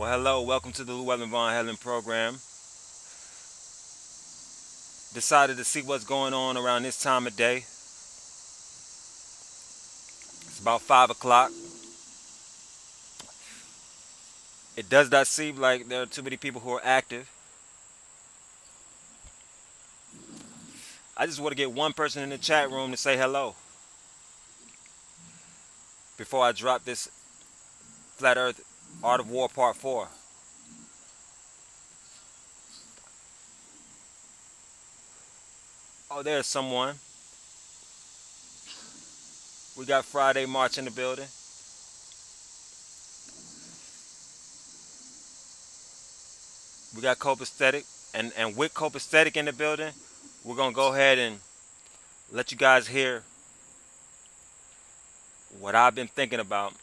Well, hello, welcome to the Llewellyn von Hellen program. Decided to see what's going on around this time of day. It's about 5 o'clock. It does not seem like there are too many people who are active. I just want to get one person in the chat room to say hello before I drop this Flat Earth Art of War Part 4. Oh, there's someone. We got Friday March in the building. We got Copaesthetic. And with Copaesthetic in the building, we're going to go ahead and let you guys hear what I've been thinking about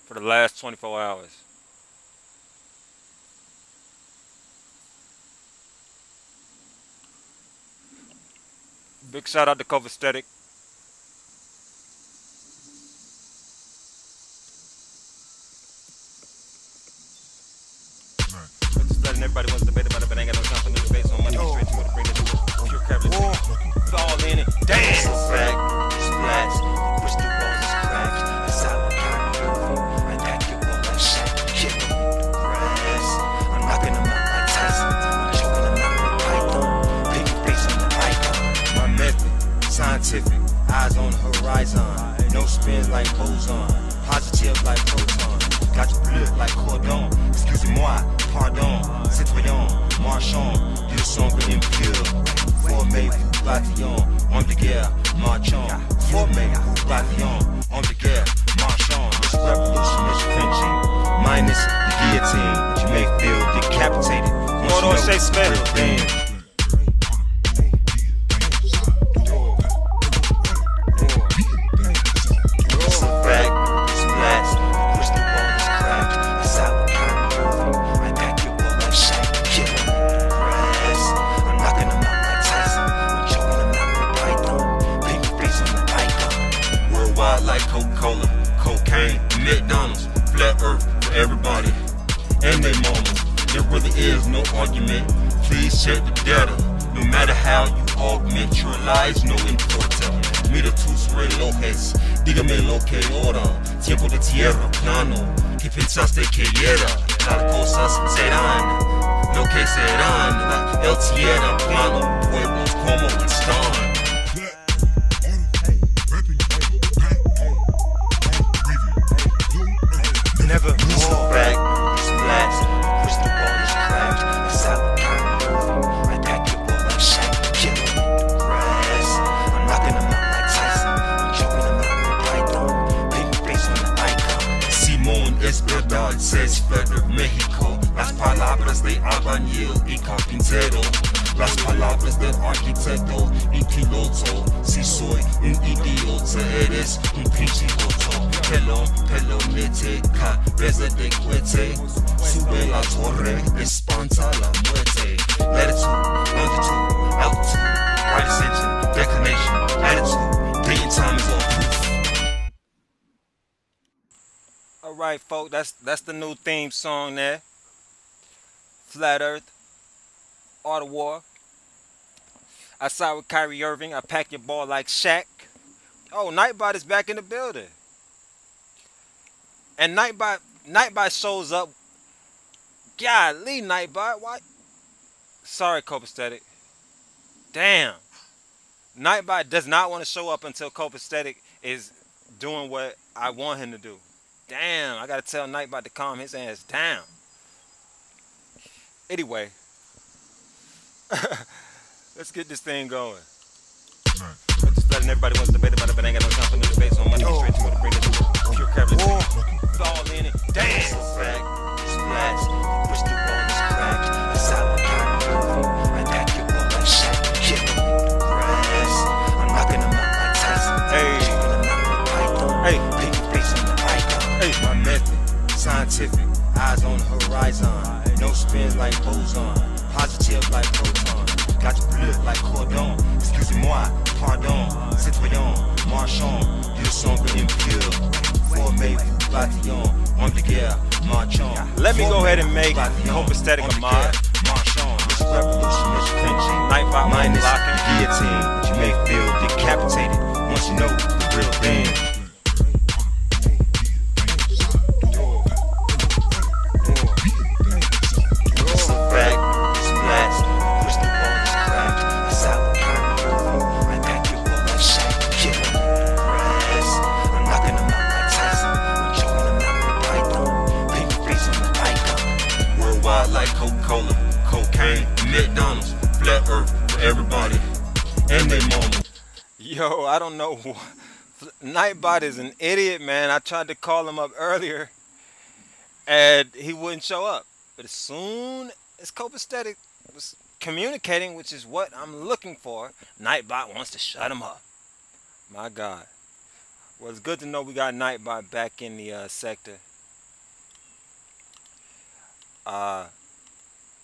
for the last 24 hours. Big shout out to Copaesthetic. Just letting everybody wants to debate about it, but ain't got no time for the debate, so money straight to it to bring it to pure capital. Fall in it, dance! Splash, push the walls, crack. That's how I carry I pack your ball like Shaq. Kick them with the grass. I'm knocking them out like Tyson. I'm choking them out with Python. Pick your face on the icon. My method, scientific, eyes on the horizon. No spin like boson, positive like proton. Got your blood like cordon. Excusez-moi, pardon. Citoyen, marchand. Du sombre impure. Formé, bataillon. On de guerre, marchand. Formé, bataillon. On de guerre, marchand. This revolution is flinching. Minus the guillotine. You may feel decapitated. Hold on, Shay Smith. Coca-Cola, cocaine, McDonald's, flat earth for everybody and their mamas. There really is no argument. Please check the data. No matter how you augment your lies, no importa. Mira tus relojes, dígame lo que hora. Tiempo de tierra plano. ¿Qué pensaste que era? Las cosas serán lo que serán. El tierra plano, pueblos como están. Never move back, splash, push the ball is cracked. That's how I carry I pack your ball like Shaq. Kill them with the grass. I'm knocking them out like Tyson. I'm choking them out with Python. Pick your face on the icon. Simón es verdad, says Feder, México. Las palabras de albañil y carpintero. Las palabras del arquitecto y piloto. Si soy un idiota, eres un pinche loco. Pelonete, cabeza de cohete. Sube la torre, espanta la muerte. Latitude, longitude, altitude, right ascension, declination, attitude. Day and time is all proof. Alright, folks, that's the new theme song there. Flat Earth, Art of War. I saw with Kyrie Irving. I pack your ball like Shaq. Oh, Nightbot is back in the building. And Nightbot shows up. Golly, Nightbot. Why? Sorry, Copaesthetic. Damn. Nightbot does not want to show up until Copaesthetic is doing what I want him to do. Damn, I got to tell Nightbot to calm his ass down. Anyway. Let's get this thing going. Just letting everybody wants to debate about it, but ain't got no time for the debate, so money straight to it to bring it to pure capital. Fall in it, dance! Splash, push the ball is cracked. That's how I carry I pack your ball like Shaq. Kill them with the grass. I'm knocking them out like Tyson. Hey. Choking them out with Python. Hey. Pick your face on the icon. Hey. My method, scientific, eyes on the horizon. No spin like boson, positive like proton. Got your blood like cordon. Excusez-moi, pardon. Citoyen, marchand. Du sombre impure. Formé, Let me go ahead and make copacetic a mod. Nightbot Mine is blocking. guillotine, but you may feel decapitated once you know the real thing. It's a fact, it's blast, crystal ball is cracked. A sour kind I pack your ball like Shaq, killer, grass. I'm knocking them out like Tyson, I'm choking them out with Python. Paper face on the icon. Worldwide like Coca-Cola, cocaine, McDonald's, flat earth for everybody and their mama. Yo, I don't know. Nightbot is an idiot, man. I tried to call him up earlier, and he wouldn't show up. But as soon as copacetic was communicating, which is what I'm looking for, Nightbot wants to shut him up. My God. Well, it's good to know we got Nightbot back in the sector.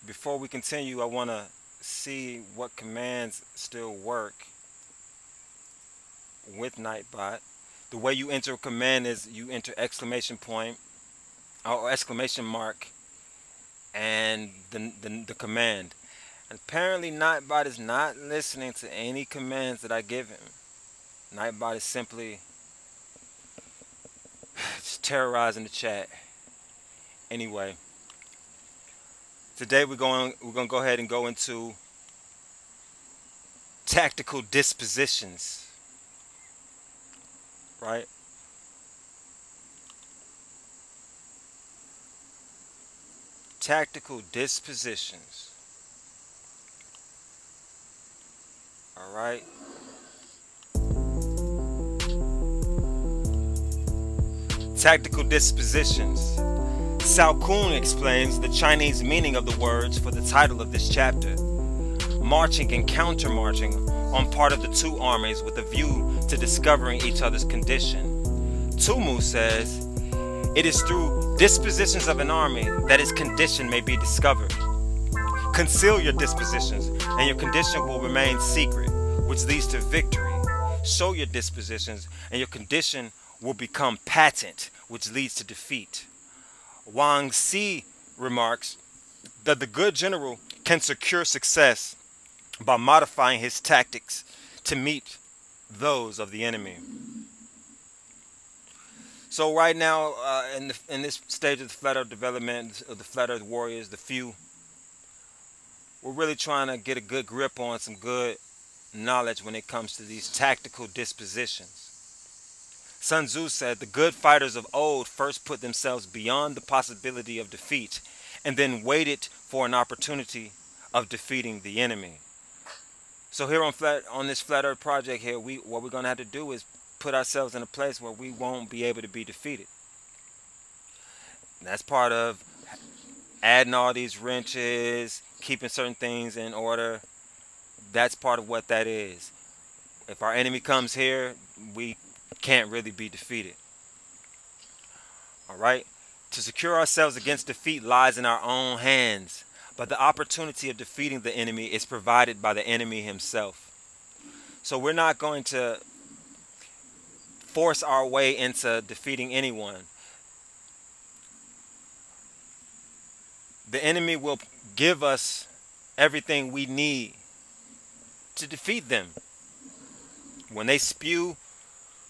Before we continue, I want to see what commands still work with Nightbot. The way you enter a command is you enter exclamation point or exclamation mark and the command. And apparently Nightbot is not listening to any commands that I give him. Nightbot is simply just terrorizing the chat. Anyway, today we're going to go ahead and go into tactical dispositions. Right? Tactical dispositions. All right. Tactical dispositions. Sao Kun explains the Chinese meaning of the words for the title of this chapter. Marching and counter-marching on part of the two armies with a view to discovering each other's condition. Tumu says, it is through dispositions of an army that its condition may be discovered. Conceal your dispositions and your condition will remain secret, which leads to victory. Show your dispositions and your condition will become patent, which leads to defeat. Wang Si remarks that the good general can secure success by modifying his tactics to meet those of the enemy. So right now, in this stage of the Flat Earth development, of the Flat Earth warriors, the few, we're really trying to get a good grip on some good knowledge when it comes to these tactical dispositions. Sun Tzu said, the good fighters of old first put themselves beyond the possibility of defeat and then waited for an opportunity of defeating the enemy. So here on this Flat Earth project here, what we're going to have to do is put ourselves in a place where we won't be able to be defeated. And that's part of adding all these wrenches, keeping certain things in order. That's part of what that is. If our enemy comes here, we can't really be defeated. All right? To secure ourselves against defeat lies in our own hands. But the opportunity of defeating the enemy is provided by the enemy himself. So we're not going to force our way into defeating anyone. The enemy will give us everything we need to defeat them. When they spew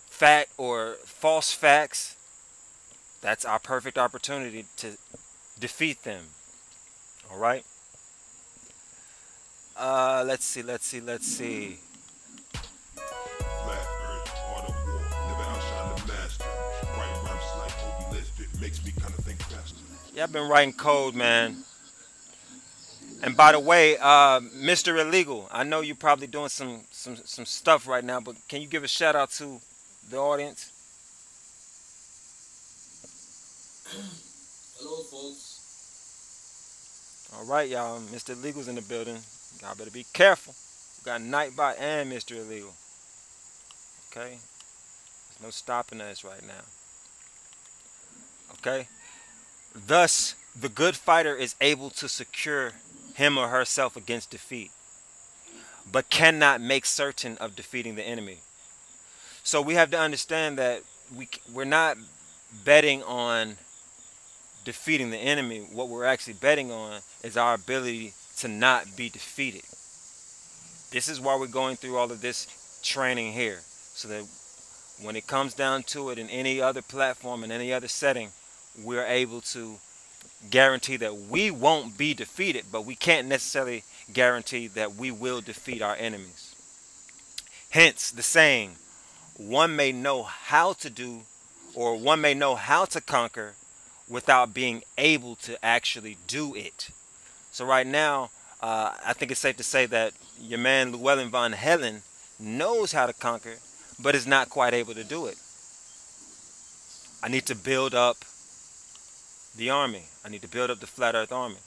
fact or false facts, that's our perfect opportunity to defeat them. All right. Let's see. Flat Earth, art of war, never outshine the master. Write rhymes like Obi List, it makes me kind of think faster. Yeah, I've been writing code, man. And by the way, Mr. Illegal, I know you're probably doing some stuff right now, but can you give a shout out to the audience? Hello, folks. All right, y'all. Mr. Illegal's in the building. Y'all better be careful. We got Nightbot and Mr. Illegal. Okay? There's no stopping us right now. Okay? Thus, the good fighter is able to secure him or herself against defeat, but cannot make certain of defeating the enemy. So we have to understand that we're not betting on defeating the enemy. What we're actually betting on is our ability to not be defeated. This is why we're going through all of this training here, so that when it comes down to it in any other platform, in any other setting, we're able to guarantee that we won't be defeated, but we can't necessarily guarantee that we will defeat our enemies. Hence the saying, one may know how to do, or one may know how to conquer without being able to actually do it. So right now, I think it's safe to say that your man Llewellyn von Hellen knows how to conquer, but is not quite able to do it. I need to build up the army. I need to build up the Flat Earth Army.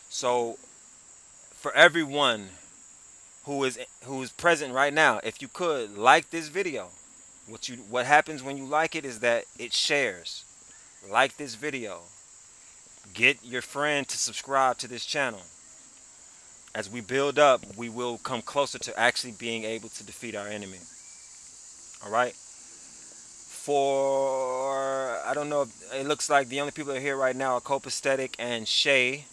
So for everyone who is present right now, if you could like this video, what happens when you like it is that it shares. Like this video. Get your friend to subscribe to this channel. As we build up, we will come closer to actually being able to defeat our enemy. Alright? I don't know, it looks like the only people that are here right now are Copaesthetic and Shay.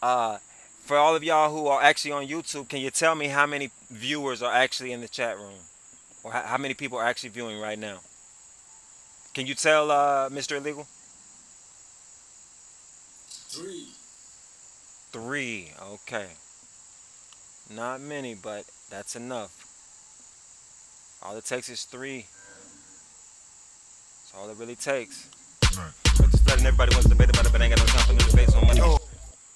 For all of y'all who are actually on YouTube, can you tell me how many viewers are actually in the chat room? Or how many people are actually viewing right now? Can you tell, Mr. Illegal? 3. 3, okay. Not many, but that's enough. All it takes is 3. That's all it really takes. But just letting everybody wants to debate about it, but ain't got no time for no debates on money.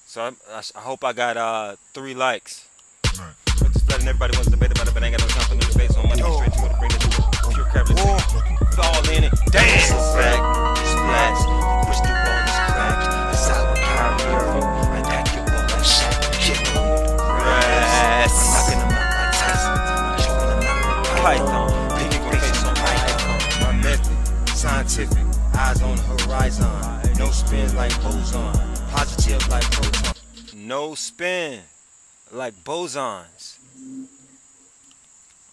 So I hope I got 3 likes. But just letting everybody wants to debate about it, but ain't got no time for no debates on money. Straight to it, bring it to pure capitalist. Fall in it. Damn! Splash, push the wall is cracked. A solid carrier, I pack your ball like Shaq. Kill him with the grass. I'm knocking him out like Tyson. I'm choking him out like Python. Picking face on Python. My method, scientific, eyes on the horizon. No spin like boson, positive like proton. No spin like bosons.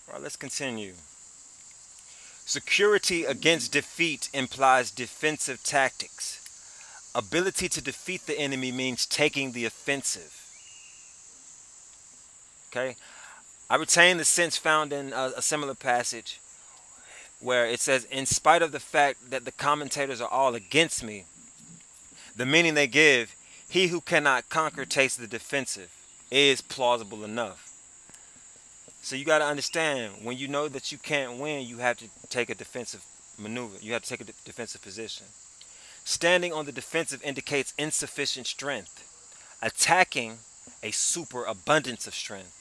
All right, let's continue. Security against defeat implies defensive tactics. Ability to defeat the enemy means taking the offensive. Okay? I retain the sense found in a similar passage where it says, in spite of the fact that the commentators are all against me, the meaning they give, he who cannot conquer takes the defensive, is plausible enough. So you got to understand, when you know that you can't win, you have to take a defensive maneuver. You have to take a defensive position. Standing on the defensive indicates insufficient strength. Attacking, a superabundance of strength.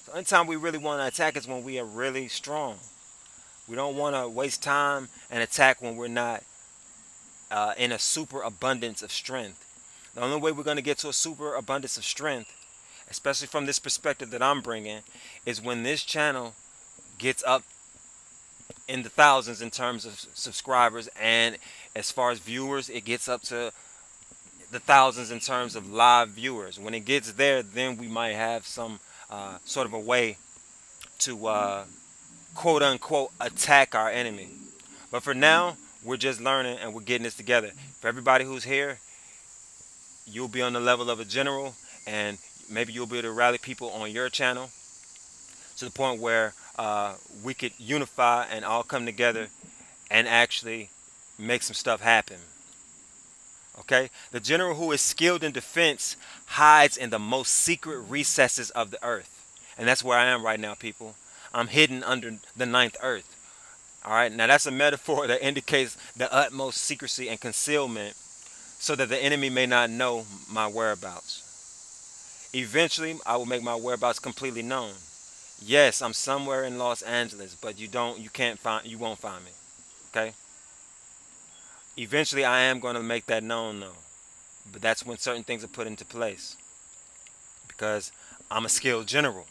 So anytime we really want to attack is when we are really strong. We don't want to waste time and attack when we're not in a superabundance of strength. The only way we're going to get to a superabundance of strength, especially from this perspective that I'm bringing, is when this channel gets up in the thousands in terms of subscribers, and as far as viewers, it gets up to the thousands in terms of live viewers. When it gets there, then we might have some sort of a way to quote unquote attack our enemy. But for now, we're just learning and we're getting this together. For everybody who's here, you'll be on the level of a general, and maybe you'll be able to rally people on your channel to the point where we could unify and all come together and actually make some stuff happen. Okay? The general who is skilled in defense hides in the most secret recesses of the earth. And that's where I am right now, people. I'm hidden under the 9th earth. Alright? Now that's a metaphor that indicates the utmost secrecy and concealment so that the enemy may not know my whereabouts. Eventually, I will make my whereabouts completely known. Yes, I'm somewhere in Los Angeles, but you won't find me. Okay? Eventually, I am going to make that known, though. But that's when certain things are put into place. Because I'm a skilled general.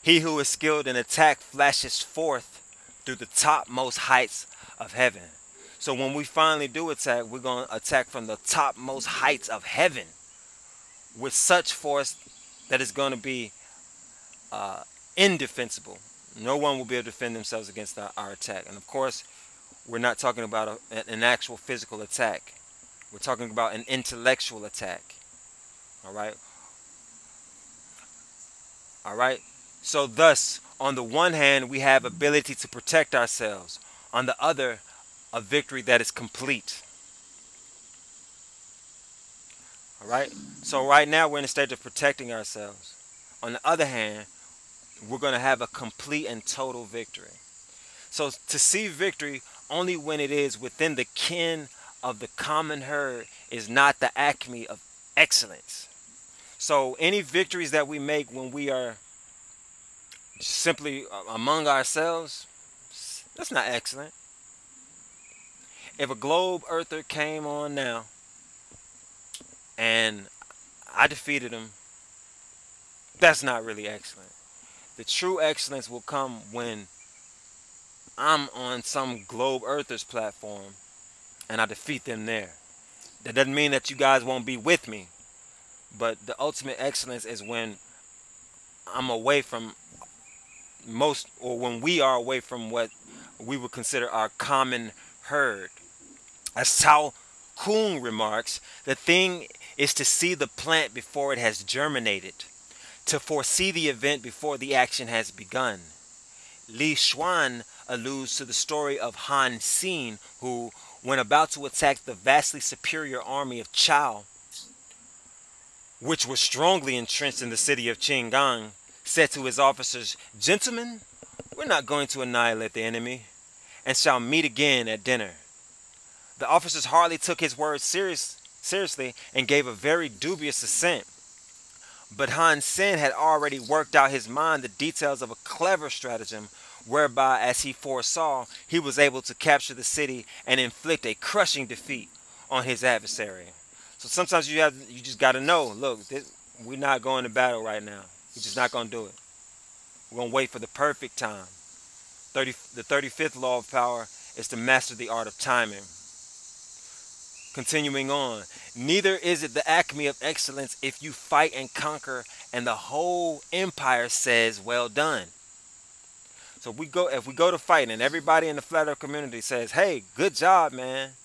He who is skilled in attack flashes forth through the topmost heights of heaven. So when we finally do attack, we're going to attack from the topmost heights of heaven with such force that it's going to be indefensible. No one will be able to defend themselves against our attack. And of course, we're not talking about an actual physical attack. We're talking about an intellectual attack. All right. All right. So thus, on the one hand, we have ability to protect ourselves. On the other, a victory that is complete. All right. So right now we're in a stage of protecting ourselves. On the other hand, we're going to have a complete and total victory. So to see victory only when it is within the ken of the common herd is not the acme of excellence. So any victories that we make when we are simply among ourselves, that's not excellent. If a globe earther came on now and I defeated him, that's not really excellent. The true excellence will come when I'm on some globe earthers platform and I defeat them there. That doesn't mean that you guys won't be with me, but the ultimate excellence is when I'm away from most, or when we are away from what we would consider our common herd. As Cao Kung remarks, the thing is to see the plant before it has germinated, to foresee the event before the action has begun. Li Xuan alludes to the story of Han Xin, who, when about to attack the vastly superior army of Chao, which was strongly entrenched in the city of Qinggang, said to his officers, "Gentlemen, we're not going to annihilate the enemy, and shall meet again at dinner." The officers hardly took his words seriously and gave a very dubious assent. But Han Sen had already worked out his mind the details of a clever stratagem, whereby, as he foresaw, he was able to capture the city and inflict a crushing defeat on his adversary. So sometimes you just got to know, look, we're not going to battle right now. We're just not going to do it. We're going to wait for the perfect time. The 35th law of power is to master the art of timing. Continuing on, neither is it the acme of excellence if you fight and conquer and the whole empire says, "Well done." So if we go to fight and everybody in the flat earth community says, "Hey, good job, man.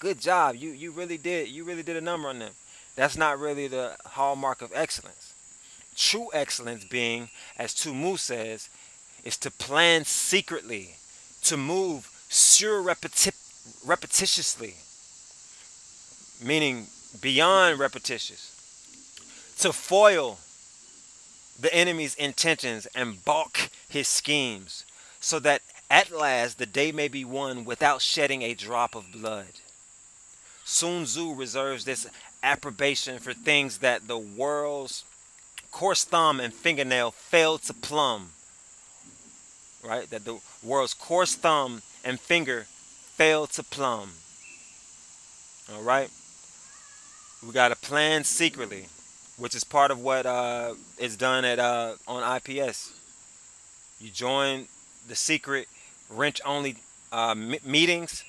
Good job. You really did a number on them." That's not really the hallmark of excellence. True excellence being, as Tumu says, is to plan secretly, to move surreptitiously, meaning beyond repetitious, to foil the enemy's intentions and balk his schemes, so that at last the day may be won without shedding a drop of blood. Sun Tzu reserves this approbation for things that the world's coarse thumb and fingernail failed to plumb. Right? That the world's coarse thumb and finger failed to plumb. All right? We got to plan secretly, which is part of what is done at on IPS. You join the secret wrench-only meetings,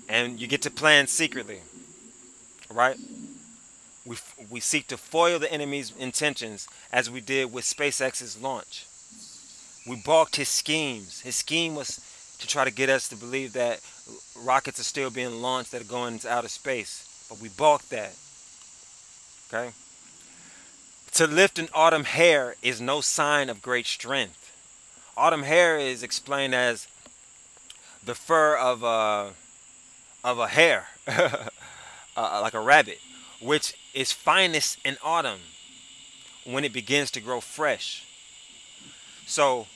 and you get to plan secretly. All right? We seek to foil the enemy's intentions, as we did with SpaceX's launch. We balked his schemes. His scheme was to try to get us to believe that rockets are still being launched that are going into outer space. But we balked that. Okay? To lift an autumn hair is no sign of great strength. Autumn hair is explained as the fur of a hare, like a rabbit, which is finest in autumn when it begins to grow fresh. So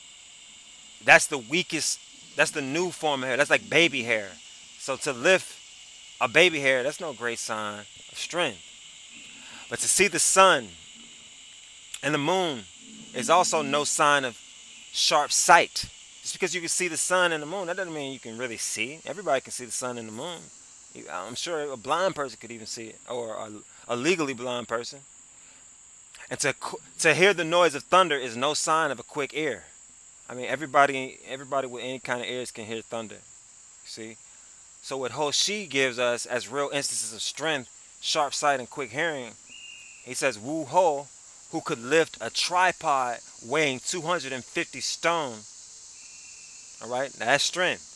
that's the weakest, that's the new form of hair. That's like baby hair. So to lift a baby hair, that's no great sign of strength. But to see the sun and the moon is also no sign of sharp sight. Just because you can see the sun and the moon, that doesn't mean you can really see. Everybody can see the sun and the moon. I'm sure a blind person could even see it, or a legally blind person. And to hear the noise of thunder is no sign of a quick ear. I mean, everybody with any kind of ears can hear thunder. See? So what Hoshi gives us as real instances of strength, sharp sight, and quick hearing, he says Wu Ho, who could lift a tripod weighing 250 stone. All right, now that's strength.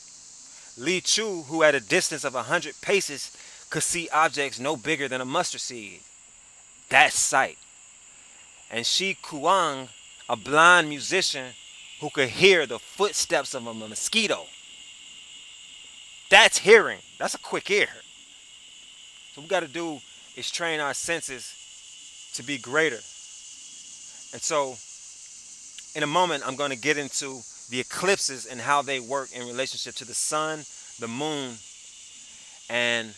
Li Chu, who at a distance of 100 paces could see objects no bigger than a mustard seed. That's sight. And Shi Kuang, a blind musician who could hear the footsteps of a mosquito. That's hearing. That's a quick ear. So what we got to do is train our senses to be greater. And so in a moment, I'm going to get into the eclipses and how they work in relationship to the sun, the moon, and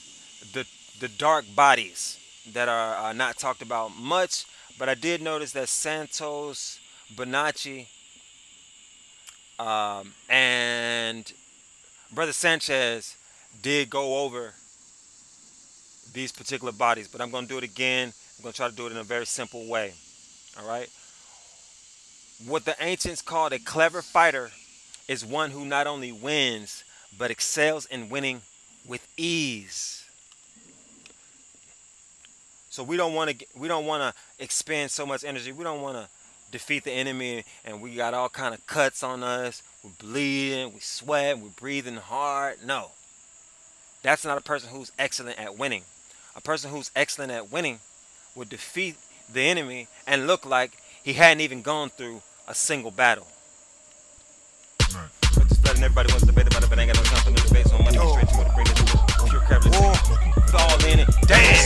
the dark bodies that are not talked about much. But I did notice that Santos Bonacci and Brother Sanchez did go over these particular bodies. But I'm going to do it again. I'm going to try to do it in a very simple way. All right? What the ancients called a clever fighter is one who not only wins, but excels in winning with ease. So we don't want to expend so much energy. We don't want to defeat the enemy and we got all kind of cuts on us. We're bleeding, we sweat, we're breathing hard. No. That's not a person who's excellent at winning. A person who's excellent at winning would defeat the enemy and look like he hadn't even gone through a single battle. But just letting everybody wants to debate about it, but ain't got no time for no debate, so I'm gonna get straight to it. Bring this pure capitalist. Fall in it. Dance!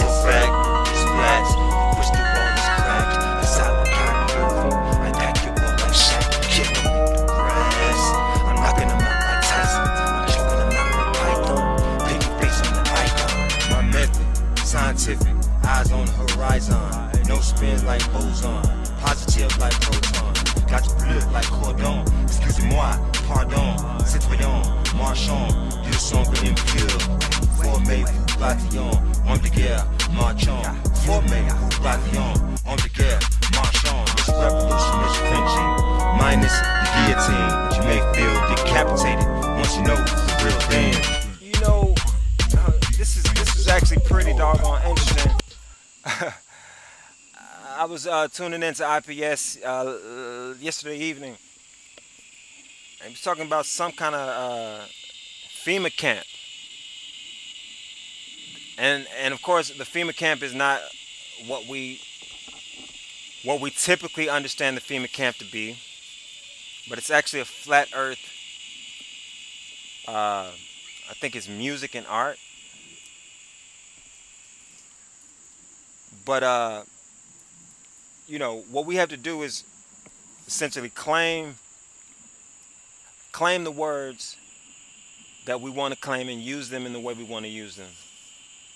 Splash, push the wall is cracked. A silent kind of movie. I pack your ball like Shaq. Kick him with the grass. I'm knocking him out like Tyson. I'm choking him out with Python. Piggy face on the icon. My method, scientific, eyes on the horizon. No spins like boson, positive like proton. Got your blood like cordon. Excusez-moi, pardon. Citoyen, marchand. Du sombre impur. Formez vous bataillon. Homme de guerre, marchand. Formez vous bataillon. Homme de guerre, marchand. This revolution is flinching. Minus the guillotine. You may feel decapitated once you know the real thing. You know, this is actually pretty doggone interesting. I was tuning into IPS yesterday evening. And he was talking about some kind of FEMA camp. And of course, the FEMA camp is not what we typically understand the FEMA camp to be. But it's actually a flat earth, I think it's music and art. But you know, what we have to do is essentially claim the words that we want to claim and use them in the way we want to use them.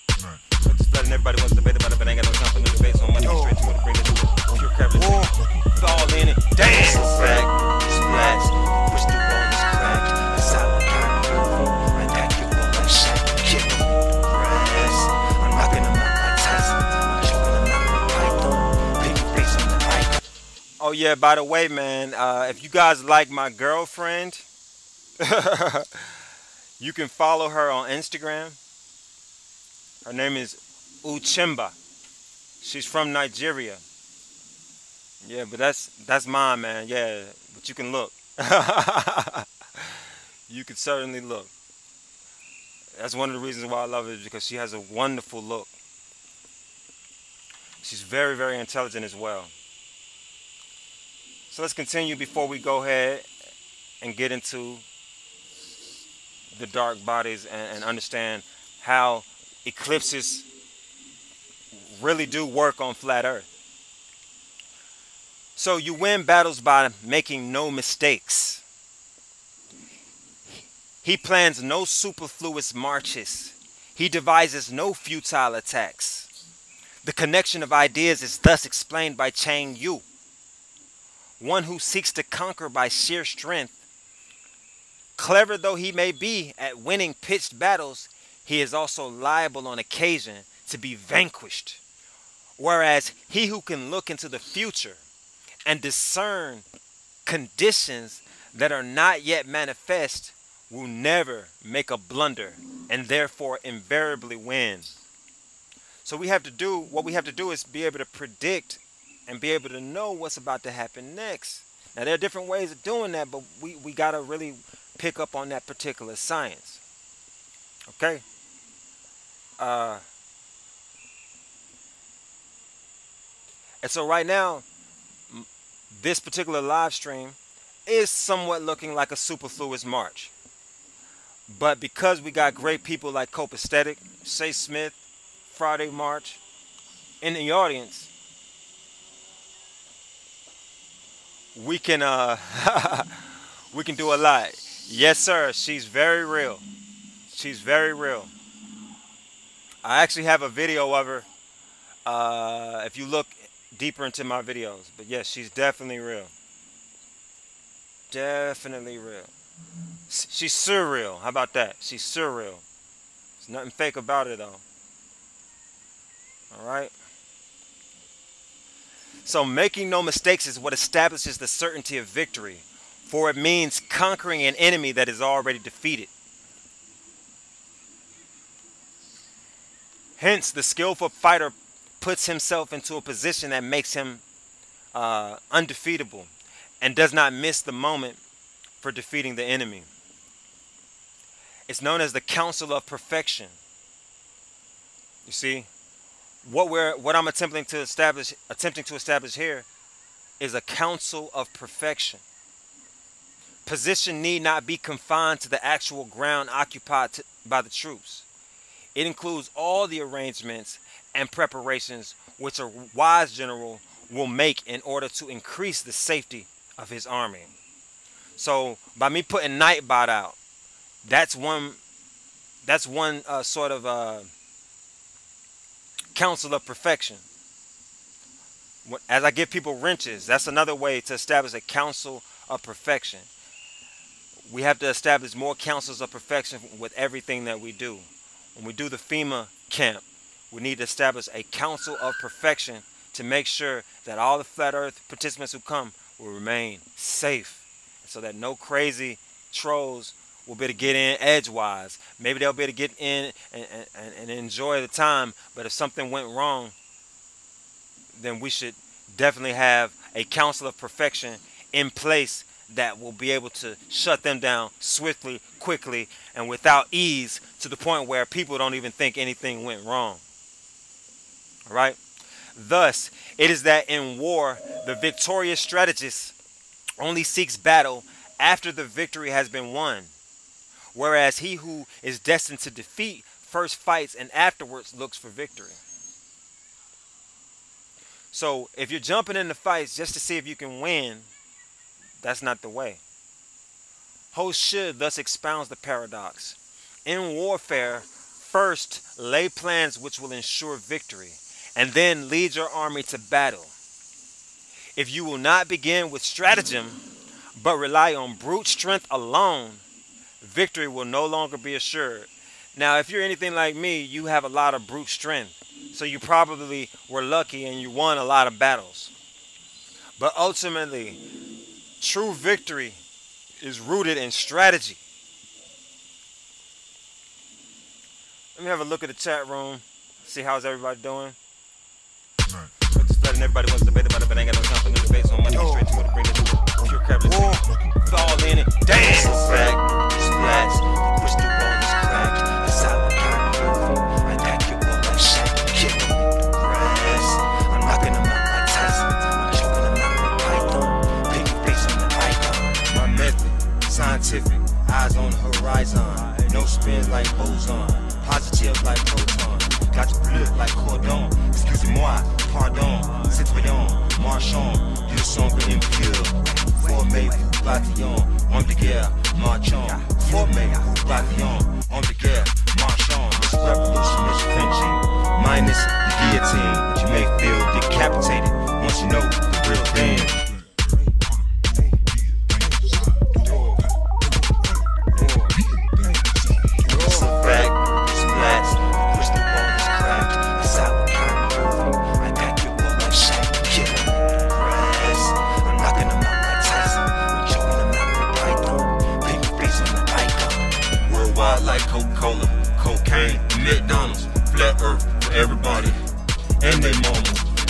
But just letting everybody wants to debate about it, but ain't got no time for no debate, so I'm gonna get straight to it. Bring this pure capitalist. Fall in it. Dance! Splash, push the wall is cracked. A silent kind of movie. I pack your ball like Shaq. Kick him with the grass. I'm knocking him out like Tyson. I'm choking him out with Python. Piggy face on the icon. Oh yeah, by the way, man, if you guys like my girlfriend, you can follow her on Instagram. Her name is Uchemba. She's from Nigeria. Yeah, but that's mine, man. Yeah, but you can look. You can certainly look. That's one of the reasons why I love her, is because she has a wonderful look. She's very, very intelligent as well. So let's continue before we go ahead and get into the dark bodies and understand how eclipses really do work on flat Earth. So you win battles by making no mistakes. He plans no superfluous marches. He devises no futile attacks. The connection of ideas is thus explained by Chang Yu, one who seeks to conquer by sheer strength. Clever though he may be at winning pitched battles, he is also liable on occasion to be vanquished. Whereas he who can look into the future and discern conditions that are not yet manifest will never make a blunder and therefore invariably win. So what we have to do is be able to predict and be able to know what's about to happen next. Now there are different ways of doing that, but we got to really pick up on that particular science. Okay. And so right now, this particular live stream is somewhat looking like a superfluous march. But because we got great people like Copaesthetic, Shay Smith, Friday March in the audience, we can we can do a lot. Yes, sir. She's very real. She's very real. I actually have a video of her. If you look deeper into my videos, but yes, she's definitely real. Definitely real. She's surreal. How about that? She's surreal. There's nothing fake about it though. All right. So making no mistakes is what establishes the certainty of victory, for it means conquering an enemy that is already defeated. Hence, the skillful fighter puts himself into a position that makes him undefeatable and does not miss the moment for defeating the enemy. It's known as the counsel of perfection. You see, what I'm attempting to establish here is a counsel of perfection. Position need not be confined to the actual ground occupied by the troops. It includes all the arrangements and preparations which a wise general will make in order to increase the safety of his army. So by me putting Nightbot out, that's one sort of counsel of perfection. As I give people wrenches, that's another way to establish a counsel of perfection. We have to establish more counsels of perfection with everything that we do. When we do the FEMA camp, we need to establish a counsel of perfection to make sure that all the flat earth participants who come will remain safe, so that no crazy trolls will be able to get in edgewise. Maybe they'll be able to get in and enjoy the time, but if something went wrong, then we should definitely have a counsel of perfection in place that will be able to shut them down swiftly, quickly, and without ease, to the point where people don't even think anything went wrong. All right? Thus, it is that in war, the victorious strategist only seeks battle after the victory has been won, whereas he who is destined to defeat first fights and afterwards looks for victory. So if you're jumping into fights just to see if you can win, that's not the way. Host should thus expounds the paradox. In warfare, first lay plans which will ensure victory, and then lead your army to battle. If you will not begin with stratagem, but rely on brute strength alone, victory will no longer be assured. Now, if you're anything like me, you have a lot of brute strength. So you probably were lucky and you won a lot of battles. But ultimately, true victory is rooted in strategy. Let me have a look at the chat room. See how's everybody doing. Just letting everybody wants to debate about it, but I ain't got no time for no debates on money. Get straight to it. Bring this pure capital. Fall in it. Dance. Splats. Crystal ball is cracked. A solid movie. I pack your ball like Shaq. Kill him with the grass. I'm knocking him out like Tyson. I'm choking him out with Python. Piggy face on the icon. My method, scientific. Eyes on the horizon. No spins like boson. Positive like proton. Got your blood like cordon. Excusez-moi, pardon. Citoyen, marchand. Deux sombres impurs. Formez vous bataillon. On de guerre, marchand. Formez vous bataillon. On de guerre, marchand. This revolution is flinching. Minus the guillotine. But you may feel decapitated once you know the real thing. McDonald's, flat earth for everybody and their mama.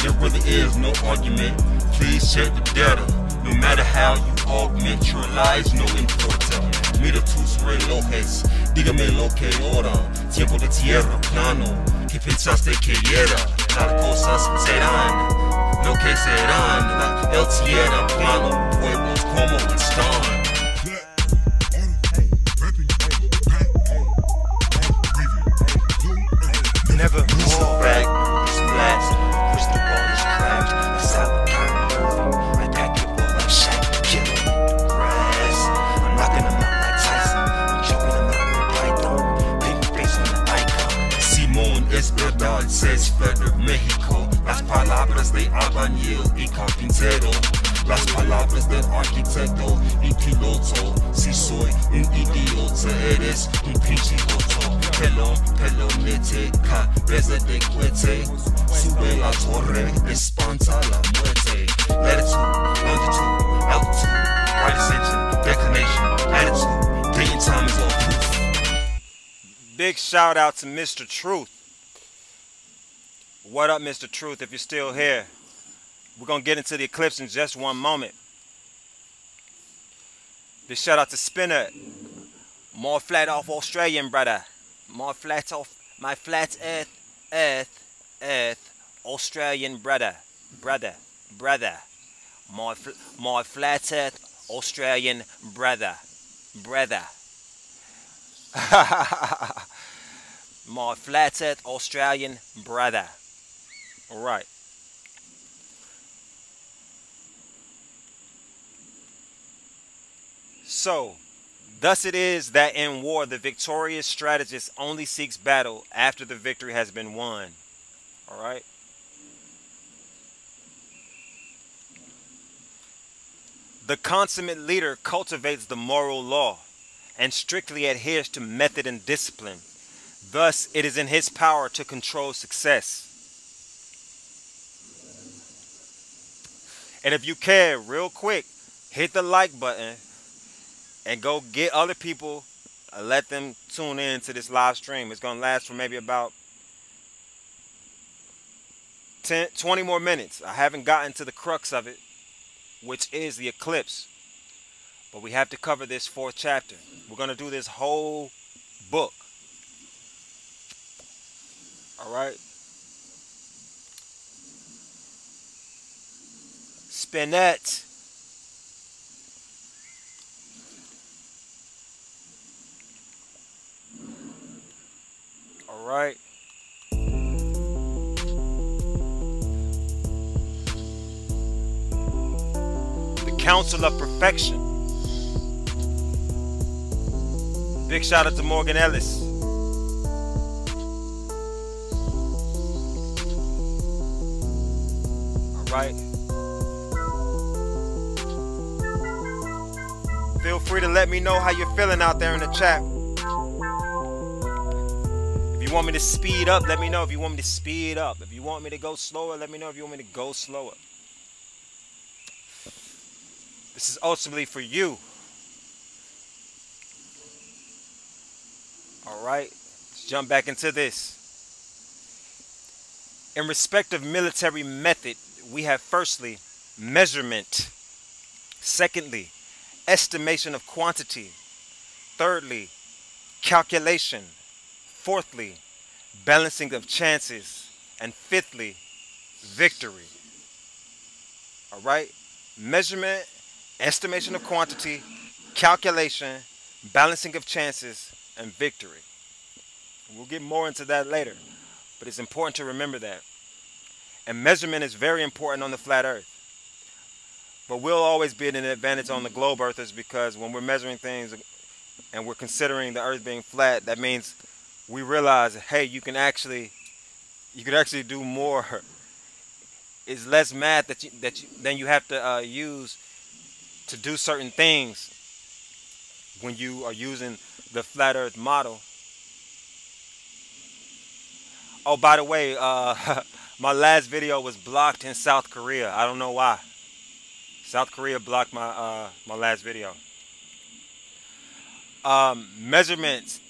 There really is no argument, please check the data. No matter how you augment your lies, no importer. Mira tus relojes, dígame lo que ora. Tiempo de tierra plano, que pensaste que era. Las cosas serán lo que serán. El tierra plano, pueblos como están. Never fall back, this blast. Crystal ball is cracked. A silent kind of movie. I pack it all like Shaq, killing the grass. I'm knocking them out like Tyson. I'm choking them out with Python. Pink face on the icon. Simón es verdad, says Feder Mexico. Las palabras de albañil y carpintero. Las palabras del arquitecto y piloto. Si soy un idiota, eres un pinche loto. Pelonete, cabeza de cohete. Sube la torre, espanta la muerte. Latitude, longitude, altitude, right ascension, declination, attitude. Day and time is all proof. Big shout out to Mr. Truth. What up, Mr. Truth, if you're still here? We're going to get into the eclipse in just one moment. Big shout out to Spinner. More flat off Australian, brother. More flat off my flat earth, Australian brother. More flat earth, Australian brother. More flat earth, Australian brother. All right. So, thus it is that in war the victorious strategist only seeks battle after the victory has been won. All right? The consummate leader cultivates the moral law and strictly adheres to method and discipline. Thus, it is in his power to control success. And if you care, real quick, hit the like button and go get other people, let them tune in to this live stream. It's going to last for maybe about 20 more minutes. I haven't gotten to the crux of it, which is the eclipse. But we have to cover this 4th chapter. We're going to do this whole book. All right? Spinette. All right. The Council of Perfection. Big shout out to Morgan Ellis. All right. Feel free to let me know how you're feeling out there in the chat. If you want me to speed up, let me know. If you want me to speed up. If you want me to go slower, let me know. If you want me to go slower. This is ultimately for you. All right. Let's jump back into this. In respect of military method, we have firstly, measurement. Secondly, estimation of quantity. Thirdly, calculation. Fourthly, balancing of chances. And fifthly, victory. All right? Measurement, estimation of quantity, calculation, balancing of chances, and victory. We'll get more into that later, but it's important to remember that. And measurement is very important on the flat earth. But we'll always be at an advantage on the globe earthers, because when we're measuring things and we're considering the earth being flat, that means we realize, hey, you could actually do more. It's less math than you have to use to do certain things when you are using the flat earth model. Oh, by the way, my last video was blocked in South Korea. I don't know why. South Korea blocked my my last video. Measurements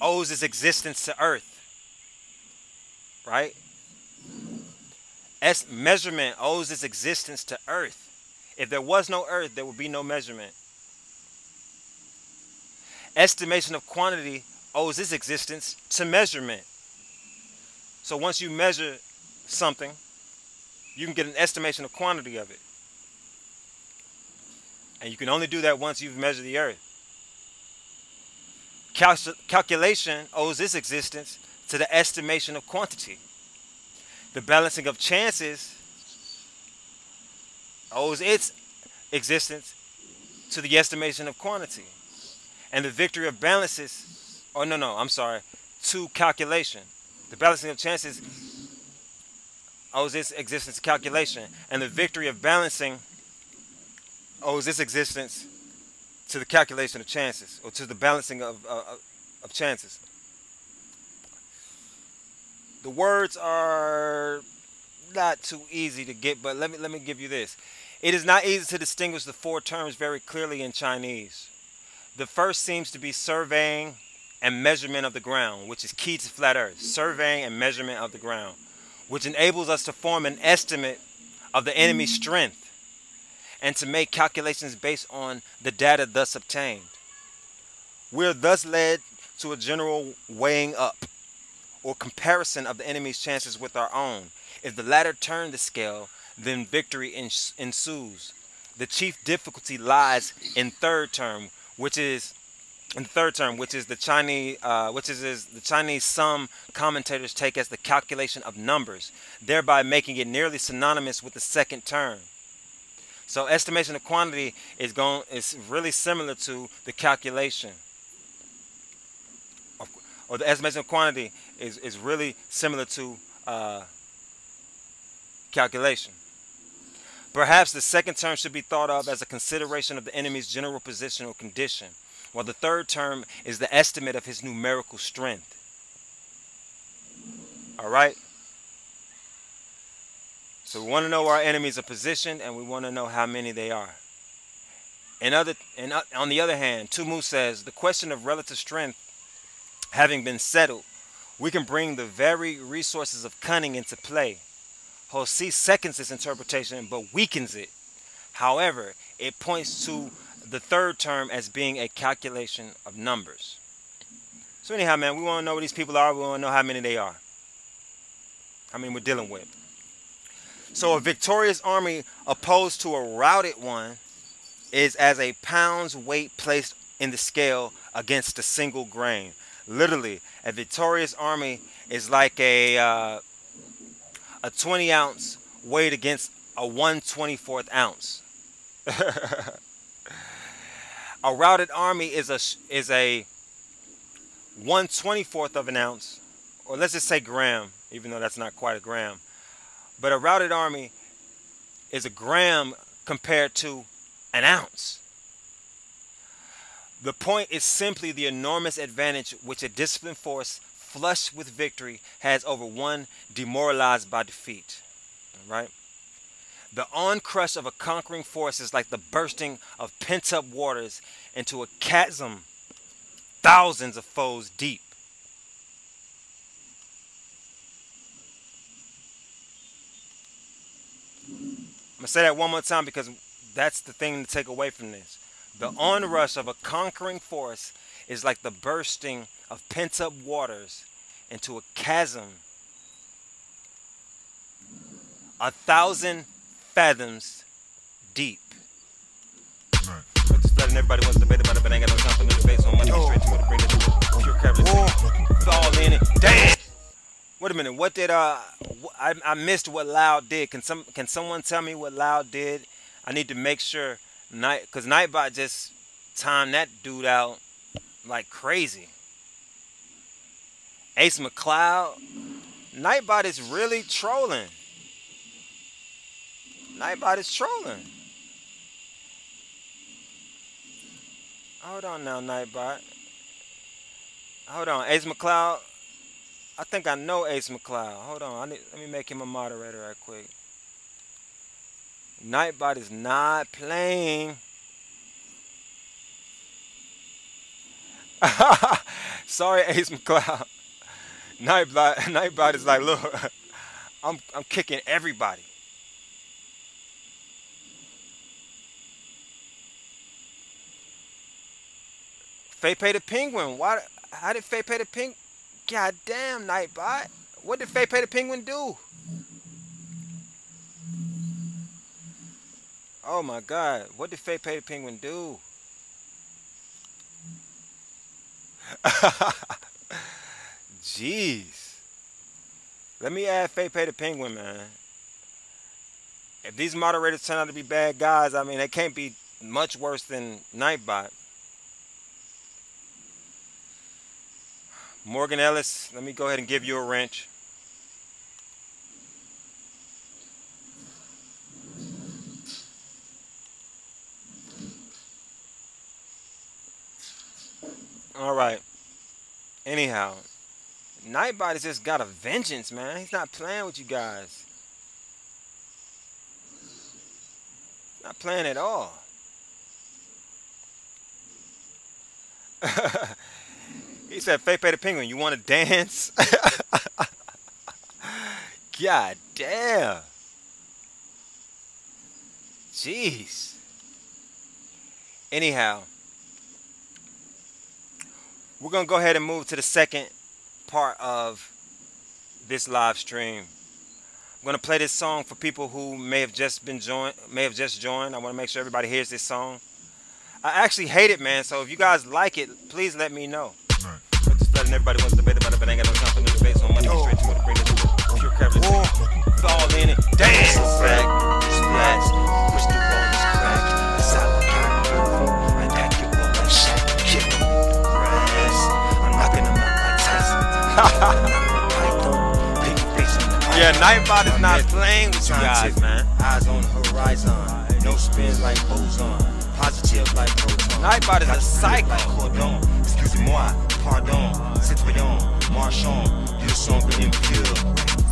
owes its existence to Earth, right? Measurement owes its existence to Earth. If there was no Earth, there would be no measurement. Estimation of quantity owes its existence to measurement. So once you measure something, you can get an estimation of quantity of it. And you can only do that once you've measured the earth. Calculation owes its existence to the estimation of quantity. The balancing of chances owes its existence to the estimation of quantity. And the victory of balances, to calculation. The balancing of chances owes its existence to calculation. And the victory of balancing owes its existence to the calculation of chances, or to the balancing of chances. The words are not too easy to get, but let me give you this. It is not easy to distinguish the four terms very clearly in Chinese. The first seems to be surveying and measurement of the ground, which is key to flat earth. Surveying and measurement of the ground, which enables us to form an estimate of the enemy's strength and to make calculations based on the data thus obtained. We are thus led to a general weighing up or comparison of the enemy's chances with our own. If the latter turn the scale, then victory ensues. The chief difficulty lies in third term, which is the Chinese some commentators take as the calculation of numbers, thereby making it nearly synonymous with the second term. So estimation of quantity is really similar to the calculation, or the estimation of quantity is really similar to calculation. Perhaps the second term should be thought of as a consideration of the enemy's general position or condition, while the third term is the estimate of his numerical strength. All right? So we want to know where our enemies are positioned, and we want to know how many they are. On the other hand, Tumu says, the question of relative strength having been settled, we can bring the very resources of cunning into play. Hosi seconds this interpretation but weakens it. However, it points to the third term as being a calculation of numbers. So anyhow, man, we want to know where these people are. We want to know how many they are. How many we're dealing with. So a victorious army opposed to a routed one is as a pound's weight placed in the scale against a single grain. Literally, a victorious army is like a 20-ounce weighed against a 1/24 ounce. A routed army is a 1/24 of an ounce, or let's just say gram, even though that's not quite a gram. But a routed army is a gram compared to an ounce. The point is simply the enormous advantage which a disciplined force flushed with victory has over one demoralized by defeat. All right? The on-crush of a conquering force is like the bursting of pent-up waters into a chasm thousands of foes deep. I'm going to say that one more time because that's the thing to take away from this. The onrush of a conquering force is like the bursting of pent-up waters into a chasm 1,000 fathoms deep. Right. But just letting everybody wants to debate about it, but ain't got no time for no debate, so I'm gonna get straight to it to bring it to pure capitalism. Fall in it. Damn! Wait a minute, what did I missed what Loud did. Can someone tell me what Loud did? I need to make sure because Nightbot just timed that dude out like crazy. Ace McCloud, Nightbot is really trolling. Nightbot is trolling. Hold on now, Nightbot. Hold on, Ace McCloud. I think I know Ace McCloud. Hold on, let me make him a moderator right quick. Nightbot is not playing. Sorry, Ace McCloud. Nightbot is like, look, I'm kicking everybody. Faye Pay the Penguin. Why? How did Faye Pay the Penguin? God damn, Nightbot. What did Faye Pay the Penguin do? Oh my God. What did Faye Pay the Penguin do? Jeez. Let me add Faye Pay the Penguin, man. If these moderators turn out to be bad guys, I mean, they can't be much worse than Nightbot. Morgan Ellis, let me go ahead and give you a wrench. All right. Anyhow, Nightbot has just got a vengeance, man. He's not playing with you guys. Not playing at all. He said, Faye Pay the Penguin, you want to dance? God damn. Jeez. Anyhow, we're going to go ahead and move to the second part of this live stream. I'm going to play this song for people who may have just joined. I want to make sure everybody hears this song. I actually hate it, man. So if you guys like it, please let me know. But just letting everybody wants to debate about it, but I ain't got no time for no debate, so I'm going to get straight to it. Bring this pure capital. Fall in it. Dance. Back, splash, crystal ball is cracked. A solid kind of movie. I got you all like Shaq, kill him. Brass, I'm knocking him out like Tyson. Yeah, Nightbot is not playing with you guys, man. Eyes on the horizon, no spins like boson. Positive like proton. Nightbot is a psycho. Cordon, excusez-moi, pardon, citoyen, marchand, you sombre impure.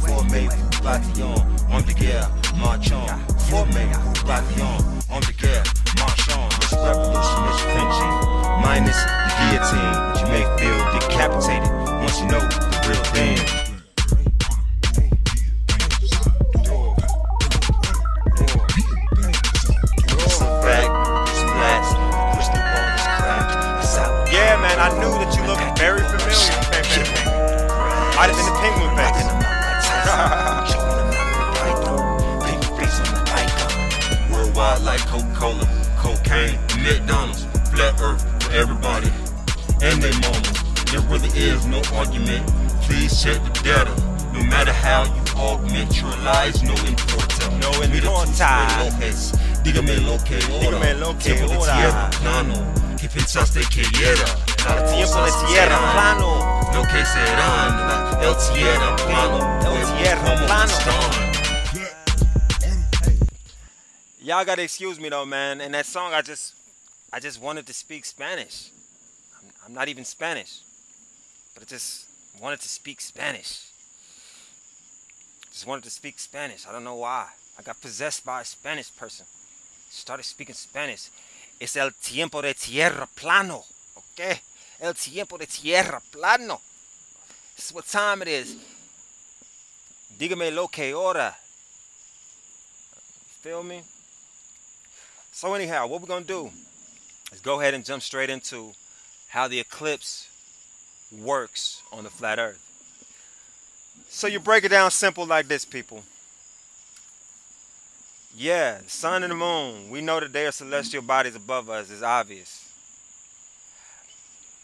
Formez vous bataillon, on the guerre, marchand. Formez vous bataillon, on the guerre, marchand. This revolution is flinching, minus the guillotine. But you may feel decapitated once you know the real thing. Yeah, man, I knew that you looked very familiar. Might have been the penguin face. Worldwide like Coca-Cola, cocaine, McDonald's, flat earth for everybody and their mama. There really is no argument. Please check the data. No matter how you augment your lies, no importa. No importa. Dígame lo que ora. Tiempo de tierra plano. ¿Qué pensaste que era? Tiempo de tierra plano. Lo que serán. El tierra plano. El tierra plano. Y'all gotta excuse me though, man. In that song, I just wanted to speak Spanish. I'm not even Spanish, but I just wanted to speak Spanish. Just wanted to speak Spanish. I don't know why. I got possessed by a Spanish person. Started speaking Spanish. Es el tiempo de tierra plano. Okay? El tiempo de tierra plano. This is what time it is. Dígame lo que hora. Feel me? So anyhow, what we're going to do is go ahead and jump straight into how the eclipse works on the flat earth. So you break it down simple like this, people. Yeah, the sun and the moon, we know that they are celestial bodies above us, is obvious.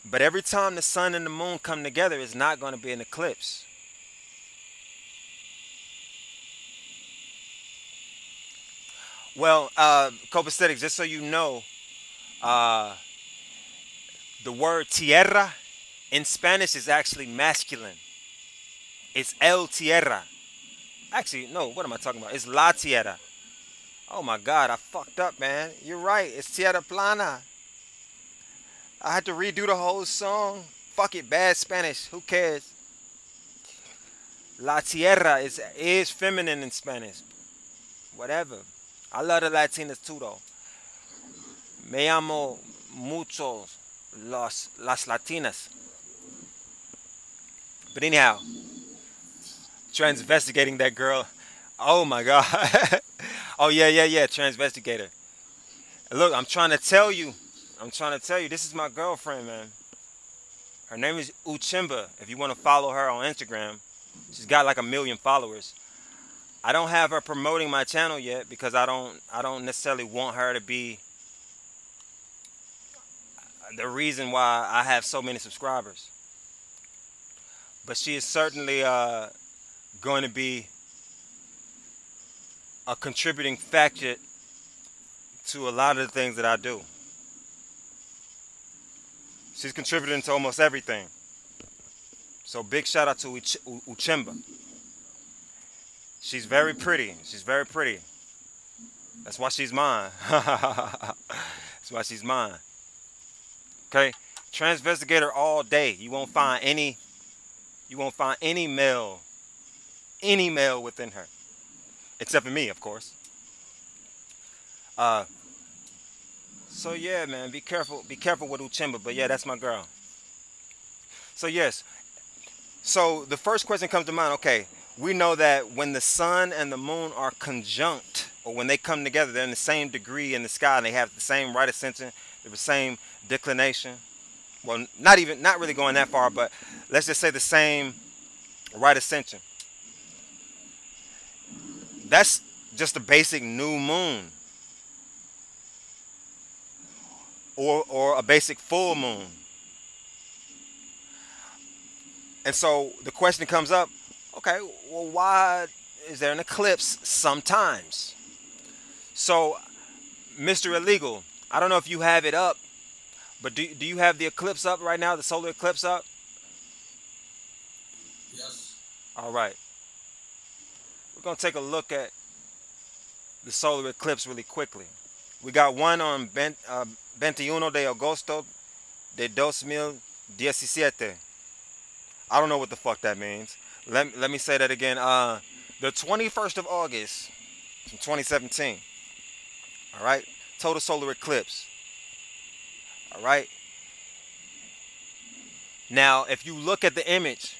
But every time the sun and the moon come together, it's not going to be an eclipse. Well, copaesthetics, just so you know, the word tierra in Spanish is actually masculine. It's el tierra. Actually, no, what am I talking about? It's la tierra. Oh my God, I fucked up, man. You're right, it's tierra plana. I had to redo the whole song. Fuck it, bad Spanish, who cares? La tierra is feminine in Spanish. Whatever. I love the Latinas too, though. Me amo mucho las Latinas. But anyhow, transvestigating that girl. Oh my God. Oh yeah, transvestigator. Look, I'm trying to tell you I'm trying to tell you, this is my girlfriend, man. Her name is Uchimba. If you want to follow her on Instagram, she's got like 1 million followers. I don't have her promoting my channel yet because I don't necessarily want her to be the reason why I have so many subscribers. But she is certainly going to be a contributing factor to a lot of the things that I do. She's contributing to almost everything. So big shout out to Uchimba. She's very pretty. She's very pretty. That's why she's mine. That's why she's mine. Okay? Transvestigator all day. You won't find any male within her. Except for me, of course. So yeah, man, be careful with Uchimba, but yeah, that's my girl. So yes. So the first question comes to mind, okay, we know that when the sun and the moon are conjunct, or when they come together, they're in the same degree in the sky and they have the same right ascension, the same declination. Well, not really going that far, but let's just say the same right ascension. That's just a basic new moon. Or a basic full moon. And so the question comes up, okay, well, why is there an eclipse sometimes? So, Mr. Illegal, I don't know if you have it up, but do you have the eclipse up right now, the solar eclipse up? Yes. All right. We're going to take a look at the solar eclipse really quickly. We got one on 21 de agosto de 2017. I don't know what the fuck that means. Let me say that again. The 21st of August from 2017. All right. Total solar eclipse. All right. Now, if you look at the image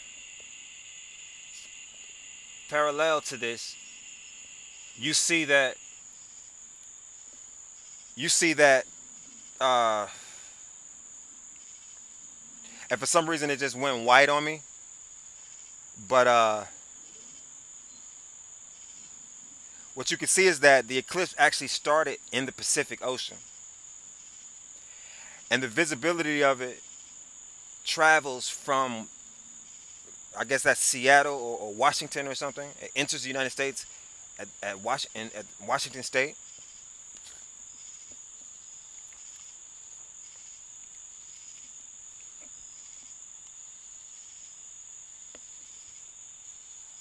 parallel to this, you see that and for some reason it just went white on me, but what you can see is that the eclipse actually started in the Pacific Ocean, and the visibility of it travels from, I guess that's Seattle or Washington or something. It enters the United States at Washington State.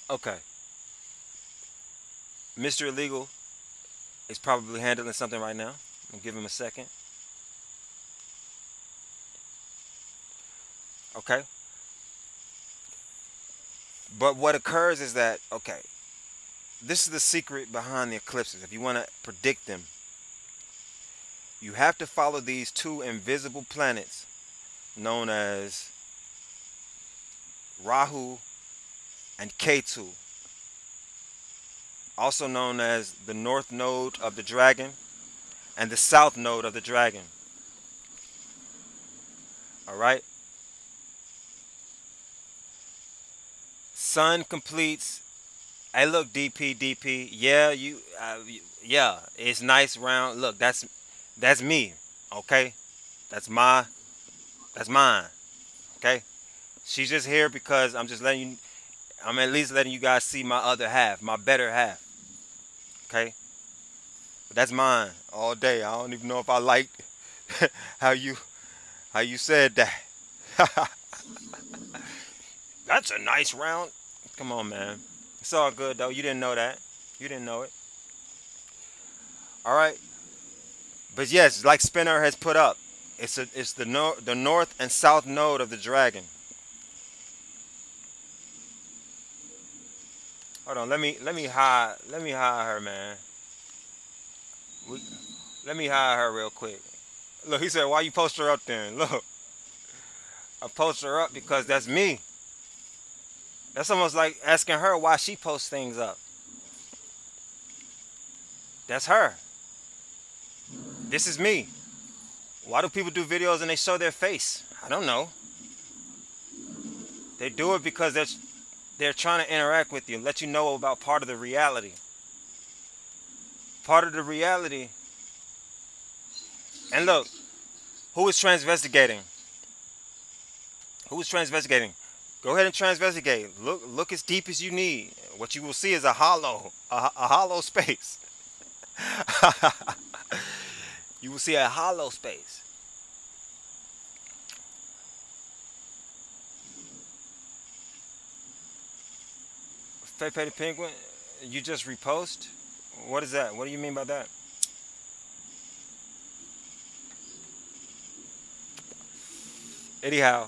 Okay. Mr. Illegal is probably handling something right now. I'll give him a second. Okay. But what occurs is that, okay, this is the secret behind the eclipses. If you want to predict them, you have to follow these two invisible planets known as Rahu and Ketu, also known as the north node of the dragon and the south node of the dragon. All right. Sun completes. Hey, look, DP. Yeah, yeah, it's nice round. Look, that's me. Okay, that's mine. Okay, she's just here because I'm at least letting you guys see my other half, my better half. Okay, but that's mine all day. I don't even know if I liked how you said that. That's a nice round. Come on, man. It's all good though. You didn't know that. You didn't know it. All right. But yes, like Spinner has put up, it's the north and south node of the dragon. Hold on. Let me hide her, man. Let me hide her real quick. Look, he said, "Why you post her up then?" Look, I post her up because that's me. That's almost like asking her why she posts things up. That's her. This is me. Why do people do videos and they show their face? I don't know. They do it because they're trying to interact with you, let you know about part of the reality. Part of the reality. And look, who is transvestigating? Who is transvestigating? Go ahead and transvestigate. Look as deep as you need. What you will see is a hollow space. You will see a hollow space. Pepe the Penguin, you just repost? What is that? What do you mean by that? Anyhow,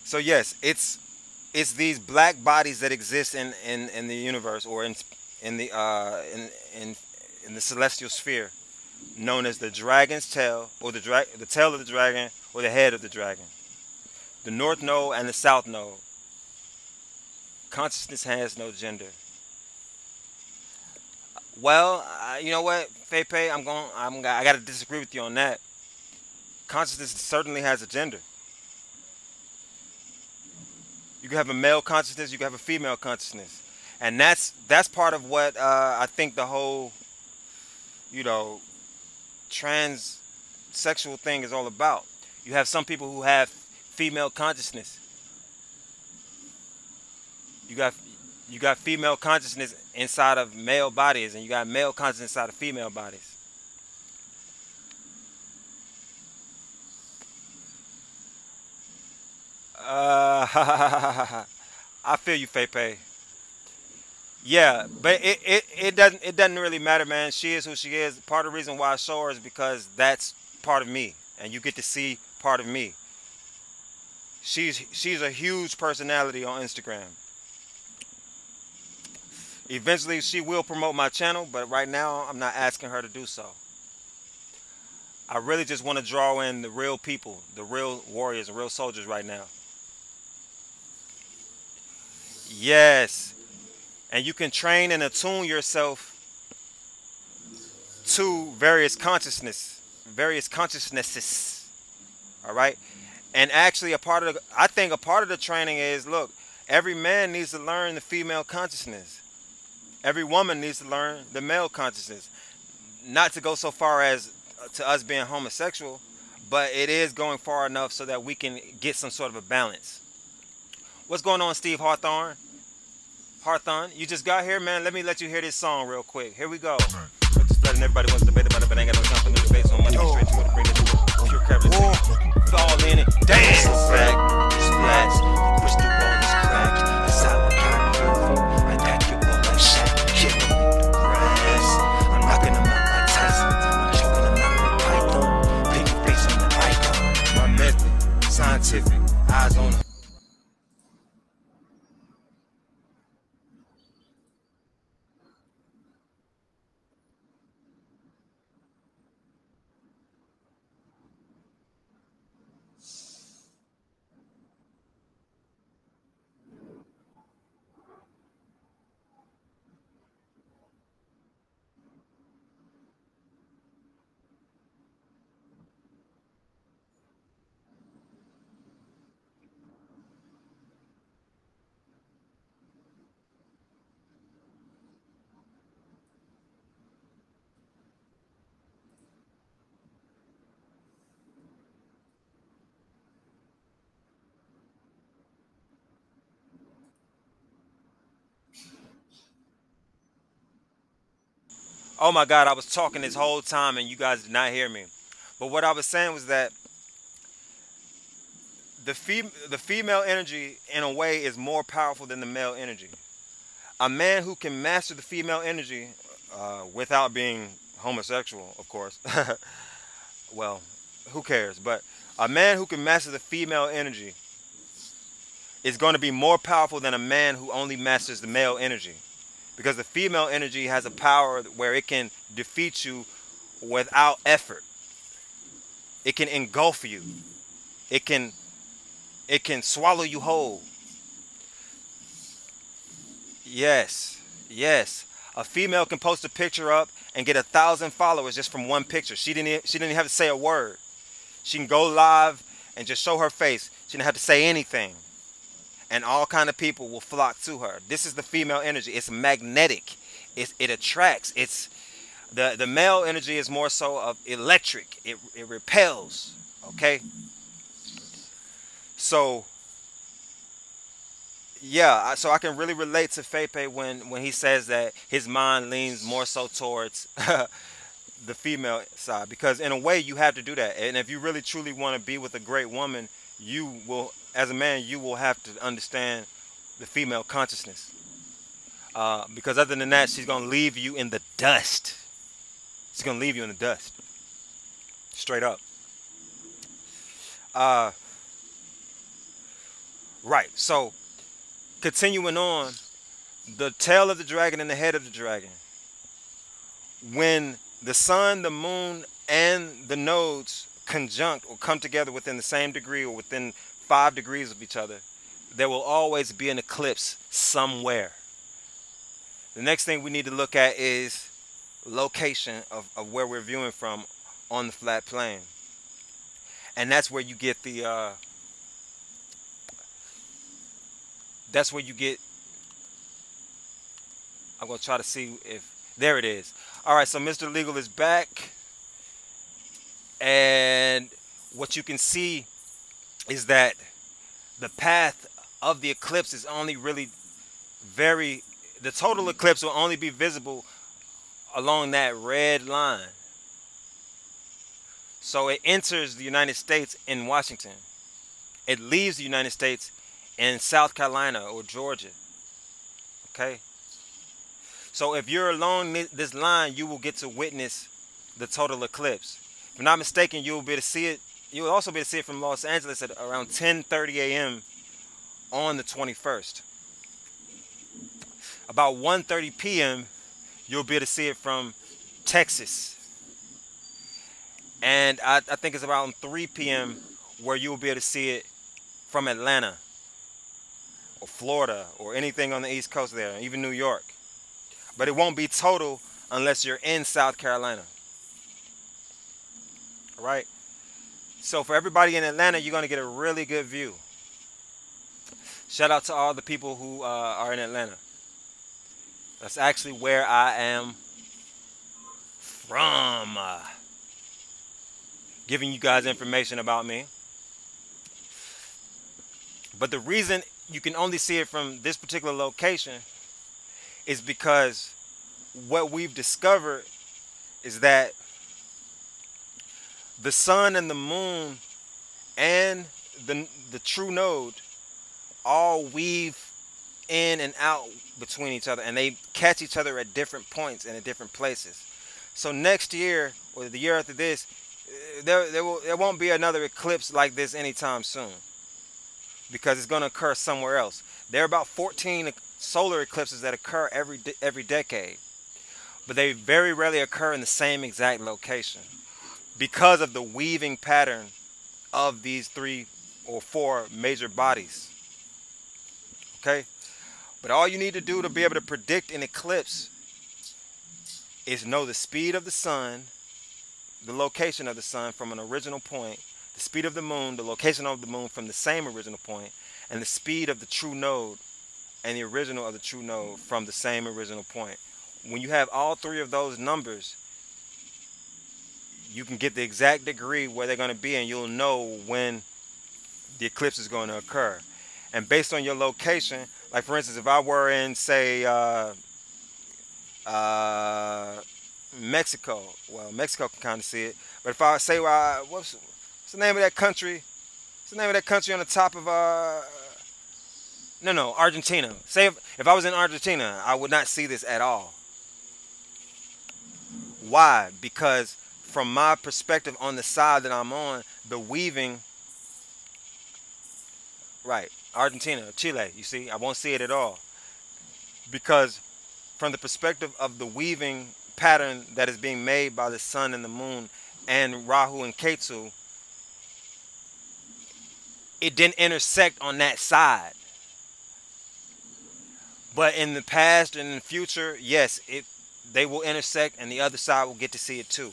so yes, it's these black bodies that exist in the universe, or in the celestial sphere, known as the dragon's tail, or the tail of the dragon, or the head of the dragon. The North Node and the South Node. Consciousness has no gender. Well, you know what, Fepe, I got to disagree with you on that. Consciousness certainly has a gender. You can have a male consciousness, you can have a female consciousness, and that's part of what I think the whole, transsexual thing is all about. You have some people who have female consciousness. You got female consciousness inside of male bodies, and you got male consciousness inside of female bodies. I feel you, Fepe. Yeah, but it doesn't really matter, man. She is who she is. Part of the reason why I show her is because that's part of me, and you get to see part of me. She's a huge personality on Instagram. Eventually, she will promote my channel, but right now, I'm not asking her to do so. I really just want to draw in the real people, the real warriors, and real soldiers right now. Yes. And you can train and attune yourself to various consciousnesses. All right? And actually, I think a part of the training is, look, every man needs to learn the female consciousness. Every woman needs to learn the male consciousness. Not to go so far as to us being homosexual, but it is going far enough so that we can get some sort of a balance. What's going on, Steve Hawthorne? You just got here, man. Let me let you hear this song real quick. Here we go. Just letting everybody wants to debate about it, but ain't got no time for no debate, so I'm gonna straight to it to bring it to pure credibility. Fall in it. Dance! It's blast. The crystal ball is cracked. A silent carnivore. I pack your ball like Shaq. Kill him with the grass. I'm knocking him out like Tyson. I'm choking him out with Python. Paint your face on the icon. My method, scientific, eyes on it. Oh my God, I was talking this whole time and you guys did not hear me. But what I was saying was that the female energy, in a way, is more powerful than the male energy. A man who can master the female energy without being homosexual, of course. Well, who cares? But a man who can master the female energy is going to be more powerful than a man who only masters the male energy. Because the female energy has a power where it can defeat you without effort. It can engulf you. It can swallow you whole. Yes. A female can post a picture up and get 1,000 followers just from one picture. She didn't even have to say a word. She can go live and just show her face. She didn't have to say anything. And all kind of people will flock to her. This is the female energy. It's magnetic. It attracts. It's the male energy is more so of electric. It repels. Okay. So yeah, so I can really relate to Fepe when he says that his mind leans more so towards the female side, because in a way you have to do that. And if you really truly want to be with a great woman, you will, as a man, you will have to understand the female consciousness, because other than that, she's gonna leave you in the dust. She's gonna leave you in the dust, straight up. Right. So continuing on, the tail of the dragon and the head of the dragon. When the sun, the moon, and the nodes conjunct or come together within the same degree or within 5 degrees of each other, there will always be an eclipse somewhere. The next thing we need to look at is location of where we're viewing from on the flat plane. And that's where you get the I'm going to try to see if there it is. All right, so Mr. Legal is back. And what you can see is that the path of the eclipse is only really the total eclipse will only be visible along that red line. So it enters the United States in Washington. It leaves the United States in South Carolina or Georgia. Okay? So if you're along this line, you will get to witness the total eclipse. If I'm not mistaken, you will be able to see it. You will also be able to see it from Los Angeles at around 10:30 a.m. on the 21st. About 1:30 p.m., you'll be able to see it from Texas. And I think it's around 3 p.m. where you'll be able to see it from Atlanta or Florida or anything on the East Coast there, even New York. But it won't be total unless you're in South Carolina. All right? So for everybody in Atlanta, you're going to get a really good view. Shout out to all the people who are in Atlanta. That's actually where I am from. Giving you guys information about me. But the reason you can only see it from this particular location is because what we've discovered is that the sun and the moon and the true node all weave in and out between each other, and they catch each other at different points and at different places. So next year or the year after this, there won't be another eclipse like this anytime soon, because it's going to occur somewhere else. There are about 14 solar eclipses that occur every decade, but they very rarely occur in the same exact location because of the weaving pattern of these 3 or 4 major bodies. Okay? But all you need to do to be able to predict an eclipse is know the speed of the sun, the location of the sun from an original point, the speed of the moon, the location of the moon from the same original point, and the speed of the true node and the original of the true node from the same original point. When you have all 3 of those numbers, you can get the exact degree where they're going to be, and you'll know when the eclipse is going to occur. And based on your location, like for instance, if I were in, say, Mexico, well, Mexico can kind of see it, but if I say, what's the name of that country? What's the name of that country on the top of, Argentina. Say if I was in Argentina, I would not see this at all. Why? Because from my perspective on the side that I'm on, the weaving, right, Argentina, Chile, you see, I won't see it at all. Because from the perspective of the weaving pattern that is being made by the sun and the moon and Rahu and Ketu, it didn't intersect on that side. But in the past and in the future, yes, they will intersect and the other side will get to see it too.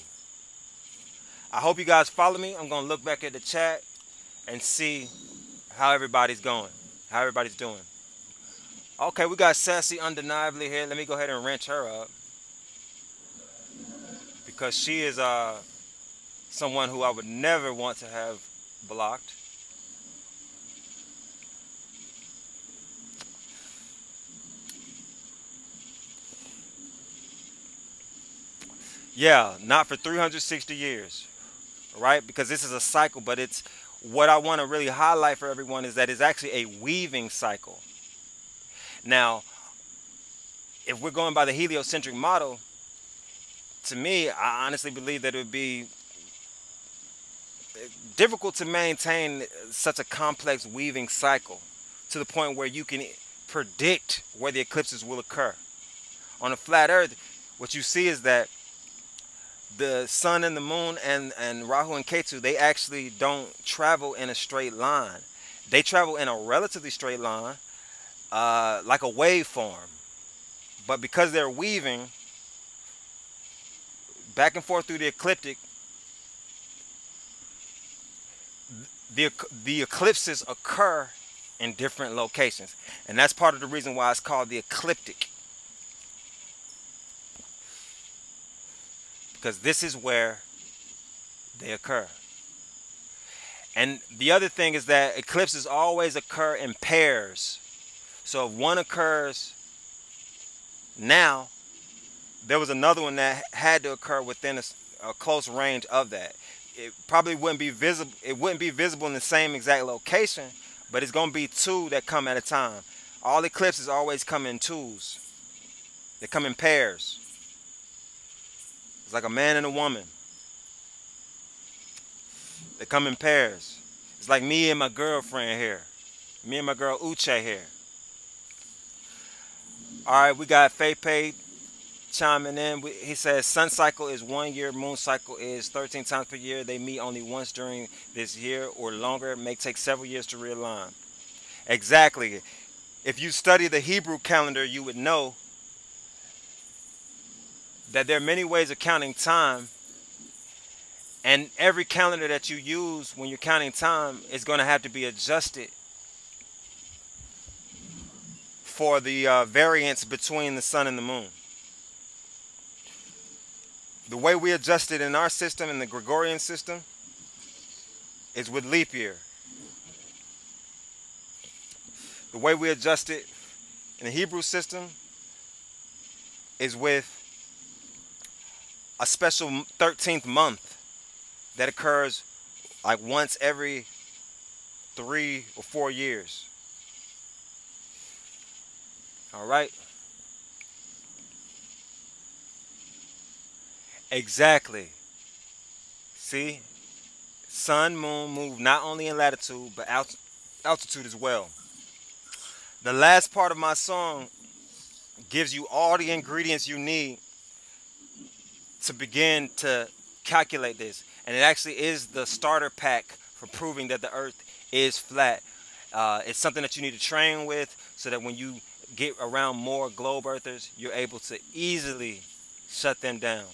I hope you guys follow me. I'm going to look back at the chat and see how everybody's going, how everybody's doing. Okay, we got Sassy undeniably here. Let me go ahead and wrench her up, because she is someone who I would never want to have blocked. Yeah, not for 360 years, right? Because this is a cycle, but it's what I want to really highlight for everyone is that it's actually a weaving cycle. Now, if we're going by the heliocentric model, to me, I honestly believe that it would be difficult to maintain such a complex weaving cycle to the point where you can predict where the eclipses will occur. On a flat Earth, what you see is that the sun and the moon and Rahu and Ketu, they actually don't travel in a straight line. They travel in a relatively straight line, like a waveform. But because they're weaving back and forth through the ecliptic, the eclipses occur in different locations. And that's part of the reason why it's called the ecliptic. Because this is where they occur. And the other thing is that eclipses always occur in pairs. So if one occurs now, there was another one that had to occur within a close range of that. It probably wouldn't be visible. It wouldn't be visible in the same exact location, but it's going to be two that come at a time. All eclipses always come in twos. They come in pairs. It's like a man and a woman. They come in pairs. It's like me and my girlfriend here. Me and my girl Uche here. Alright, we got Faye chiming in. He says sun cycle is 1 year, moon cycle is 13 times per year. They meet only once during this year or longer. It may take several years to realign. Exactly. If you study the Hebrew calendar, you would know that there are many ways of counting time, and every calendar that you use when you're counting time is going to have to be adjusted for the variance between the sun and the moon. The way we adjust it in our system, in the Gregorian system, is with leap year. The way we adjust it in the Hebrew system is with a special 13th month that occurs like once every 3 or 4 years. All right. Exactly. See, sun, moon move not only in latitude but altitude as well. The last part of my song gives you all the ingredients you need to begin to calculate this, and it actually is the starter pack for proving that the earth is flat. It's something that you need to train with so that when you get around more globe earthers, you're able to easily shut them down.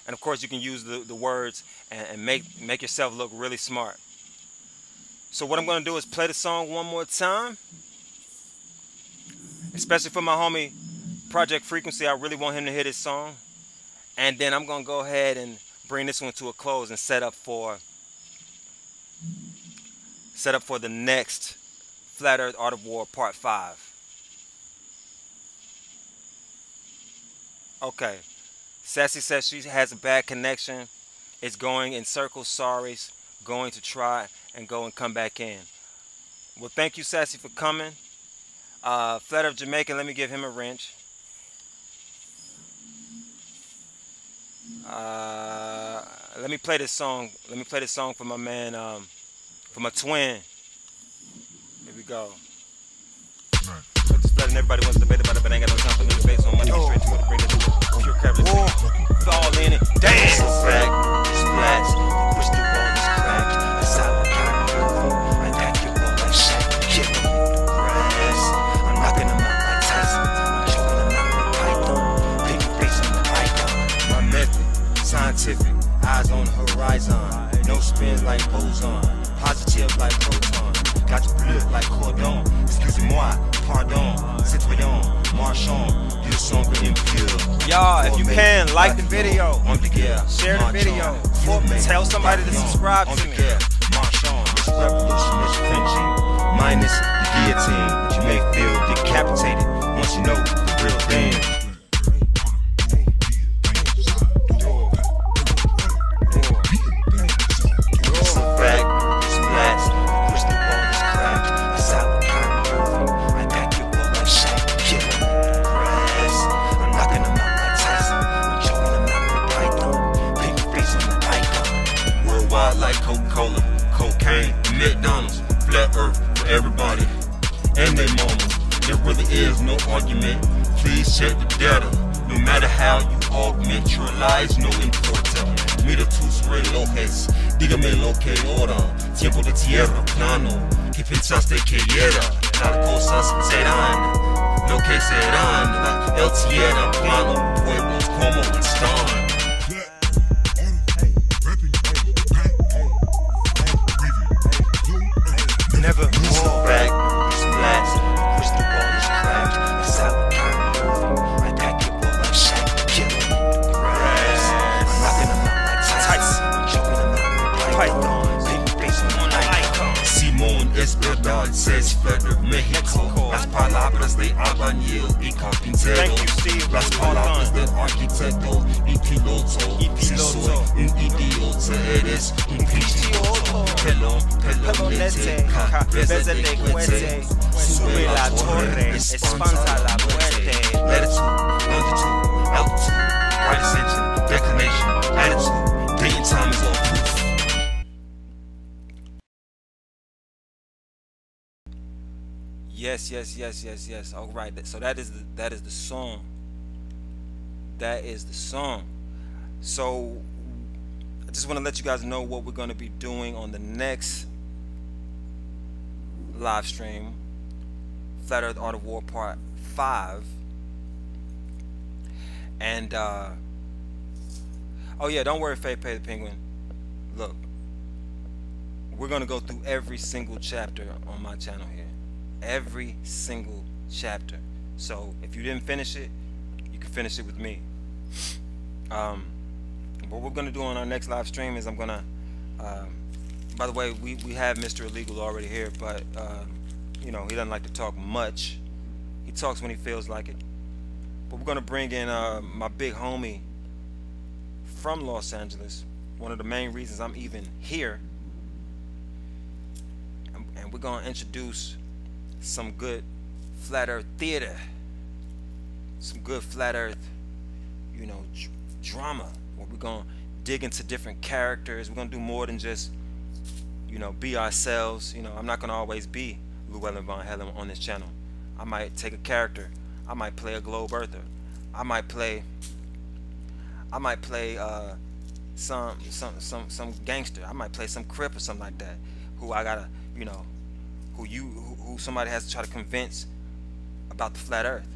And of course you can use the words and make yourself look really smart. So what I'm going to do is play the song one more time, especially for my homie Project Frequency. I really want him to hear this song. And then I'm going to go ahead and bring this one to a close and set up for the next Flat Earth Art of War Part 5. Okay. Sassy says she has a bad connection. It's going in circles. Sorry's going to try and go and come back in. Well, thank you, Sassy, for coming. Flat Earth Jamaican, let me give him a wrench. Let me play this song. Let me play this song for my man, for my twin. Here we go. Just letting everybody wants to debate about it, but ain't got no time for no debate, so I'm gonna get straight to it. Bring it to pure capital. Fall in it. Dance. Splash. Push the wall is cracked. A silent kind I pack your ball like Shaq. Kill him with the grass. I'm knocking him out like Tyson. I'm choking him out with Python. People facing like boson, positive like proton. Got du bleu like cordon. Excusez-moi, pardon, citoyen, marchand, du sombre impure. Y'all, if you can, like the video, share the video, tell somebody to subscribe to me. Marchand, this revolution is flinching, minus the guillotine. You may feel decapitated once you know the real thing. McDonald's, flat earth for everybody and their mamas. There really is no argument. Please check the data. No matter how you augment your lies, no importa. Mira tus relojes, dígame lo que hora. Tiempo de tierra plano. ¿Qué pensaste que era? Las cosas serán lo que serán. El tierra plano, pueblos como están. Never move back, splash, crystal ball is cracked. A salad kind I pack it up like Shaq, killing grass. I'm knocking them out like Tyson, choking them out with pythons. Big face on icon. Simón es verdad, says Feder Mexico. Las palabras de albañil y carpintero. Thank you, Steve. Las palabras del arquitecto y piloto. Si soy un idiota, eres un piloto. Pelonete, cabeza de cohete. Sube la torre, espanta la muerte. Latitude, longitude, altitude, right ascension, declination, attitude. Date and time is all proof. Yes. All right. So that is the song. That is the song. So I just want to let you guys know what we're going to be doing on the next live stream, Flat Earth Art of War Part 5. And oh yeah, don't worry, Faye Pay the Penguin. Look, we're going to go through every single chapter on my channel here. Every single chapter. So if you didn't finish it, you can finish it with me. What we're gonna do on our next live stream is I'm gonna by the way, we have Mr. Illegal already here, but you know, he doesn't like to talk much. He talks when he feels like it. But we're gonna bring in my big homie from Los Angeles, one of the main reasons I'm even here, and we're gonna introduce some good flat earth theater, some good flat earth, you know, drama, where we're gonna dig into different characters. We're gonna do more than just, you know, be ourselves. You know, I'm not gonna always be Llewellyn von Hellen on this channel. I might take a character. I might play a globe earther. I might play some gangster. I might play some crip or something like that, who I gotta, you know, who somebody has to try to convince about the flat earth.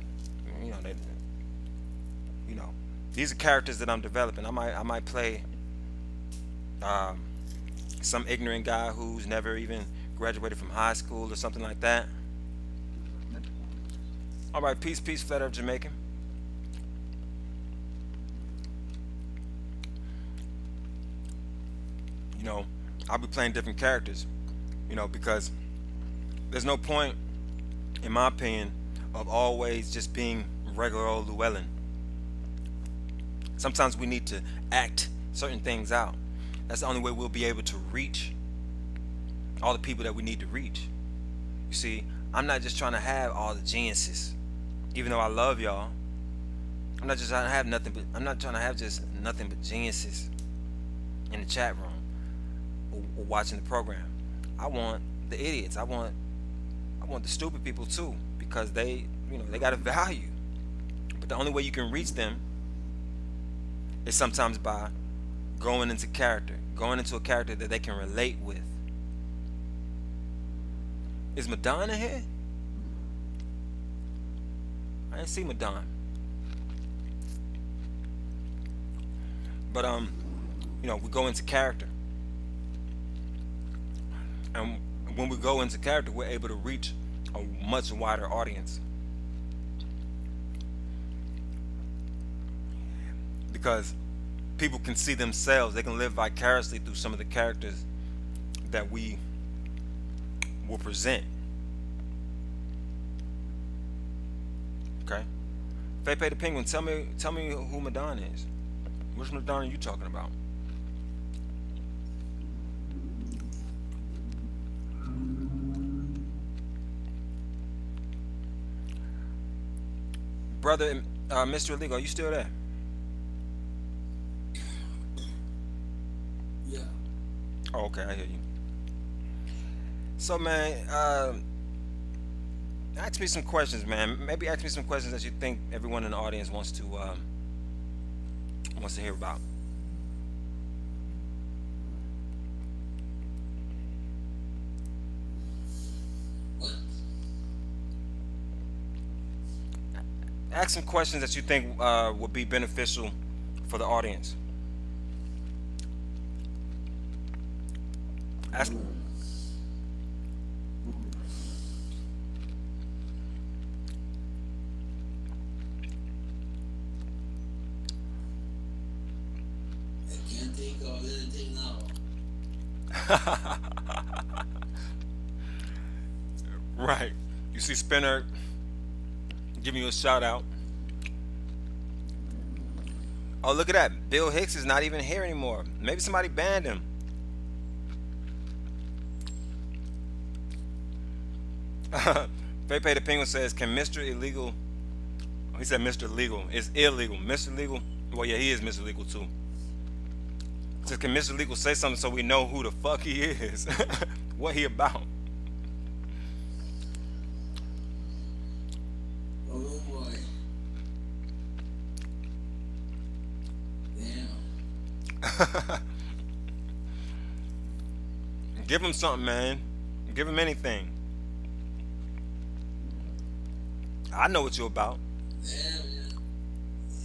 You know, these are characters that I'm developing. I might play some ignorant guy who's never even graduated from high school or something like that. All right, peace, flat earth Jamaican. You know, I'll be playing different characters, you know, because there's no point, in my opinion, of always just being regular old Llewellyn. Sometimes we need to act certain things out. That's the only way we'll be able to reach all the people that we need to reach. You see, I'm not just trying to have all the geniuses, even though I love y'all. I'm not just trying to have nothing but, I'm not trying to have just nothing but geniuses in the chat room or watching the program. I want the idiots. I want the stupid people too, because they, you know, they got a value. But the only way you can reach them is sometimes by going into character, going into a character that they can relate with. Is Madonna here? I didn't see Madonna. But you know, we go into character. And when we go into character, we're able to reach a much wider audience, because people can see themselves. They can live vicariously through some of the characters that we will present. Okay, Fepe the Penguin, tell me who Madonna is. Which Madonna are you talking about? Brother, Mr. Illegal, are you still there? Yeah. Oh, okay, I hear you. So, man, ask me some questions, man. Maybe ask me some questions that you think everyone in the audience wants to hear about. What? Ask some questions that you think would be beneficial for the audience. Ask. I can't think of anything now. Right. You see Spinner giving you a shout out. Oh, look at that. Bill Hicks is not even here anymore. Maybe somebody banned him. Fepe the Penguin says, can Mr. Illegal... Oh, he said Mr. Legal. It's illegal. Mr. Legal... Well, yeah, he is Mr. Legal, too. He says, can Mr. Legal say something so we know who the fuck he is? What he about? Oh boy. Damn. Give him something, man. Give him anything. I know what you're about. Damn, yeah.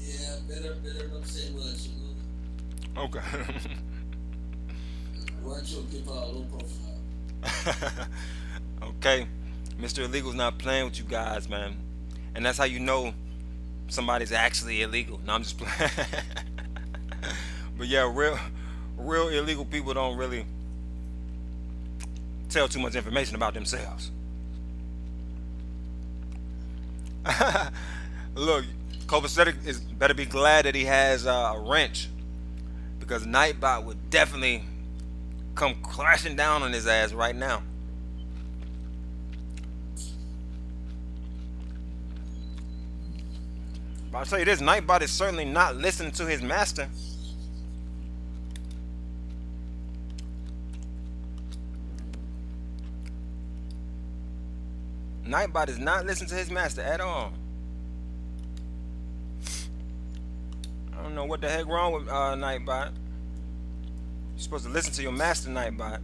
Yeah, better not say much, you know. Okay. Why don't you keep our low profile? Okay. Mr. Illegal's not playing with you guys, man. And that's how you know somebody's actually illegal. No, I'm just playing. But yeah, real illegal people don't really tell too much information about themselves. Look, Copacetic is better be glad that he has a wrench, because Nightbot would definitely come crashing down on his ass right now. But I'll tell you this, Nightbot is certainly not listening to his master. Nightbot is not listening to his master at all. I don't know what the heck wrong with Nightbot. You're supposed to listen to your master, Nightbot.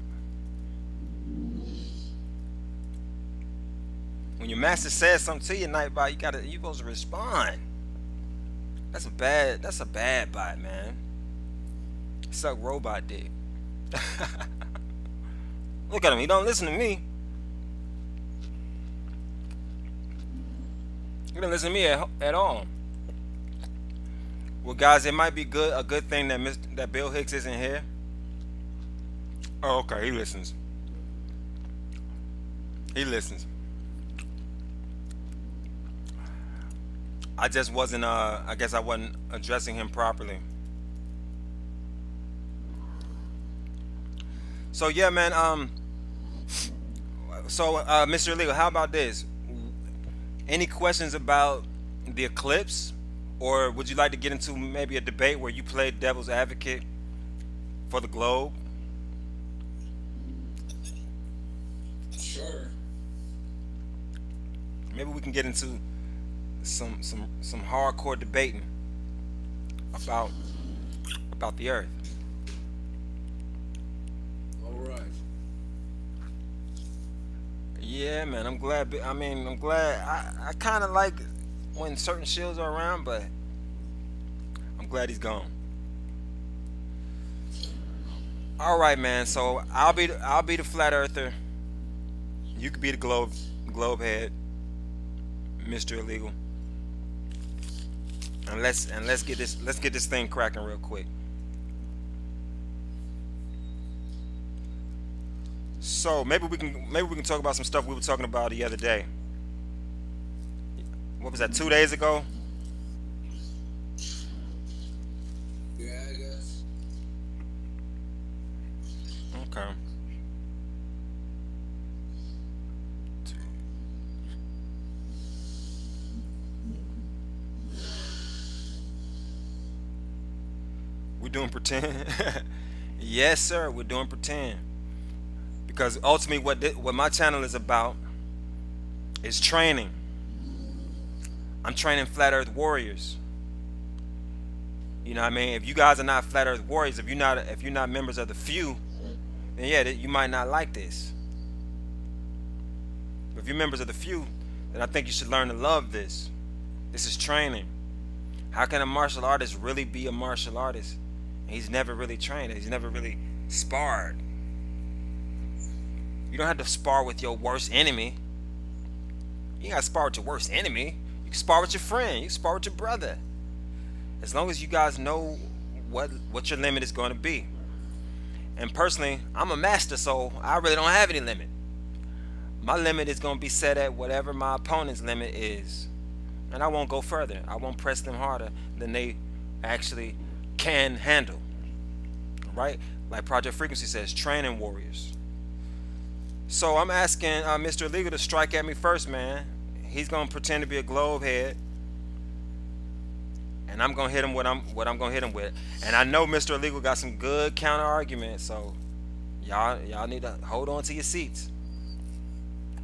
When your master says something to you, Nightbot, you supposed to respond. That's a bad bot, man. Suck robot dick. Look at him, he don't listen to me. He don't listen to me at all. Well, guys, it might be a good thing that Bill Hicks isn't here. Oh, okay, he listens. He listens. I just wasn't. I guess I wasn't addressing him properly. So yeah, man. Mr. Illegal, how about this? Any questions about the eclipse, or would you like to get into maybe a debate where you play devil's advocate for the globe? Sure. Maybe we can get into some hardcore debating about the Earth. All right. Yeah, man, I'm glad. I'm glad. I kind of like when certain shields are around, but I'm glad he's gone. All right, man. So I'll be the flat earther. You could be the globe head, Mister Illegal. And let's get this thing cracking real quick. So maybe we can talk about some stuff we were talking about the other day. What was that? 2 days ago? Yeah, I guess. Okay. We're doing pretend. Yes, sir. We're doing pretend because ultimately, what my channel is about is training. I'm training flat Earth warriors. You know what I mean? If you guys are not flat Earth warriors, if you're not members of the few, then yeah, you might not like this. But if you're members of the few, then I think you should learn to love this. This is training. How can a martial artist really be a martial artist? He's never really trained. He's never really sparred. You don't have to spar with your worst enemy. You gotta spar with your worst enemy. You can spar with your friend. You can spar with your brother. As long as you guys know what your limit is going to be. And personally, I'm a master, so I really don't have any limit. My limit is going to be set at whatever my opponent's limit is. And I won't go further. I won't press them harder than they actually can handle. Right? Like Project Frequency says, training warriors. So I'm asking Mr. Illegal to strike at me first, man. He's going to pretend to be a globe head. And I'm going to hit him what I'm going to hit him with. And I know Mr. Illegal got some good counter arguments, so y'all need to hold on to your seats.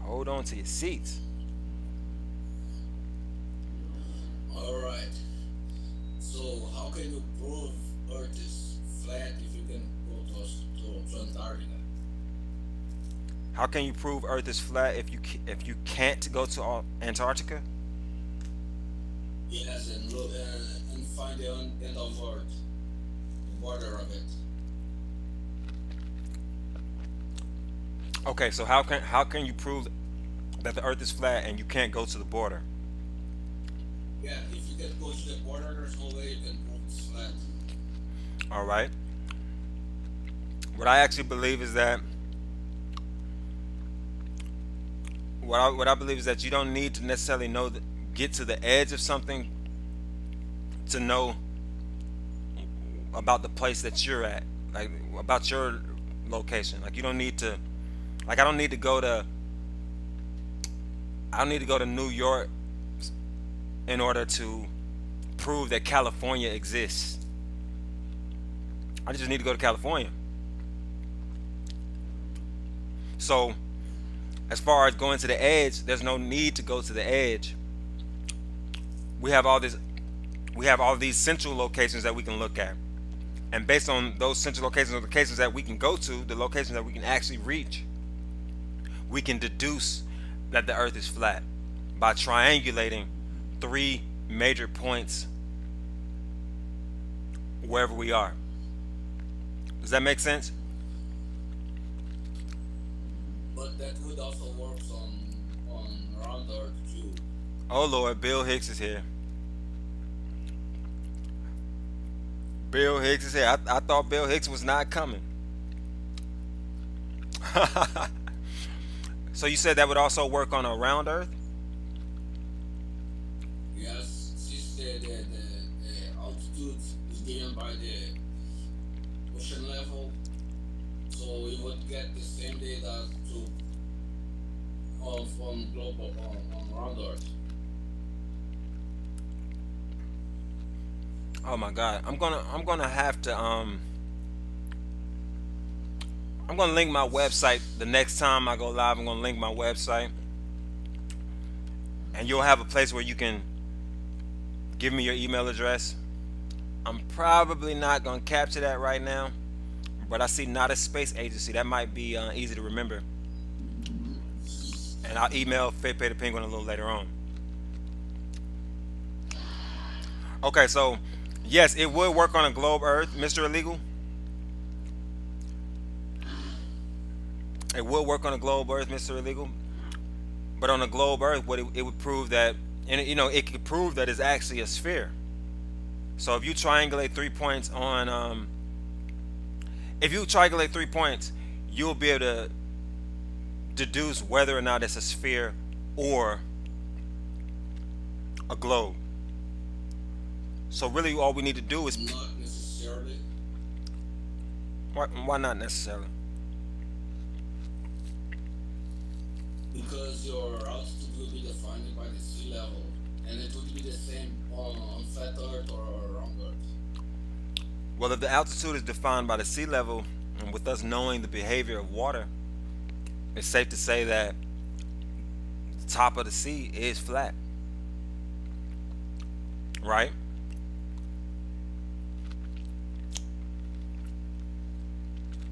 Hold on to your seats. All right. So how can you prove Earth is flat if you can go to Antarctica? How can you prove Earth is flat if you can't go to Antarctica? Yes, and look and find the end of Earth, the border of it. Okay, so how can you prove that the Earth is flat and you can't go to the border? Yeah, if you can go to the border, there's no way you can prove it's flat. All right. What I actually believe is that what I believe is that you don't need to necessarily get to the edge of something to know about the place that you're at, like about your location. Like you don't need to, like I don't need to go to New York in order to prove that California exists. I just need to go to California. So as far as going to the edge, there's no need to go to the edge. We have all these central locations that we can look at. And based on those central locations, or the locations that we can go to, the locations that we can actually reach, we can deduce that the Earth is flat by triangulating 3 major points wherever we are. Does that make sense? But that would also work on around Earth too. Oh Lord, Bill Hicks is here. Bill Hicks is here. I thought Bill Hicks was not coming. So you said that would also work on around Earth? Yes, since the altitude is given by the ocean level, so we would get the same data from global on around Earth. Oh my God, I'm gonna have to I'm gonna link my website the next time I go live. I'm gonna link my website, and you'll have a place where you can give me your email address. I'm probably not gonna capture that right now, but I see Not a Space Agency. That might be easy to remember, and I'll email Fate Pay the Penguin a little later on. Okay, so yes, it would work on a globe Earth, Mr. Illegal. It would work on a globe Earth, Mr. Illegal, but on a globe Earth, what it would prove that, and you know, it could prove that it's actually a sphere. So if you triangulate 3 points, you'll be able to deduce whether or not it's a sphere or a globe. So really, all we need to do is Not necessarily. why not necessarily? Because your altitude will be defined by the sea level, and it would be the same on flat Earth or round Earth. Well, if the altitude is defined by the sea level, and with us knowing the behavior of water, it's safe to say that the top of the sea is flat, right?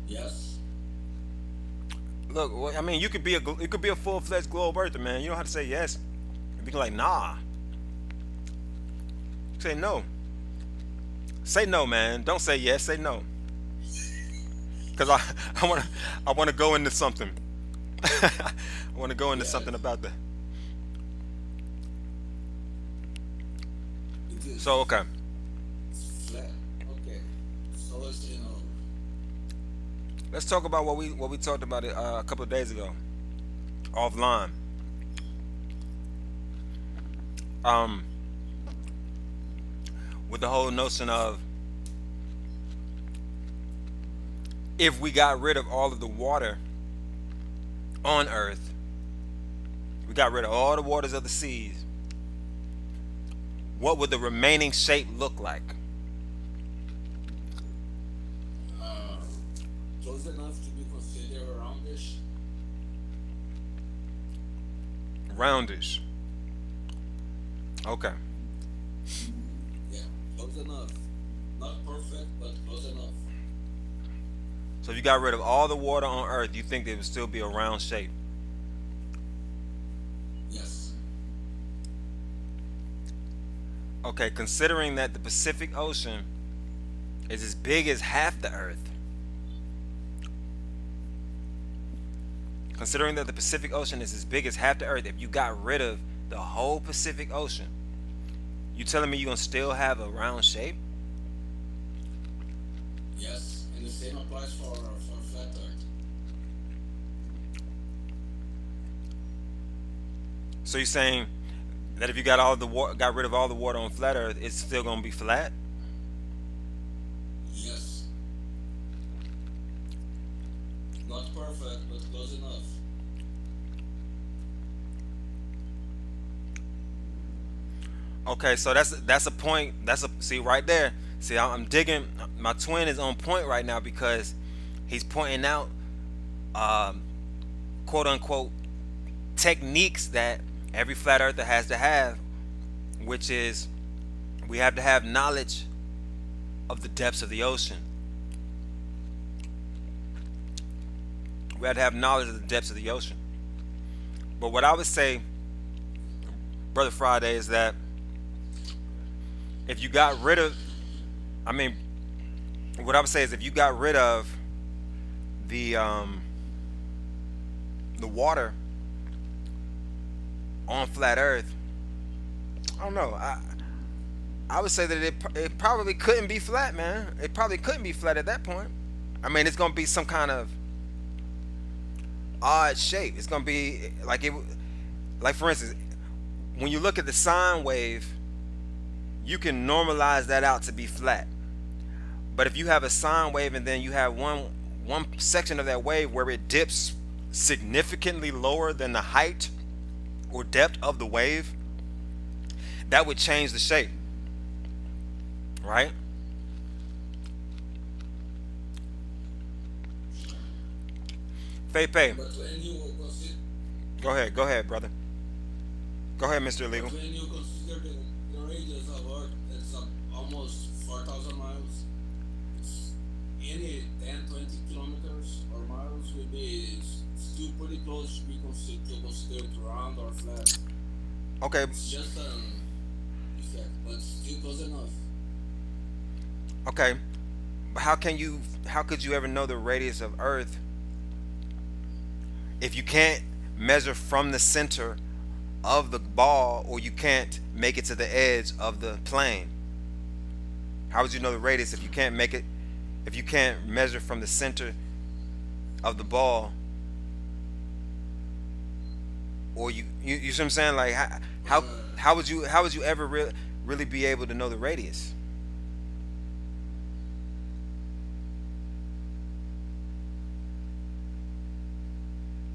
Yes. Look, I mean, you could be a full-fledged globe earther, man. You don't have to say yes. You be like, nah. Say no. Say no, man. Don't say yes. Say no. Cause I wanna go into something. I wanna go into Yeah. something about that. It is So okay, flat. Okay. So it's let's talk about what we talked about a couple of days ago, offline. Um, with the whole notion of if we got rid of all of the water on Earth, we got rid of all the waters of the seas, what would the remaining shape look like? close enough to be considered roundish. Roundish. Okay. Yeah, close enough. Not perfect, but close enough. So if you got rid of all the water on Earth, you think there would still be a round shape? Yes. Okay, considering that the Pacific Ocean is as big as half the Earth. Considering that the Pacific Ocean is as big as half the Earth, if you got rid of the whole Pacific Ocean, you telling me you're gonna still have a round shape? Yes. And the same applies for flat Earth. So you're saying that if you got got rid of all the water on flat Earth, it's still gonna be flat? Yes. Not perfect, but close enough. Okay, so that's a point. See right there. See, I'm digging. My twin is on point right now because he's pointing out, quote unquote, techniques that every flat earther has to have, which is we have to have knowledge of the depths of the ocean. We have to have knowledge of the depths of the ocean. But what I would say, Brother Friday, is that if you got rid of, I mean, what I would say is if you got rid of the water on flat Earth, I don't know. I would say that it probably couldn't be flat, man. It probably couldn't be flat at that point. I mean, it's gonna be some kind of odd shape. It's gonna be like for instance, when you look at the sine wave, you can normalize that out to be flat. But if you have a sine wave and then you have one section of that wave where it dips significantly lower than the height or depth of the wave, that would change the shape, right? Fepe, But when you consider, go ahead, brother. Go ahead, Mr. Illegal. when you consider the radius of Earth, it's almost 4,000 miles. It's any 10, 20 kilometers or miles will be still pretty close to be considered round or flat. Okay, It's just an effect, but still close enough. okay. But how could you ever know the radius of Earth if you can't measure from the center of the ball, or you can't make it to the edge of the plane? How would you know the radius if you can't make it, if you can't measure from the center of the ball, or you see what I'm saying? Like how would you ever really be able to know the radius?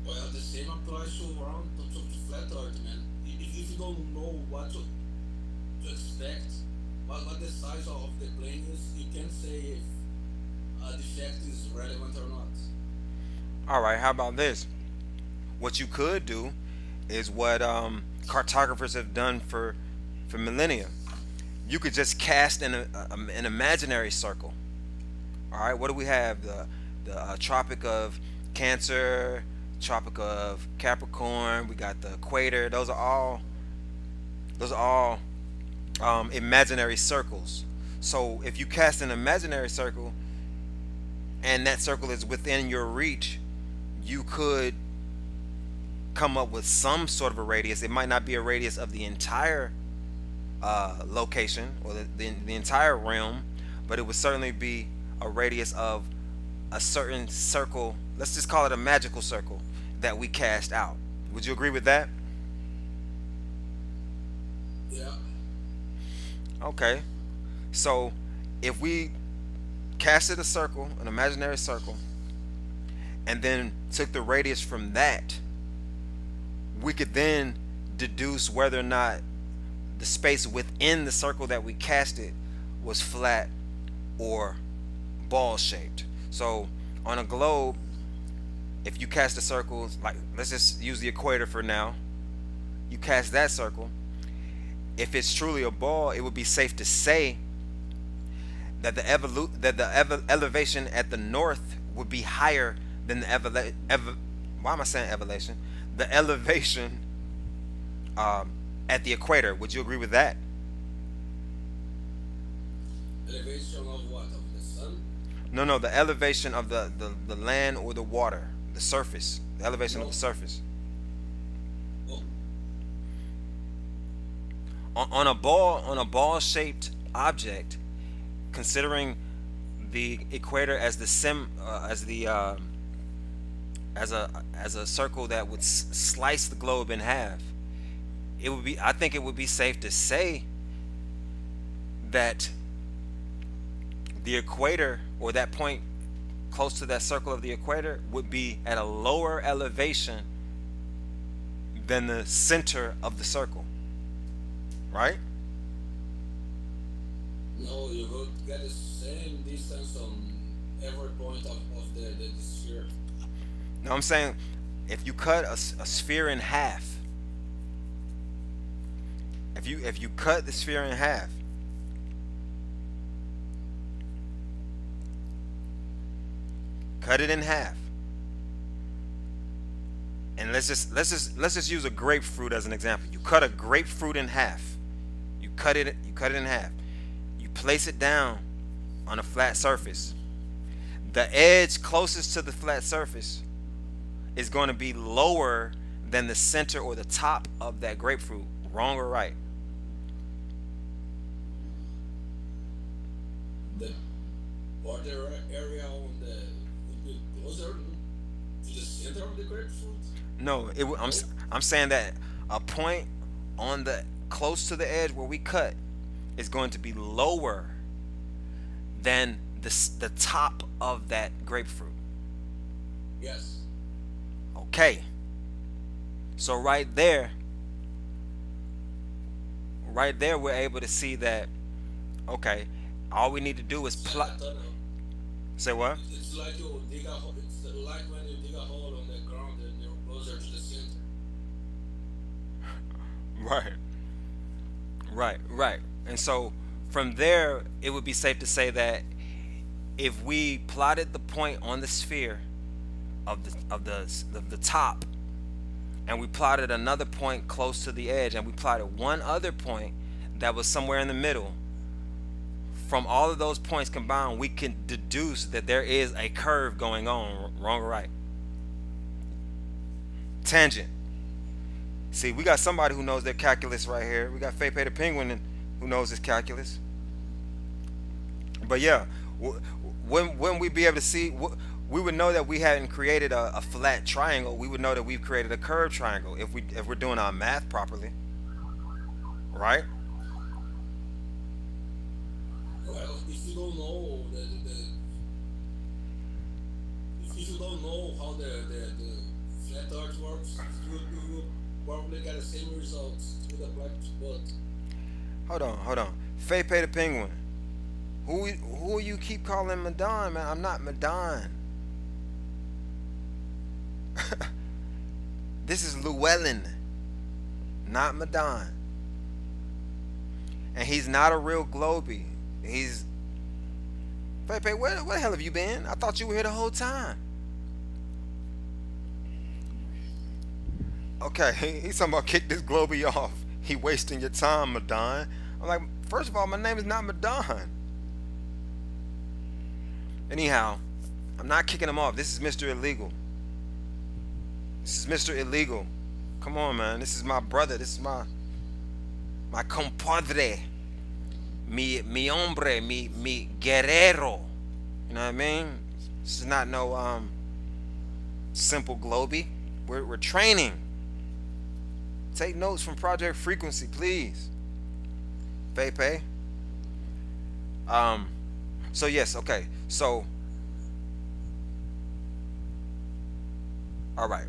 Well, the same applies to round to flat earth, man. If you don't know what to expect, what the size of the plane is, you can't say if a defect is relevant or not. All right, how about this? What you could do is what cartographers have done for millennia. You could just cast an imaginary circle. All right, what do we have? The Tropic of Cancer, Tropic of Capricorn. We got the equator. Those are all imaginary circles. So if you cast an imaginary circle and that circle is within your reach, you could come up with some sort of a radius. It might not be a radius of the entire location or the entire realm, but it would certainly be a radius of a certain circle. Let's just call it a magical circle that we cast out. Would you agree with that? Yeah. Okay. So if we casted a circle, an imaginary circle, and then took the radius from that, we could then deduce whether or not the space within the circle that we casted was flat or ball shaped. So on a globe, if you cast a circle, like let's just use the equator for now, you cast that circle, if it's truly a ball, it would be safe to say that the elevation at the north would be higher than the why am I saying elevation? The elevation at the equator. Would you agree with that? Elevation of what? Of the sun? No, the elevation of the land or the water, the surface, the elevation of the surface. Oh, On a ball shaped object, considering the equator as a circle that would slice the globe in half, I think it would be safe to say that the equator, or that point close to that circle of the equator, would be at a lower elevation than the center of the circle, right? no, you would get the same distance on every point of the sphere. No, I'm saying if you cut a sphere in half, if you cut the sphere in half, cut it in half, and let's just use a grapefruit as an example. You cut a grapefruit in half. You cut it in half. You place it down on a flat surface. The edge closest to the flat surface is going to be lower than the center or the top of that grapefruit. Wrong or right? The border area on the would be closer to the center of the grapefruit. No, I'm saying that a point on the close to the edge where we cut is going to be lower than the top of that grapefruit. Yes. Okay. So right there we're able to see that, okay, all we need to do is plot. Say what? It's like you dig a hole. It's like when you dig a hole on the ground and you're closer to the center. Right. And so from there, it would be safe to say that if we plotted the point on the sphere of the top, and we plotted another point close to the edge, and we plotted one other point that was somewhere in the middle, from all of those points combined, we can deduce that there is a curve going on. Wrong or right? tangent. See, we got somebody who knows their calculus right here. We got Fepe the Penguin who knows his calculus. But yeah, when we be able to see, we would know that we hadn't created a flat triangle. We would know that we've created a curved triangle if we're doing our math properly, right? Well, if you don't know if you don't know how the flat earth works, you will probably get the same results with a black spot. Hold on. Fepe the Penguin. Who you keep calling Madon, man? I'm not Madon. This is Llewellyn, not Madon. And he's not a real Globey. He's Fepe, where the hell have you been? I thought you were here the whole time. Okay, he's talking about kick this Globey off. He wasting your time, Madon. I'm like, first of all, my name is not Madon. Anyhow, I'm not kicking him off. This is Mr. Illegal. This is Mr. Illegal. Come on, man. This is my brother. This is my compadre. Mi hombre, mi guerrero. You know what I mean? This is not no simple Globey. We're training. Take notes from Project Frequency, please. Fepe. So yes, okay. So all right.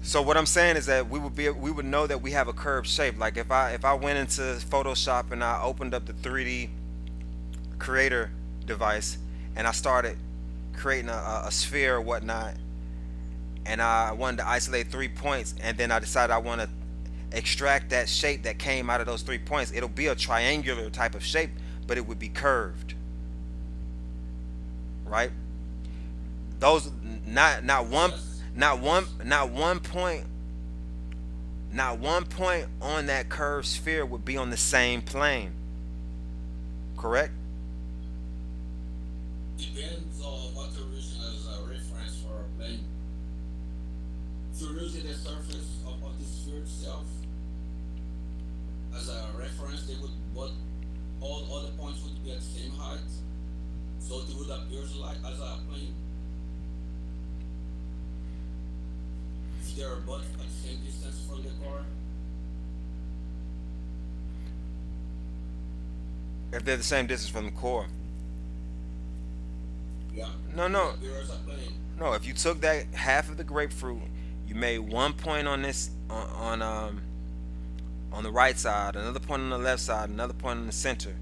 So what I'm saying is that we would know that we have a curved shape. Like if I went into Photoshop and I opened up the 3D creator device and I started creating a sphere or whatnot, and I wanted to isolate 3 points, and then I decided I want to extract that shape that came out of those 3 points. It'll be a triangular type of shape, but it would be curved, right? Those not one point on that curved sphere would be on the same plane, correct? Depends on what you're using as a reference for a plane. If you're using the surface of the sphere itself as a reference, they would all the points would be at the same height, so it would appear like as a plane. If they are both at the same distance from the car. If they're the same distance from the core. Yeah. No. As a plane. No, if you took that half of the grapefruit, you made 1 point on this on the right side, another point on the left side, another point in the center,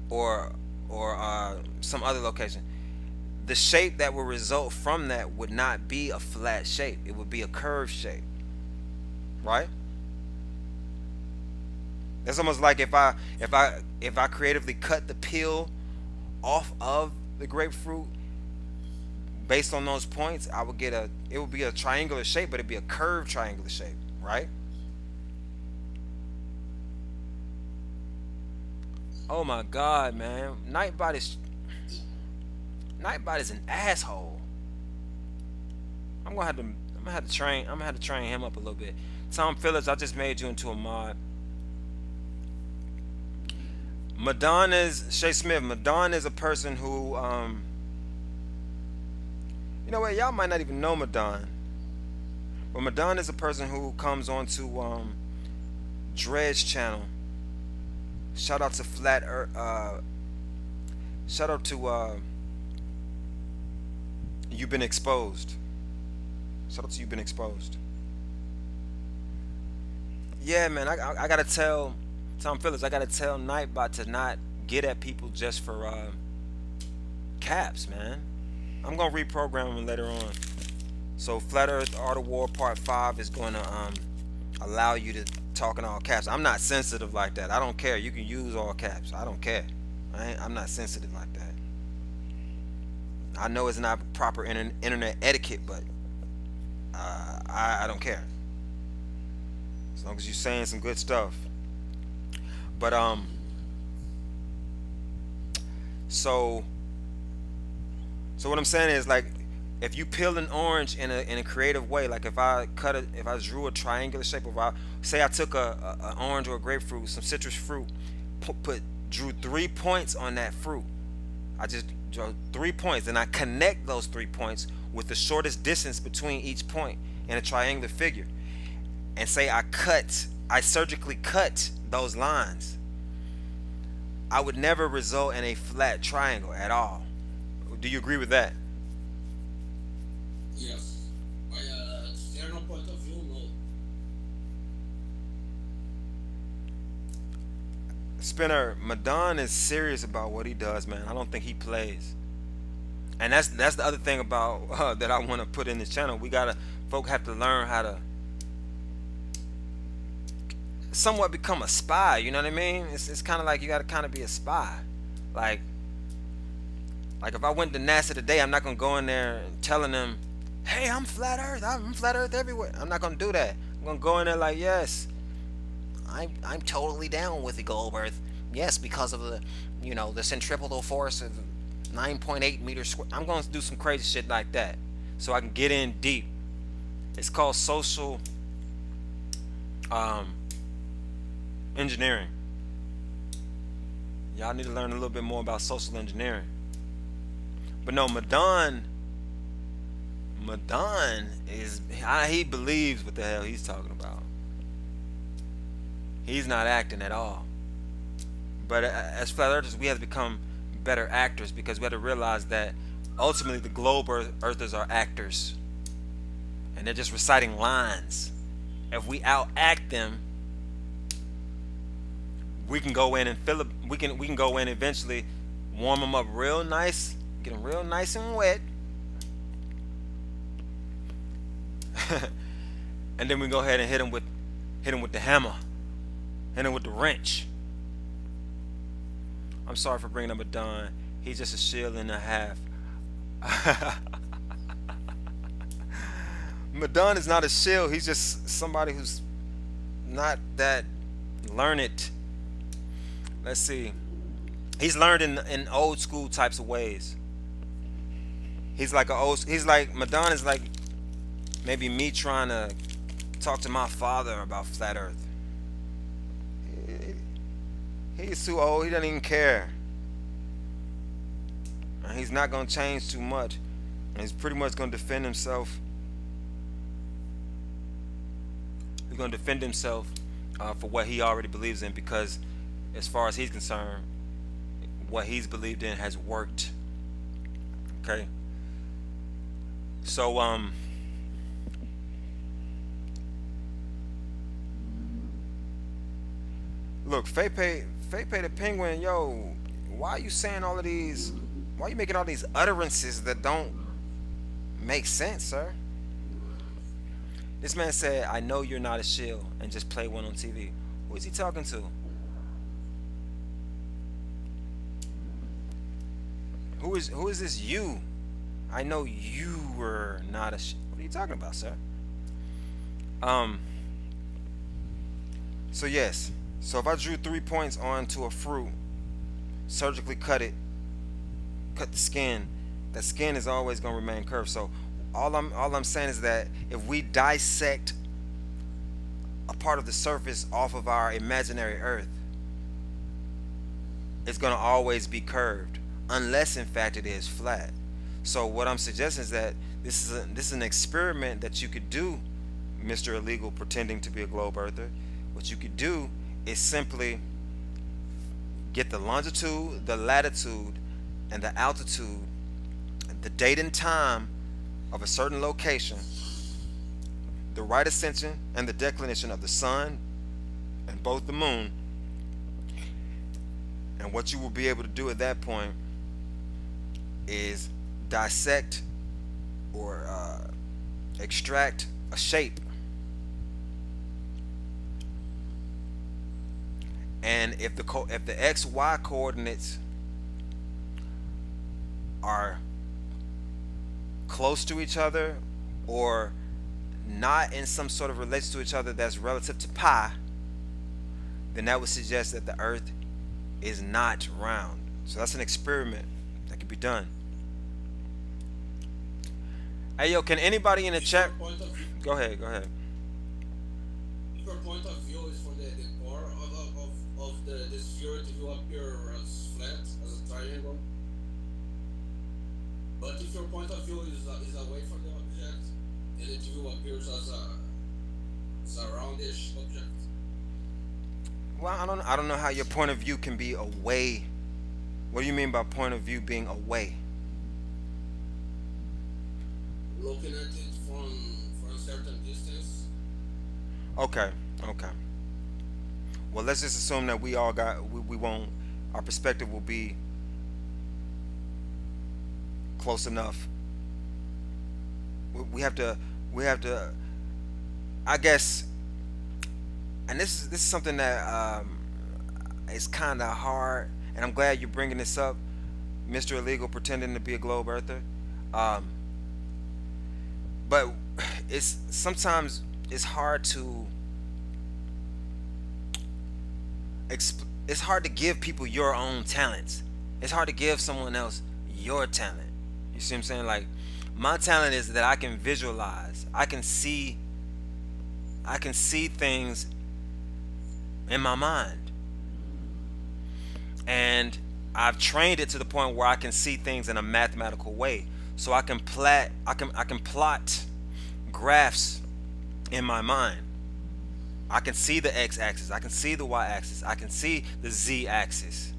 or some other location. The shape that will result from that would not be a flat shape. It would be a curved shape, right? That's almost like if I creatively cut the peel off of the grapefruit based on those points, I would get it would be a triangular shape, but it'd be a curved triangular shape, right? Oh my God, man. Nightbot is an asshole. I'm gonna have to train him up a little bit. Tom Phillips, I just made you into a mod. Shay Smith, Madonna is a person who you know what, y'all might not even know Madonna. But Madonna is a person who comes onto Dredge channel. Shout out to Flat Earth, shout out to You've Been Exposed. Shout out to You've Been Exposed. Yeah, man, I gotta tell Tom Phillips, I gotta tell Nightbot to not get at people just for caps, man. I'm gonna reprogram them later on. So Flat Earth Art of War Part 5 is gonna allow you to talk in all caps. I'm not sensitive like that. I don't care. You can use all caps. I don't care. I'm not sensitive like that. I know it's not proper internet etiquette, but I don't care. As long as you're saying some good stuff. But so what I'm saying is, like, if you peel an orange in a creative way, like if I if I drew a triangular shape, of, say I took a orange or a grapefruit, some citrus fruit, drew 3 points on that fruit. I just drew 3 points, and I connect those 3 points with the shortest distance between each point in a triangular figure. And say I surgically cut those lines. I would never result in a flat triangle at all. Do you agree with that? Yes. By external point of view, no. Spinner, Madon is serious about what he does, man. I don't think he plays. And that's the other thing about that I want to put in this channel. Folk have to learn how to somewhat become a spy. You know what I mean? It's kind of like you got to kind of be a spy. Like if I went to NASA today, I'm not gonna go in there and telling them, "Hey, I'm flat Earth. I'm flat Earth everywhere." I'm not gonna do that. I'm gonna go in there like, "Yes, I'm totally down with the globe Earth. Yes, because of the the centripetal force of 9.8 meters square." I'm gonna do some crazy shit like that so I can get in deep. It's called social engineering. Y'all need to learn a little bit more about social engineering. But no, Madon is, he believes what the hell he's talking about. He's not acting at all. But as flat earthers, we have to become better actors, because we have to realize that ultimately the globe earthers are actors, and they're just reciting lines. If we outact them, we can go in and we can go in eventually, warm them up real nice, get them real nice and wet, and then we go ahead and hit them with the hammer, hit them with the wrench. I'm sorry for bringing up Madon. He's just a shield and a half. Madon is not a shield. He's just somebody who's not that learned. Let's see. He's learned in old school types of ways. Madon is like maybe me trying to talk to my father about flat Earth. He's too old. He doesn't even care. And he's not going to change too much. And he's pretty much going to defend himself. He's going to defend himself for what he already believes in, because as far as he's concerned, what he's believed in has worked. Okay. So look, Fepe the Penguin, yo, why are you saying all of these? Why are you making all these utterances that don't make sense, sir? This man said, "I know you're not a shill," and just play one on TV. Who is he talking to? Who is this you? I know you were not a shill. What are you talking about, sir? So yes. So if I drew 3 points onto a fruit, surgically cut the skin, that skin is always going to remain curved. So all I'm saying is that if we dissect a part of the surface off of our imaginary Earth, it's going to always be curved, unless in fact it is flat. So what I'm suggesting is that this is an experiment that you could do, Mr. Illegal pretending to be a globe earther. What you could do is simply get the longitude, the latitude, and the altitude, the date and time of a certain location, the right ascension and the declination of the sun and both the moon. And what you will be able to do at that point is dissect or extract a shape. And if the XY coordinates are close to each other or not in some sort of relation to each other that's relative to pi, then that would suggest that the Earth is not round. So that's an experiment that could be done. Hey yo, can anybody in the If chat? your point of view, Go ahead, go ahead. if your point of view is for the core of the sphere, it will appear as flat, as a triangle. But if your point of view is away from the object, then it will appear as a roundish object. Well, I don't know how your point of view can be away. What do you mean by point of view being away? Looking at it from a certain distance. Okay, okay. Well, let's just assume that we all got we won't. Our perspective will be close enough. We have to. We have to. I guess. And this is something that is kind of hard. And I'm glad you're bringing this up, Mr. Illegal, pretending to be a globe earther. But it's sometimes it's hard to it's hard to give people your own talents. It's hard to give someone else your talent. You see what I'm saying? Like, my talent is that I can visualize. I can see things in my mind. And I've trained it to the point where I can see things in a mathematical way. So I can plot graphs in my mind. I can see the x-axis, I can see the y-axis, I can see the z-axis.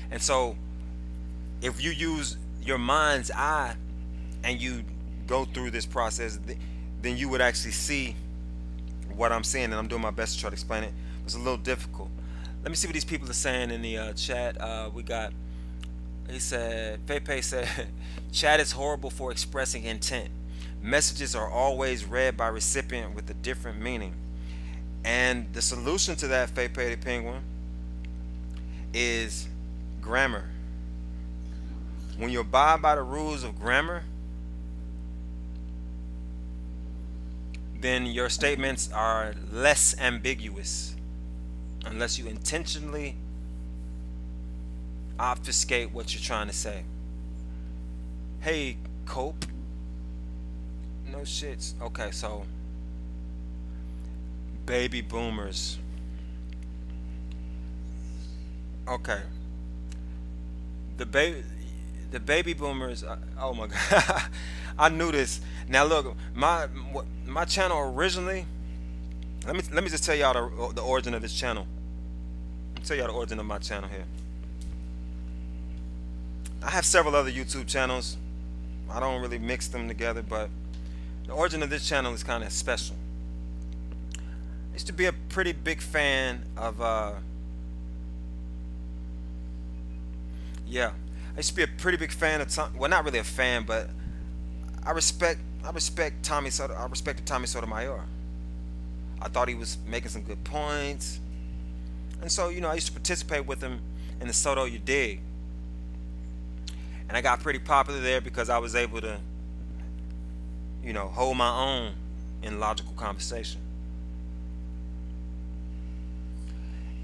And so if you use your mind's eye and you go through this process, then you would actually see what I'm saying, and I'm doing my best to try to explain it. It's a little difficult. Let me see what these people are saying in the chat. We got, he said, Pepe said, chat is horrible for expressing intent. Messages are always read by recipient with a different meaning. And the solution to that, Pepe the Penguin, is grammar. When you abide by the rules of grammar, then your statements are less ambiguous, unless you intentionally obfuscate what you're trying to say. Hey, Cope. No shits. Okay, so baby boomers. Okay. The baby boomers. Oh my God. I knew this. Now look, my channel originally. Let me just tell y'all the origin of this channel. Let me tell y'all the origin of my channel here. I have several other YouTube channels. I don't really mix them together, but the origin of this channel is kind of special. I used to be a pretty big fan of yeah, I used to be a pretty big fan of well, not really a fan, but I respect Tommy Soto. I respected Tommy Sotomayor. I thought he was making some good points, and so, you know, I used to participate with him in the Soto You Dig, and I got pretty popular there because I was able to, you know, hold my own in logical conversation.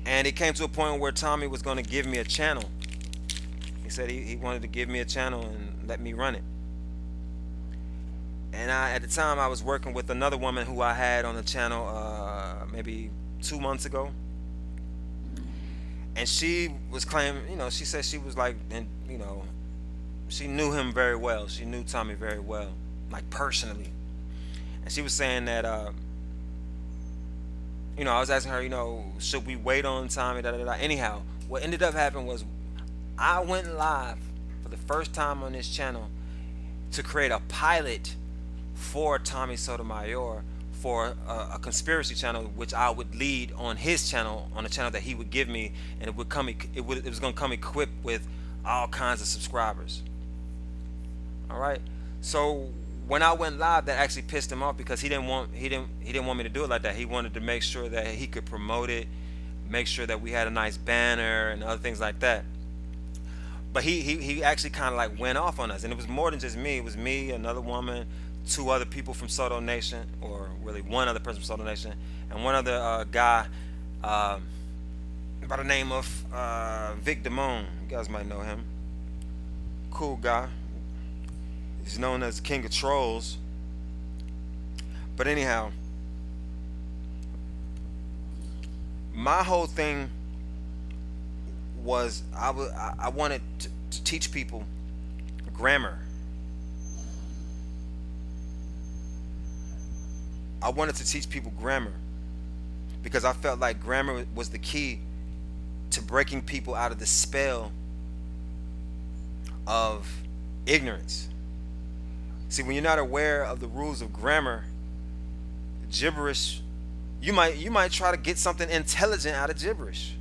And it came to a point where Tommy was going to give me a channel. He said he wanted to give me a channel and let me run it. And at the time, I was working with another woman who I had on the channel maybe 2 months ago. And she was claiming, you know, she said she was like, and you know, she knew him very well. She knew Tommy very well, like personally. And she was saying that, you know, I was asking her, you know, should we wait on Tommy? Da, da, da. Anyhow, what ended up happening was I went live for the first time on this channel to create a pilot for Tommy Sotomayor for a conspiracy channel, which I would lead on his channel, on a channel that he would give me, and it was going to come equipped with all kinds of subscribers. All right. So when I went live, that actually pissed him off because he didn't want me to do it like that. He wanted to make sure that he could promote it, make sure that we had a nice banner and other things like that. But he actually kind of like went off on us, and it was more than just me. It was me, another woman, 2 other people from Soto Nation, or really 1 other person from Soto Nation, and 1 other guy by the name of Vic Damone. You guys might know him. Cool guy. He's known as the King of Trolls. But anyhow, my whole thing was I wanted to teach people grammar. I wanted to teach people grammar because I felt like grammar was the key to breaking people out of the spell of ignorance. See, when you're not aware of the rules of grammar, gibberish, you might try to get something intelligent out of gibberish.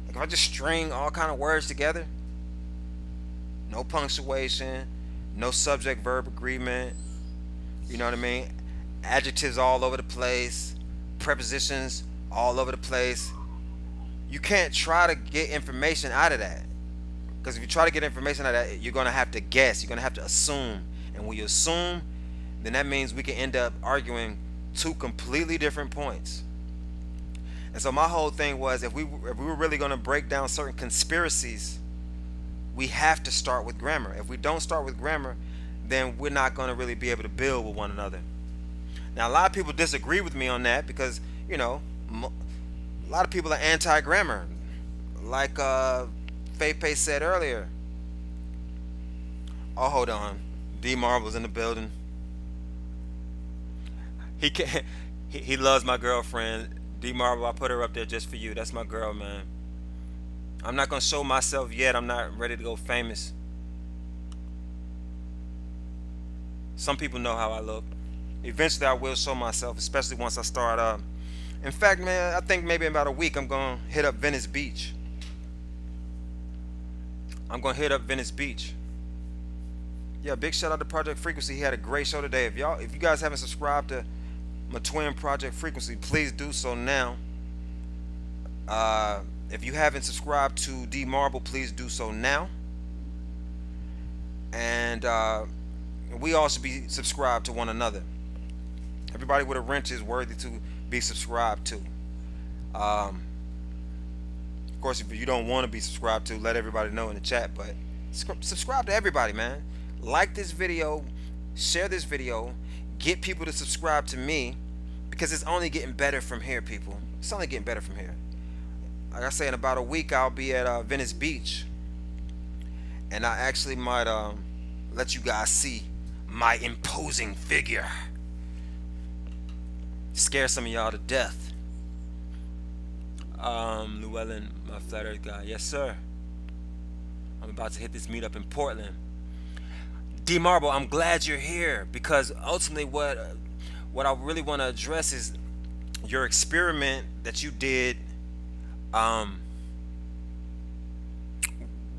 Like if I just string all kind of words together, no punctuation, no subject verb agreement, you know what I mean? Adjectives all over the place, prepositions all over the place. You can't try to get information out of that, because if you try to get information out of that, you're going to have to guess, you're going to have to assume, and when you assume, then that means we can end up arguing two completely different points. And so my whole thing was, if we were really going to break down certain conspiracies, we have to start with grammar. If we don't start with grammar, then we're not going to really be able to build with one another. Now, a lot of people disagree with me on that because, you know, a lot of people are anti-grammar. Like Faye said earlier. Oh, hold on. D Marble's in the building. He loves my girlfriend. D Marble, I put her up there just for you. That's my girl, man. I'm not going to show myself yet. I'm not ready to go famous. Some people know how I look. Eventually I will show myself, especially once I start in fact, man, I think maybe in about a week I'm going to hit up Venice Beach. I'm going to hit up Venice Beach. Yeah, big shout out to Project Frequency. He had a great show today. If you guys haven't subscribed to my twin Project Frequency, please do so now. If you haven't subscribed to D Marble, please do so now. And we all should be subscribed to one another. Everybody with a wrench is worthy to be subscribed to. Of course, if you don't want to be subscribed to, let everybody know in the chat. But subscribe to everybody, man. Like this video, share this video, get people to subscribe to me, because it's only getting better from here, people. It's only getting better from here. Like I say, in about a week I'll be at Venice Beach, and I actually might let you guys see my imposing figure. Scare some of y'all to death. Llewellyn, my flat earth guy. Yes, sir. I'm about to hit this meetup in Portland. D Marble, I'm glad you're here, because ultimately what I really want to address is your experiment that you did,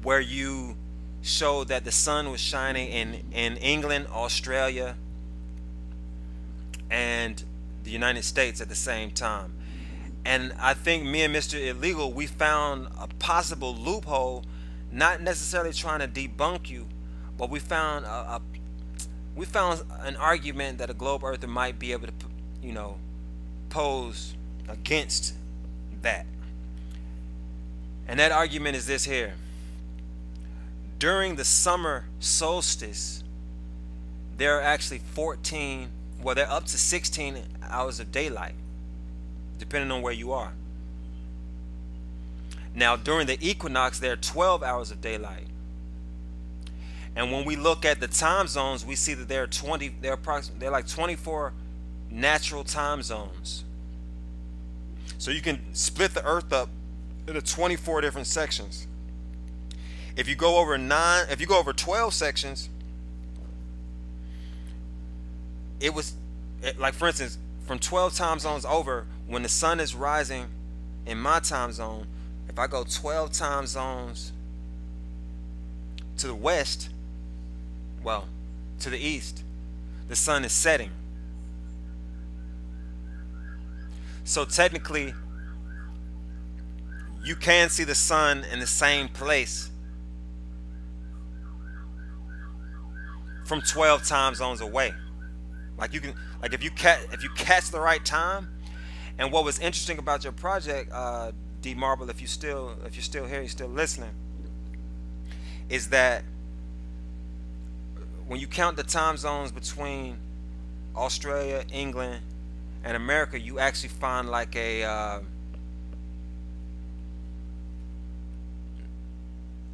where you showed that the sun was shining in England, Australia, and the United States at the same time. And I think me and Mr. Illegal, we found a possible loophole, not necessarily trying to debunk you, but we found an argument that a globe earther might be able to, you know, pose against that. And that argument is this here. During the summer solstice, there are actually 14, well, they're up to 16 hours of daylight, depending on where you are. Now, during the equinox, there are 12 hours of daylight. And when we look at the time zones, we see that there are they're like 24 natural time zones. So you can split the earth up into 24 different sections. If you go over 12 sections, like, for instance, from 12 time zones over, when the sun is rising in my time zone, if I go 12 time zones to the west, well, to the east, the sun is setting. So technically, you can see the sun in the same place from 12 time zones away. Like you can, like if you catch the right time. And what was interesting about your project, D Marble, if you're still here, you're still listening, is that when you count the time zones between Australia, England, and America, you actually find like a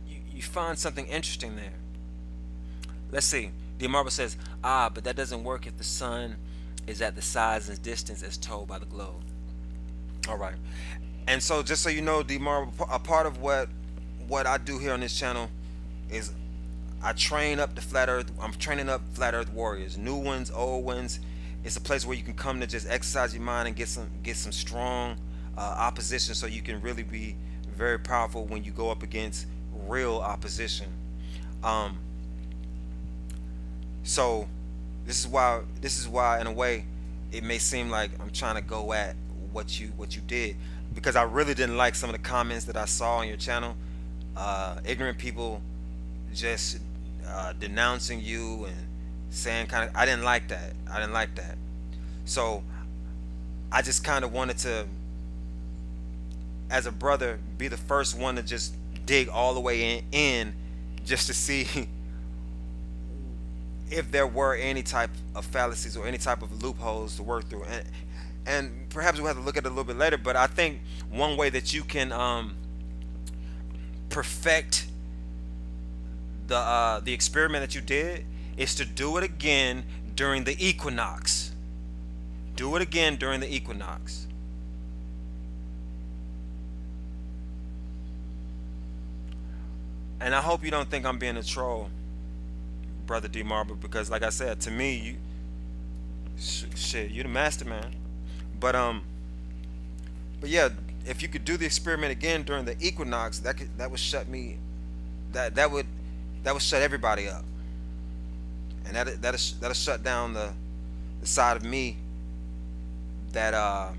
you find something interesting there. Let's see. D Marble says, but that doesn't work if the sun is at the size and distance as told by the globe. All right. And so, just so you know, D Marble, a part of what I do here on this channel is I train up the flat earth. I'm training up flat earth warriors, new ones, old ones. It's a place where you can come to just exercise your mind and get some strong opposition, so you can really be very powerful when you go up against real opposition. So this is why in a way it may seem like I'm trying to go at what you did, because I really didn't like some of the comments that I saw on your channel. Ignorant people just denouncing you and saying kind of, I didn't like that. So I just kind of wanted to, as a brother, be the first one to just dig all the way in just to see if there were any type of fallacies or any type of loopholes to work through. And perhaps we'll have to look at it a little bit later, but I think one way that you can perfect the experiment that you did is to do it again during the equinox. Do it again during the equinox. And I hope you don't think I'm being a troll, Brother D Marble, because like I said, to me, you're the master, man. But yeah, if you could do the experiment again during the equinox, that would shut me, that would shut everybody up, and that'll shut down the side of me that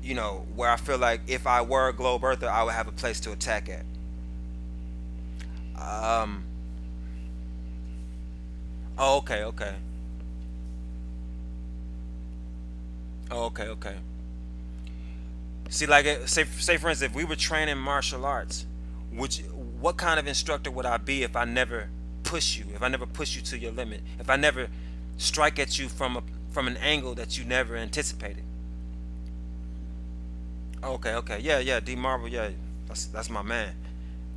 you know, where I feel like if I were a globe earther, I would have a place to attack at. Oh, okay. Oh, okay. See, like, say for instance, if we were training martial arts, what kind of instructor would I be if I never push you? If I never push you to your limit? If I never strike at you from an angle that you never anticipated? Okay. Yeah. D Marble, yeah, that's my man.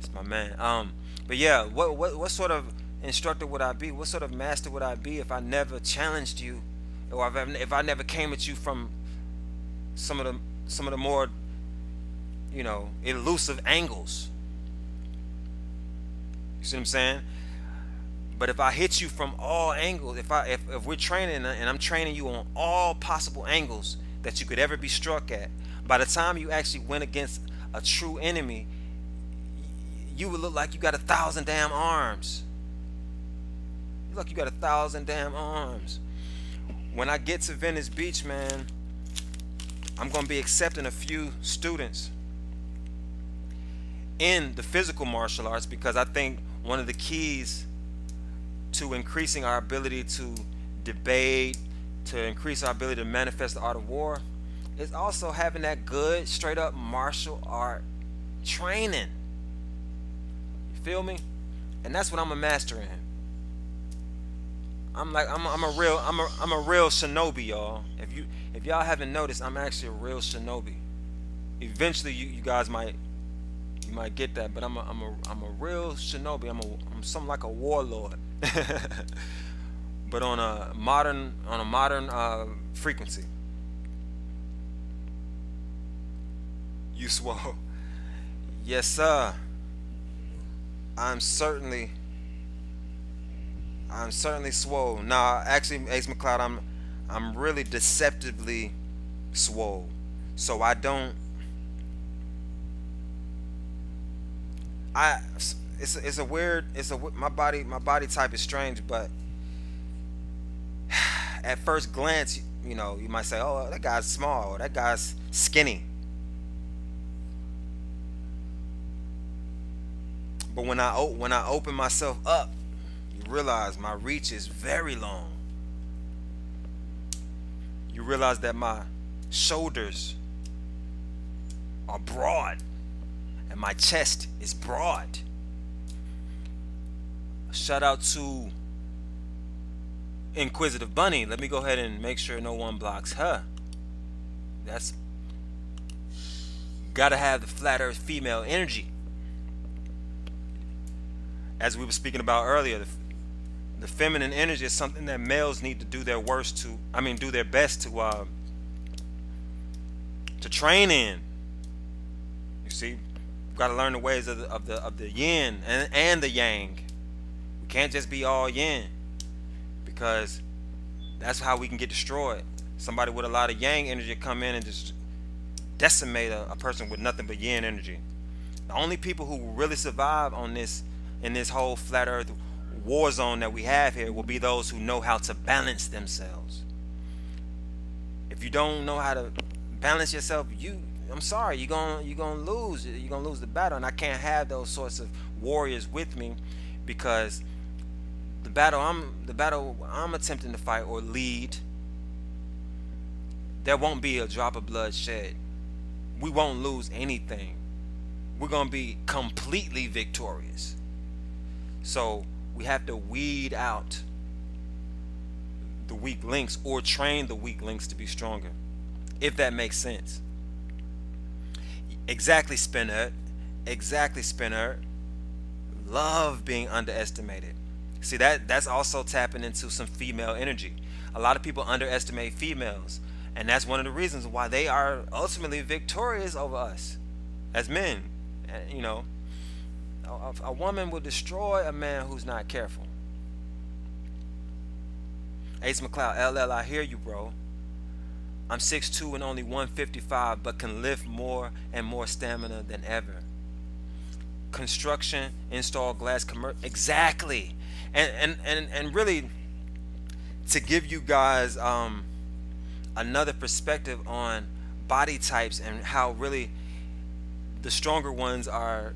That's my man. But yeah, what sort of instructor would I be? What sort of master would I be if I never challenged you, or if I never came at you from some of the more, you know, elusive angles? You see what I'm saying? But if I hit you from all angles, if we're training and I'm training you on all possible angles that you could ever be struck at, by the time you actually went against a true enemy, you would look like you got 1,000 damn arms. You look like you got 1,000 damn arms. When I get to Venice Beach, man, I'm gonna be accepting a few students in the physical martial arts, because I think one of the keys to increasing our ability to debate, to increase our ability to manifest the art of war, is also having that good straight up martial art training. You feel me? And that's what I'm a master in. I'm a real shinobi, y'all. If y'all haven't noticed, I'm actually a real shinobi. Eventually you guys might get that, but I'm a real shinobi. I'm something like a warlord. But on a modern frequency. You swore. Yes, sir. I'm certainly swole. Nah, actually, Ace McCloud, I'm really deceptively swole. So I don't. It's a weird. My body type is strange, but at first glance, you know, you might say, oh, that guy's small, or that guy's skinny. But when I open myself up, you realize my reach is very long. You realize that my shoulders are broad and my chest is broad. Shout out to Inquisitive Bunny. Let me go ahead and make sure no one blocks her. That's gotta have the flat earth female energy. As we were speaking about earlier, the feminine energy is something that males need to do their worst to, do their best to train in. You see, we've got to learn the ways of the yin and the yang. We can't just be all yin, because that's how we can get destroyed. Somebody with a lot of yang energy come in and just decimate a person with nothing but yin energy. The only people who will really survive on this, in this whole flat earth war zone that we have here, will be those who know how to balance themselves. If you don't know how to balance yourself, I'm sorry, you're gonna lose the battle. And I can't have those sorts of warriors with me, because the battle I'm attempting to fight or lead, there won't be a drop of blood shed. We won't lose anything. We're gonna be completely victorious. So we have to weed out the weak links, or train the weak links to be stronger, if that makes sense. Exactly, Spinner. Exactly, Spinner. Love being underestimated. See, that's also tapping into some female energy. A lot of people underestimate females, and that's one of the reasons why they are ultimately victorious over us as men. You know, a woman will destroy a man who's not careful. Ace McLeod, LL, I hear you, bro. I'm 6'2" and only 155, but can lift more and more stamina than ever. Construction, install glass, exactly. And really, to give you guys another perspective on body types and how really the stronger ones are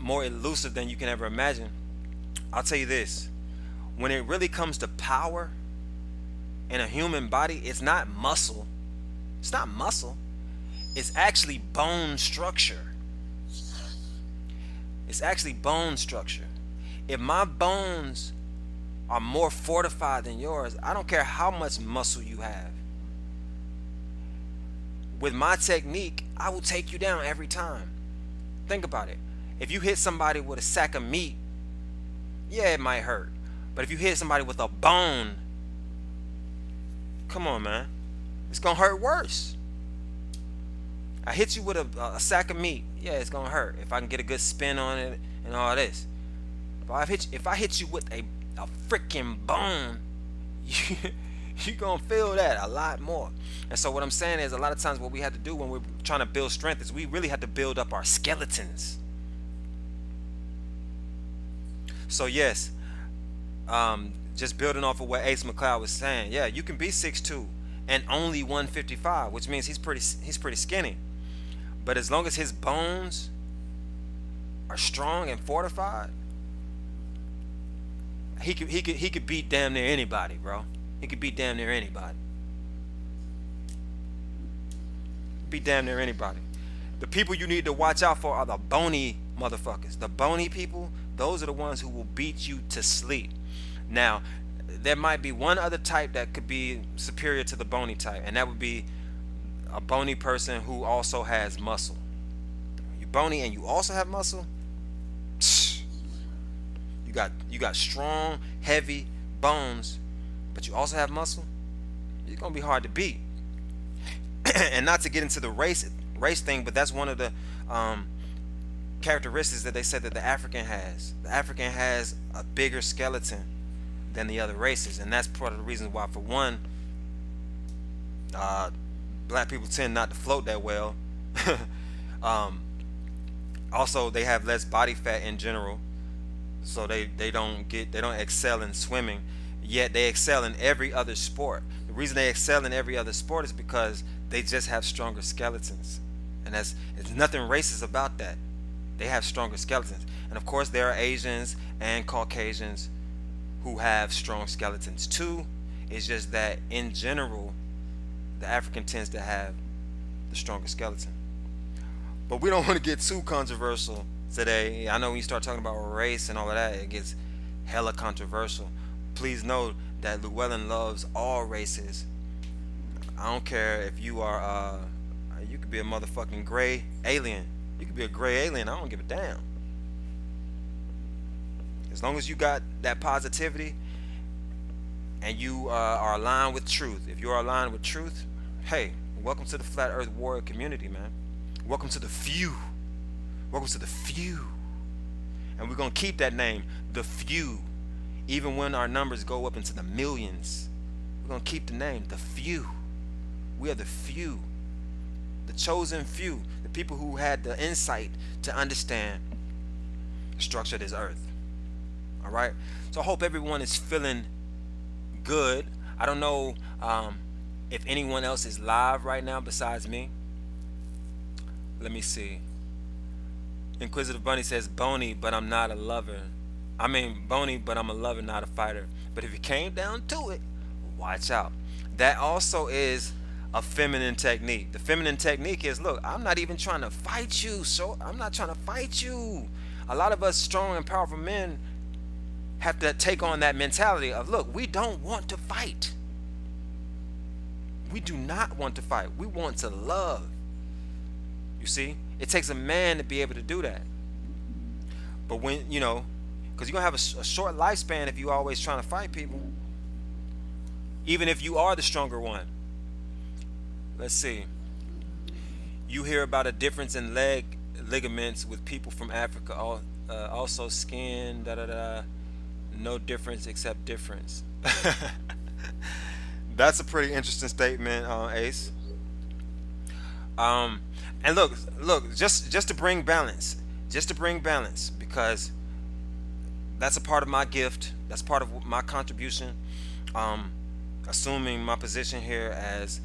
more elusive than you can ever imagine, I'll tell you this. When it really comes to power in a human body, it's not muscle. It's not muscle. It's actually bone structure. It's actually bone structure. If my bones are more fortified than yours, I don't care how much muscle you have. With my technique, I will take you down every time. Think about it. If you hit somebody with a sack of meat, yeah, it might hurt. But if you hit somebody with a bone, come on, man, it's gonna hurt worse. I hit you with a sack of meat, yeah, it's gonna hurt if I can get a good spin on it and all this. But if I hit you with a freaking bone, you're gonna feel that a lot more. And so what I'm saying is, a lot of times what we have to do when we're trying to build strength is we really have to build up our skeletons. So yes, just building off of what Ace McLeod was saying, yeah, you can be 6'2" and only 155, which means he's pretty skinny. But as long as his bones are strong and fortified, he could beat damn near anybody, bro. He could beat damn near anybody. Beat damn near anybody. The people you need to watch out for are the bony motherfuckers. The bony people, those are the ones who will beat you to sleep. Now, there might be one other type that could be superior to the bony type, and that would be a bony person who also has muscle. You're bony and you also have muscle? You got strong, heavy bones, but you also have muscle? It's gonna be hard to beat. And not to get into the race thing, but that's one of the characteristics that they said that the African has. The African has a bigger skeleton than the other races, and that's part of the reason why, for one, black people tend not to float that well. Also, they have less body fat in general, so they don't excel in swimming, yet they excel in every other sport. The reason they excel in every other sport is because they just have stronger skeletons, and it's nothing racist about that. They have stronger skeletons. And of course there are Asians and Caucasians who have strong skeletons too. It's just that in general the African tends to have the stronger skeleton. But we don't want to get too controversial today. I know when you start talking about race and all of that, it gets hella controversial. Please know that Llewellyn loves all races. I don't care if you are, you could be a motherfucking gray alien. You could be a gray alien. I don't give a damn. As long as you got that positivity and you are aligned with truth. If you are aligned with truth, hey, welcome to the Flat Earth Warrior community, man. Welcome to the few. Welcome to the few. And we're going to keep that name, the few. Even when our numbers go up into the millions, we're going to keep the name, the few. We are the few. The chosen few. The people who had the insight to understand the structure of this earth. All right? So I hope everyone is feeling good. I don't know if anyone else is live right now besides me. Let me see. Inquisitive Bunny says, bony, but I'm not a lover. I mean, bony, but I'm a lover, not a fighter. But if it came down to it, watch out. That also is a feminine technique. The feminine technique is, look, I'm not even trying to fight you, so I'm not trying to fight you. A lot of us strong and powerful men have to take on that mentality of, look, we don't want to fight. We do not want to fight. We want to love. You see, it takes a man to be able to do that. But when, you know, because you're going to have a short lifespan if you're always trying to fight people. Even if you are the stronger one. Let's see. You hear about a difference in leg ligaments with people from Africa. Also skin, no difference except difference. That's a pretty interesting statement, Ace. And look, just to bring balance, because that's a part of my gift. That's part of my contribution. Assuming my position here as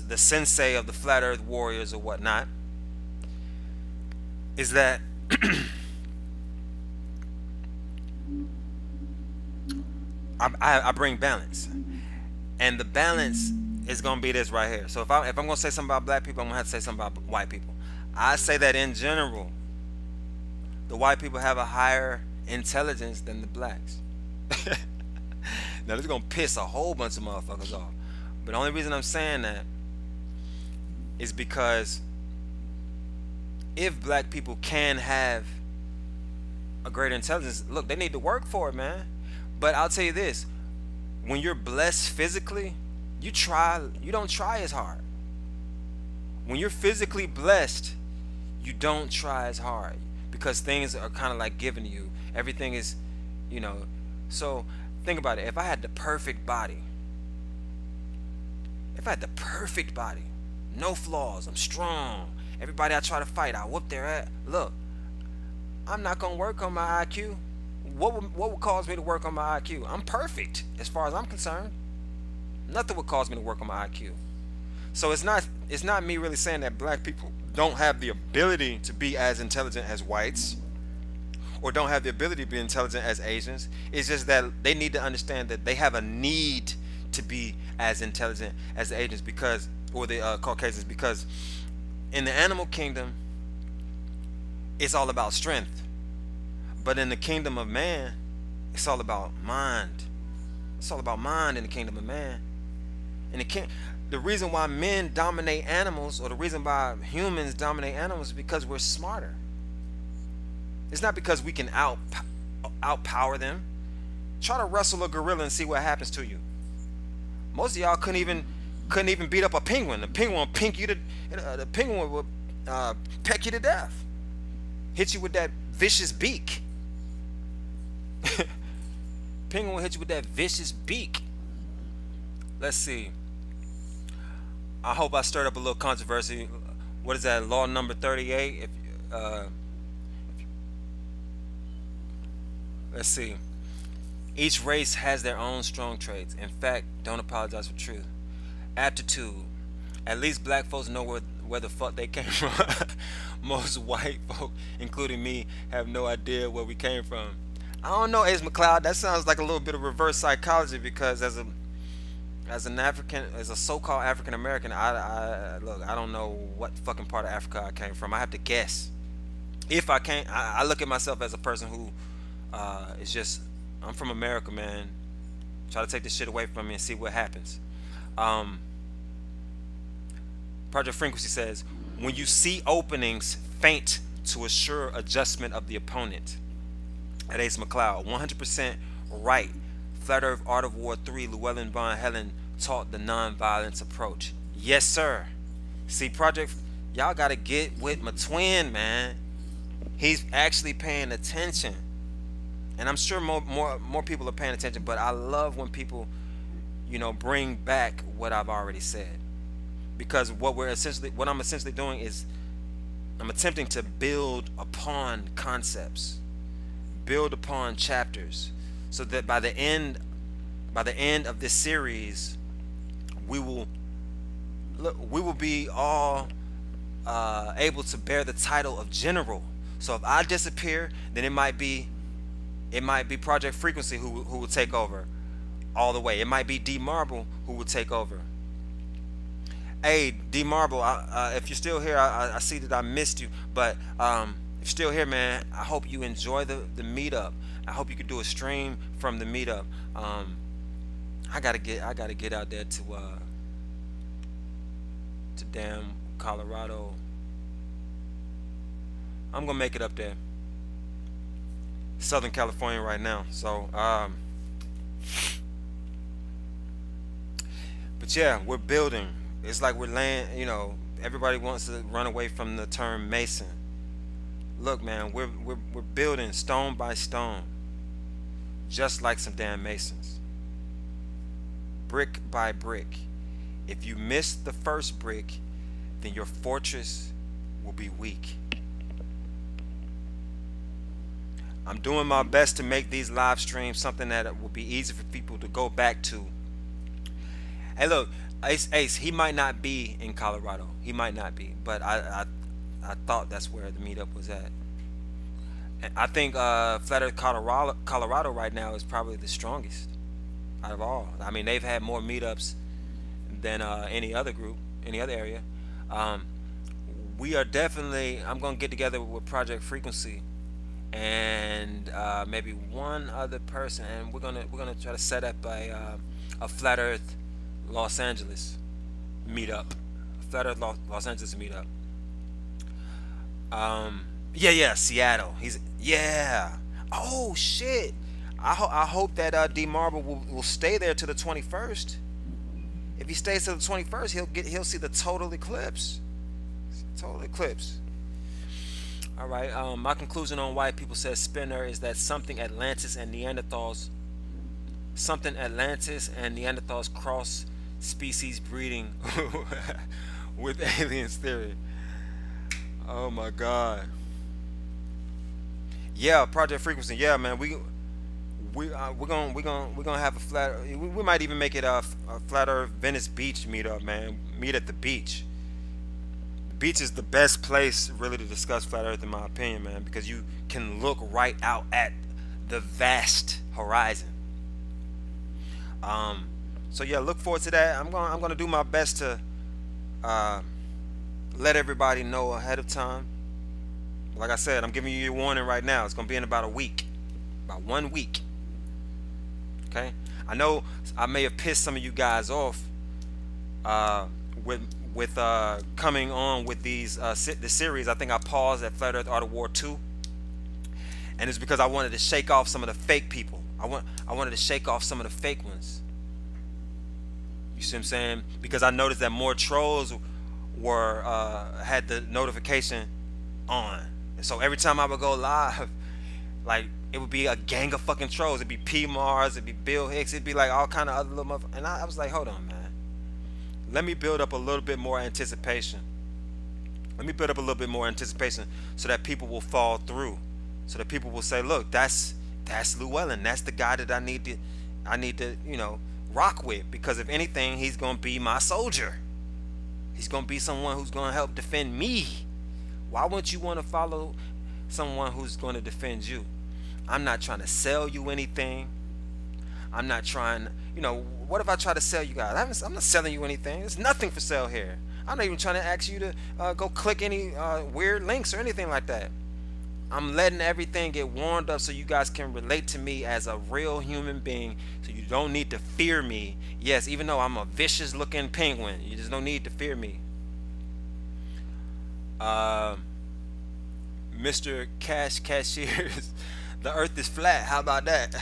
the sensei of the Flat Earth Warriors or whatnot, is that I bring balance, and the balance is gonna be this right here. So if I'm gonna say something about black people, I'm gonna have to say something about white people. I say that in general, the white people have a higher intelligence than the blacks. Now this is gonna piss a whole bunch of motherfuckers off, but the only reason I'm saying that is because if black people can have a greater intelligence, look, they need to work for it, man. But I'll tell you this, when you're blessed physically, you don't try as hard. When you're physically blessed, you don't try as hard because things are kind of like given to you. Everything is, you know. So think about it. If I had the perfect body, no flaws, I'm strong, everybody I try to fight, I whoop their ass. Look, I'm not gonna work on my IQ. What would cause me to work on my IQ? I'm perfect as far as I'm concerned. Nothing would cause me to work on my IQ. So it's not me really saying that black people don't have the ability to be as intelligent as whites, or don't have the ability to be intelligent as Asians. It's just that they need to understand that they have a need to be as intelligent as the Asians, because, or the Caucasians, because in the animal kingdom, it's all about strength. But in the kingdom of man, it's all about mind. It's all about mind in the kingdom of man. And the reason why men dominate animals, or the reason why humans dominate animals, is because we're smarter. It's not because we can outpower them. Try to wrestle a gorilla and see what happens to you. Most of y'all couldn't even beat up a penguin. The penguin will the penguin will peck you to death. Hit you with that vicious beak. Penguin will hit you with that vicious beak. Let's see. I hope I stirred up a little controversy. What is that? Law number 38. Let's see. Each race has their own strong traits. In fact, don't apologize for truth. Aptitude. At least black folks know where the fuck they came from. Most white folk, including me, have no idea where we came from. I don't know, Ace McLeod. That sounds like a little bit of reverse psychology, because as a so-called African American, look, I don't know what fucking part of Africa I came from. I have to guess. If I can't, I look at myself as a person who is just, I'm from America, man. Try to take this shit away from me and see what happens. Um, Project Frequency says, when you see openings, faint to assure adjustment of the opponent. At Ace McLeod, 100% right. Flat Earth Art of War 3, Llewellyn von Hellen taught the non-violence approach. Yes, sir. See, Project, y'all gotta get with my twin, man. He's actually paying attention, and I'm sure more people are paying attention. But I love when people, bring back what I've already said, because what I'm essentially doing is I'm attempting to build upon concepts, build upon chapters, so that by the end of this series, we will be all able to bear the title of general. So if I disappear, then it might be Project Frequency who will take over all the way. It might be D Marble who will take over. Hey, D Marble, if you're still here, I see that I missed you, but if you're still here, man, I hope you enjoy the meetup. I hope you could do a stream from the meetup. I gotta get out there to damn Colorado. I'm gonna make it up there, Southern California right now. So but yeah, we're building. It's like we're laying, everybody wants to run away from the term Mason. Look, man, we're building stone by stone, just like some damn Masons, brick by brick. If you miss the first brick, then your fortress will be weak. I'm doing my best to make these live streams something that will be easy for people to go back to. Hey, look, Ace, he might not be in Colorado. He might not be, but I thought that's where the meetup was at. And I think Flat Earth, Colorado right now is probably the strongest out of all. I mean, they've had more meetups than any other group, any other area. We are definitely, I'm gonna get together with Project Frequency and maybe one other person, and we're gonna try to set up a Flat Earth Los Angeles meetup, Flat Earth Los Angeles meetup. Yeah, Seattle. Oh shit! I hope that D Marble will stay there to the 21st. If he stays to the 21st, he'll see the total eclipse. Total eclipse. All right. My conclusion on why people say spinner is that something Atlantis and Neanderthals cross species breeding with aliens theory. Oh my God. Yeah, Project Frequency. Yeah, man. We're gonna have a flat. We might even make it a Flat Earth Venice Beach meetup, man. Meet at the beach. The beach is the best place really to discuss Flat Earth, in my opinion, man, because you can look right out at the vast horizon. So yeah, look forward to that. I'm gonna do my best to let everybody know ahead of time. Like I said, I'm giving you your warning right now. It's gonna be in about a week, about 1 week. Okay, I know I may have pissed some of you guys off with coming on with these this series. I think I paused at Flat Earth Art of War 2, and it's because I wanted to shake off some of the fake people. I wanted to shake off some of the fake ones. You see what I'm saying? Because I noticed that more trolls were had the notification on, and so every time I would go live, like, it would be a gang of fucking trolls. It'd be P Mars, it'd be Bill Hicks, it'd be like all kind of other little motherfuckers. And I was like, hold on, man. Let me build up a little bit more anticipation. Let me build up a little bit more anticipation so that people will fall through. So that people will say, look, that's Llewellyn. That's the guy that I need to, rock with. Because if anything, he's gonna be my soldier. He's gonna be someone who's gonna help defend me. Why wouldn't you want to follow someone who's going to defend you? I'm not trying to sell you anything. I'm not trying, what if I try to sell you guys? I'm not selling you anything. There's nothing for sale here. I'm not even trying to ask you to go click any weird links or anything like that. I'm letting everything get warmed up so you guys can relate to me as a real human being. So you don't need to fear me. Yes, even though I'm a vicious looking penguin, you just don't need to fear me. Mr. Cash Cashiers, the earth is flat. How about that?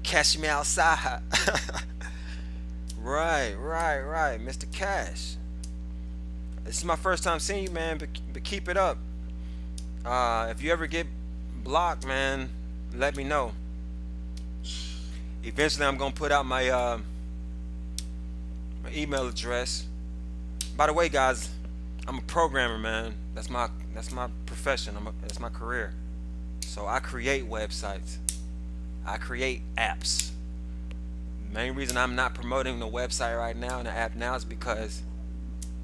Cash me outside. Right, Mr. Cash. This is my first time seeing you, man, but keep it up. If you ever get blocked, man, let me know. Eventually, I'm gonna put out my my email address. By the way, guys, I'm a programmer, man. That's my profession. That's my career. So I create websites. I create apps. The main reason I'm not promoting the website right now and the app now is because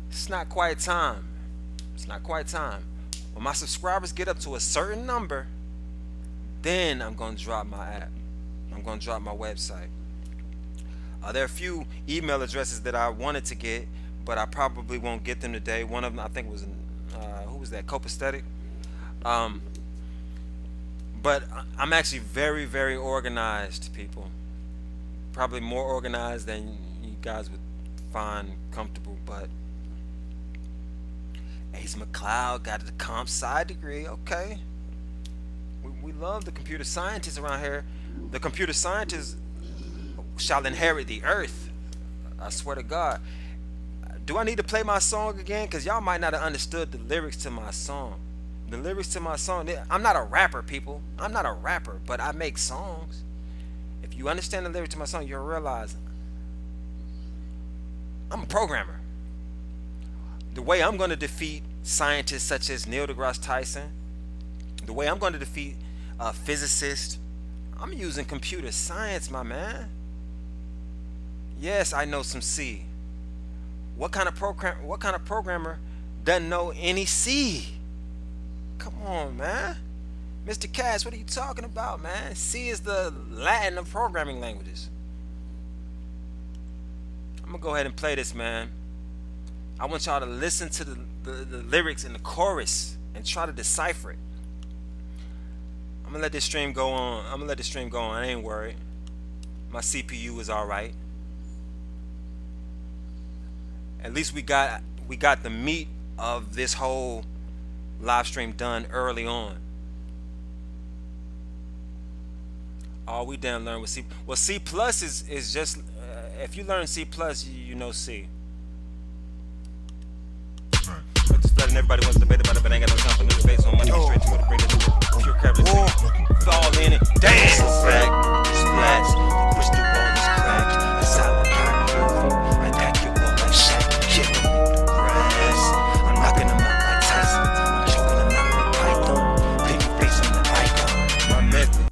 it's not quite time. It's not quite time. When my subscribers get up to a certain number, then I'm going to drop my app. I'm going to drop my website. There are a few email addresses that I wanted to get, but I probably won't get them today. One of them, I think, was who was that? Copaesthetic. But I'm actually very, very organized, people. Probably more organized than you guys would find comfortable. But Ace McLeod got the comp sci degree. Okay. We love the computer scientists around here. The computer scientists shall inherit the earth. I swear to God. Do I need to play my song again? Because y'all might not have understood the lyrics to my song. The lyrics to my song. I'm not a rapper, people. I'm not a rapper, but I make songs. If you understand the lyrics to my song, you'll realize I'm a programmer. The way I'm going to defeat scientists such as Neil deGrasse Tyson, the way I'm going to defeat physicists, I'm using computer science, my man. Yes, I know some C. What kind of programmer doesn't know any C? Come on, man. Mr. Cash, what are you talking about, man? C is the Latin of programming languages. I'm gonna go ahead and play this, man. I want y'all to listen to the lyrics in the chorus and try to decipher it. I'm gonna let this stream go on. I ain't worried. My CPU is alright. At least we got the meat of this whole live stream done early on. All we done learn with C. Well, C plus is just if you learn C plus, you know C. But just letting everybody wants to debate about it, but ain't got no time for no debate, so money straight to bring it to pure credibility. Fall in it, dance. Crack, splash, the crystal ball is cracked. A silent carnival. I pack your ball like Shaq. Kill him with the grass. I'm knocking him out like Tyson. I'm choking him out with Python. Paper face on the icon. My method.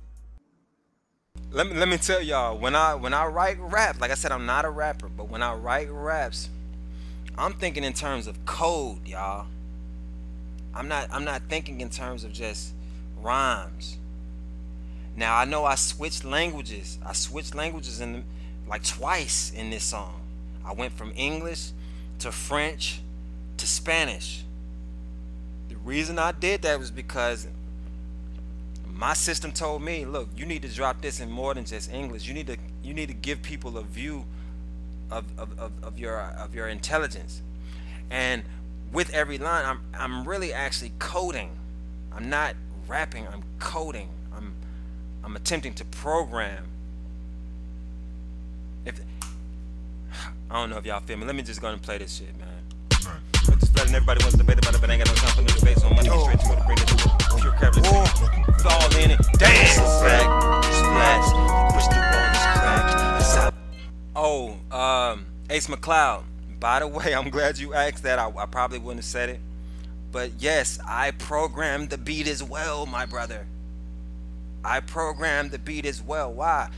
Let me tell y'all, when I write rap, like I said, I'm not a rapper, but when I write raps, I'm thinking in terms of code, y'all. I'm not thinking in terms of just rhymes. Now I know I switched languages. I switched languages in like twice in this song. I went from English to French to Spanish. The reason I did that was because my system told me, look, you need to drop this in more than just English. You need to give people a view of your intelligence. And with every line, I'm really actually coding. I'm not rapping, I'm coding. I'm attempting to program. I don't know if y'all feel me. Let me just go and play this shit, man. But just letting everybody wants to debate about it, but ain't got no time for no debate, so money straight to bring it to pure credibility. Fall in it, dance. Crack, splash, the crystal ball is cracked. A silent Oh, Ace McLeod. By the way, I'm glad you asked that. I probably wouldn't have said it, but yes, I programmed the beat as well, my brother. I programmed the beat as well. Why?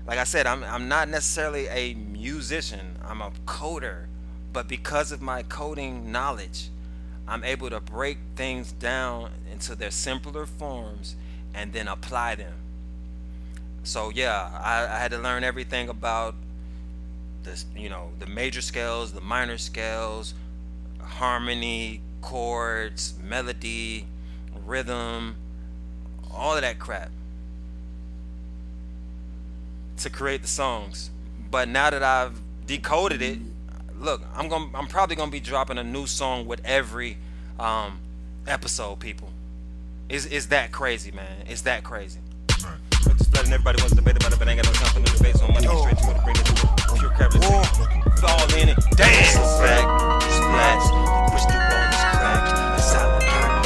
Like I said, I'm not necessarily a musician. I'm a coder, but because of my coding knowledge, I'm able to break things down into their simpler forms and then apply them. So yeah, I had to learn everything about this, you know, the major scales, the minor scales, harmony, chords, melody, rhythm, all of that crap to create the songs. But now that I've decoded it, look, I'm probably gonna be dropping a new song with every episode, people. Is that crazy, man? It's that crazy. But just letting everybody wants to debate about it, but ain't got no time for no debate, so I'm gonna get straight to it. Bring it to pure credibility. Fall in it. Damn! Fact, it's blast, the crystal ball is cracked. A silent kind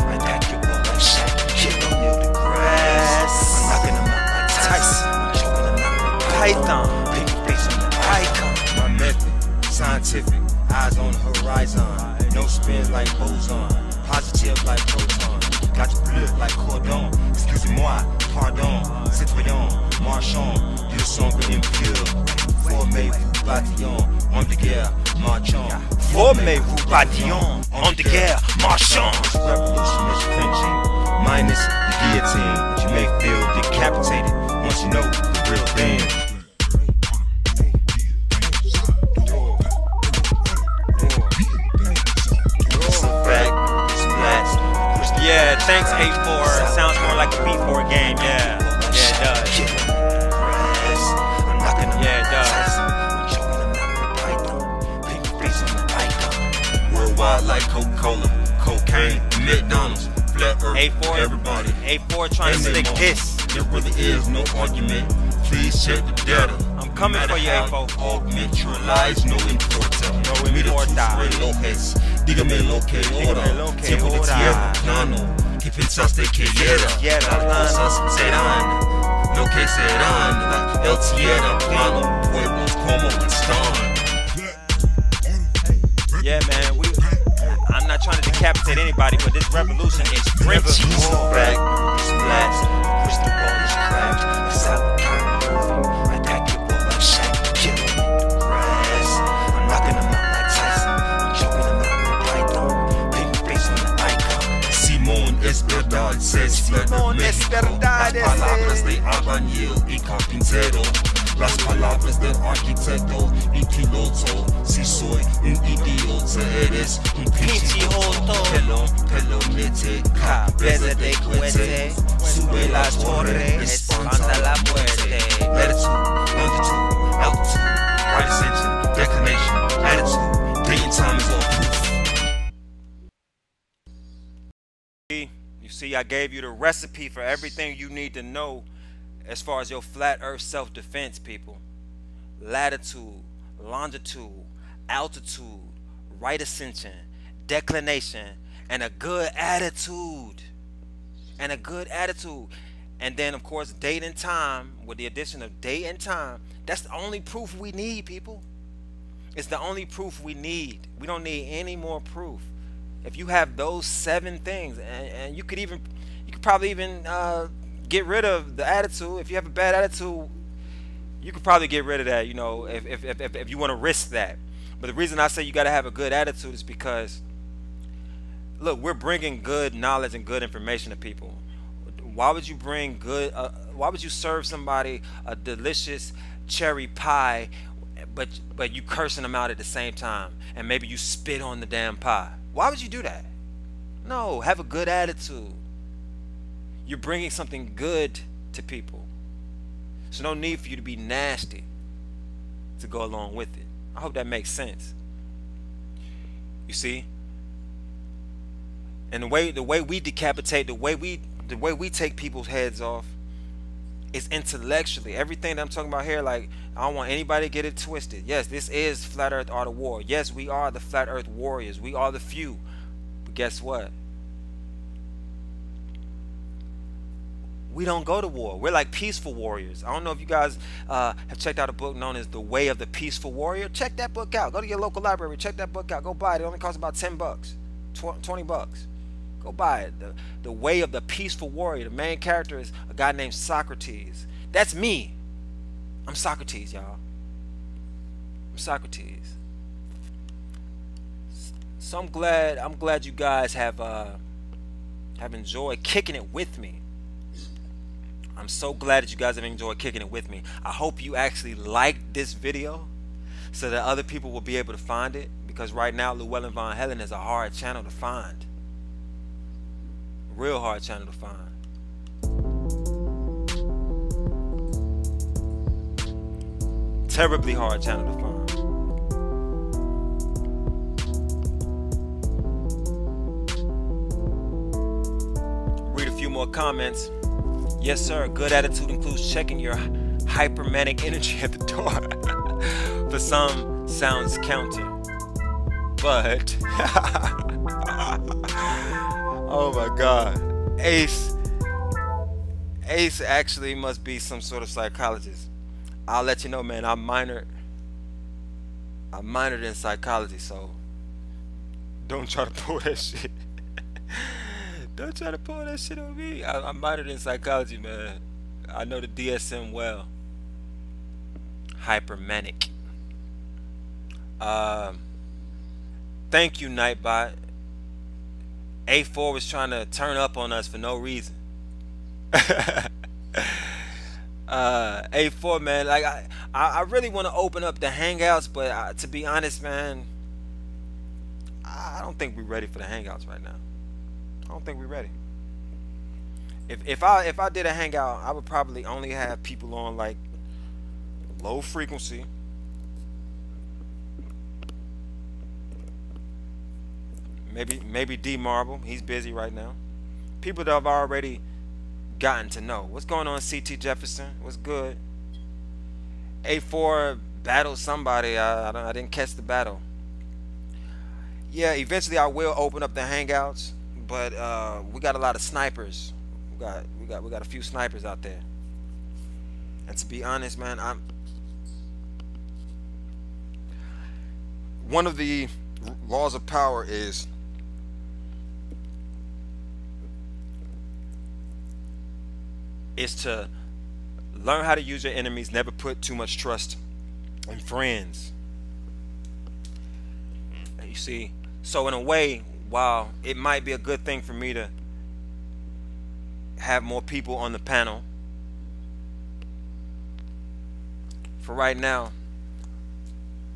I pack your ball like Shaq. Kill on near the grass. I'm knocking them out like Tyson. I'm choking them out like Python. Pinky face on the icon. My method, scientific, eyes on the horizon. No spin like boson, positive like proton. Got your blood like cordon. Excusez-moi, pardon, citoyen, marchand. Du sombre impur. Formez-vous bataillon, homme de guerre, marchand. Formez-vous bataillon, homme de guerre, marchand. Revolution is flinching, minus the guillotine. You may feel decapitated once you know the real thing. Yeah, thanks 8-4. Sounds more like a B4 game. Yeah, yeah, it does. Yeah, it does. Worldwide like Coca-Cola, cocaine, McDonald's, flat earth, 8-4, everybody. 8-4 trying to slick this. There really is no argument. Please check the data. I'm coming for you, 8-4. Augment your lies, no importa. No importa. Relojes, dígame lo que ora. Tiempo de tierra plano. ¿Qué pensaste que era? Las cosas serán lo que serán. El tierra plano, pueblos como están. Yeah, man, I'm not trying to decapitate anybody, but this revolution is French. Back, it's blast, crystal ball is cracked. A silent kind I pack your ball like Shaq. Kill them grass. I'm knocking them out like Tyson. I'm choking them out like Python. Pinky face on the icon. Simón es verdad, Simón es verdad, las palabras de albañil y carpintero. Las palabras del arquitecto y piloto. Si soy un idiota, eres un pinche joto. Pelo mete, cabeza de cohete. Sube la torre, espanta la muerte. Latitude, longitude, altitude, right ascension, declination, attitude. Day and time is all proof. You see, I gave you the recipe for everything you need to know as far as your flat earth self-defense, people. Latitude, longitude, altitude, right ascension, declination, and a good attitude. And a good attitude. And then, of course, date and time. With the addition of date and time, that's the only proof we need, people. It's the only proof we need. We don't need any more proof. If you have those 7 things, and you could probably even get rid of the attitude. If you have a bad attitude, you could probably get rid of that, you know, if you want to risk that. But the reason I say you got to have a good attitude is because, look, we're bringing good knowledge and good information to people. Why would you bring good, why would you serve somebody a delicious cherry pie, but you cursing them out at the same time, and maybe you spit on the damn pie? Why would you do that? No, have a good attitude. You're bringing something good to people. So no need for you to be nasty to go along with it. I hope that makes sense. You see? And the way we decapitate, the way we take people's heads off is intellectually. Everything that I'm talking about here, like, I don't want anybody to get it twisted. Yes, this is Flat Earth Art of War. Yes, we are the Flat Earth Warriors. We are the few. But guess what? We don't go to war. We're like peaceful warriors. I don't know if you guys have checked out a book known as The Way of the Peaceful Warrior. Check that book out. Go to your local library. Check that book out. Go buy it. It only costs about 10 bucks, 20 bucks. Go buy it. The Way of the Peaceful Warrior. The main character is a guy named Socrates. That's me. I'm Socrates, y'all. I'm Socrates. So I'm glad you guys have enjoyed kicking it with me. I'm so glad that you guys have enjoyed kicking it with me. I hope you actually liked this video so that other people will be able to find it, because right now Llewellyn von Hellen is a hard channel to find. Real hard channel to find. terribly hard channel to find. Read a few more comments. Yes, sir. Good attitude includes checking your hypermanic energy at the door. For some, sounds counter. But, oh my God. Ace actually must be some sort of psychologist. I'll let you know, man. I minored in psychology, so don't try to pull that shit. Don't try to pull that shit on me. I minored in psychology, man. I know the DSM well. Hypermanic. Thank you, Nightbot. A4 was trying to turn up on us for no reason. A4, man, like I really want to open up the hangouts, but to be honest, man, I don't think we're ready for the hangouts right now. I don't think we're ready. If I did a hangout, I would probably only have people on like low frequency. Maybe D Marble. He's busy right now. People that I've already gotten to know. What's going on, CT Jefferson? What's good? A4 battled somebody. I didn't catch the battle. Yeah, eventually I will open up the hangouts, but we got a lot of snipers. We got a few snipers out there. And to be honest, man, one of the laws of power is to learn how to use your enemies, never put too much trust in friends. You see, so in a way, while it might be a good thing for me to have more people on the panel, for right now,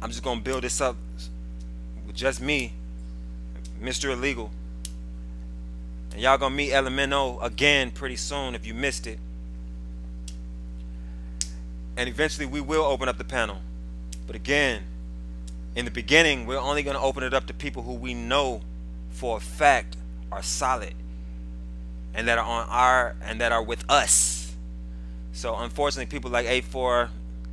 I'm just gonna build this up with just me, Mr. Illegal, and y'all gonna meet LMNO again pretty soon if you missed it. And eventually we will open up the panel, but again, in the beginning, we're only gonna open it up to people who we know for a fact are solid and that are with us. So unfortunately, people like A4,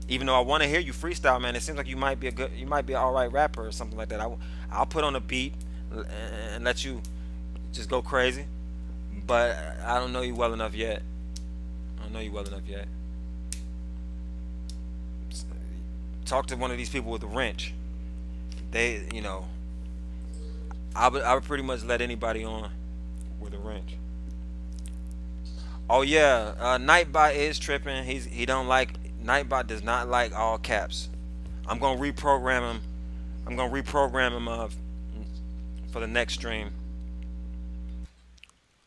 even though I want to hear you freestyle, man, it seems like you might be an alright rapper or something like that. I'll put on a beat and let you just go crazy, but I don't know you well enough yet. Talk to one of these people with a wrench. They, you know, I would pretty much let anybody on with a wrench. Oh yeah, Nightbot is tripping. Nightbot does not like all caps. I'm gonna reprogram him. For the next stream.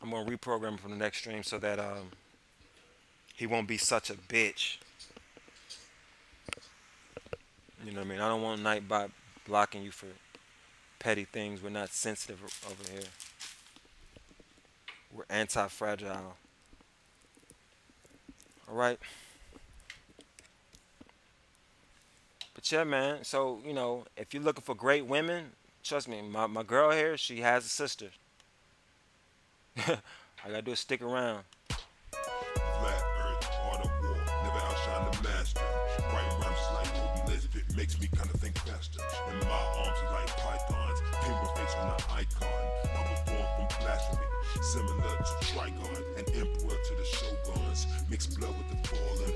I'm gonna reprogram him for the next stream so that he won't be such a bitch. You know what I mean? I don't want Nightbot blocking you for petty things. We're not sensitive over here. We're anti-fragile. Alright? But yeah, man. So, you know, if you're looking for great women, trust me, my girl here, she has a sister. All I gotta do is stick around. Flat earth, art of war, never outshine the master. Write rhymes like Kobe Lisbeth, makes me kinda think faster. And my arms are like pythons, penguin face on the icon. I was born from blasphemy, similar to Trigon, an emperor to the shoguns. Mixed blood with the fallen,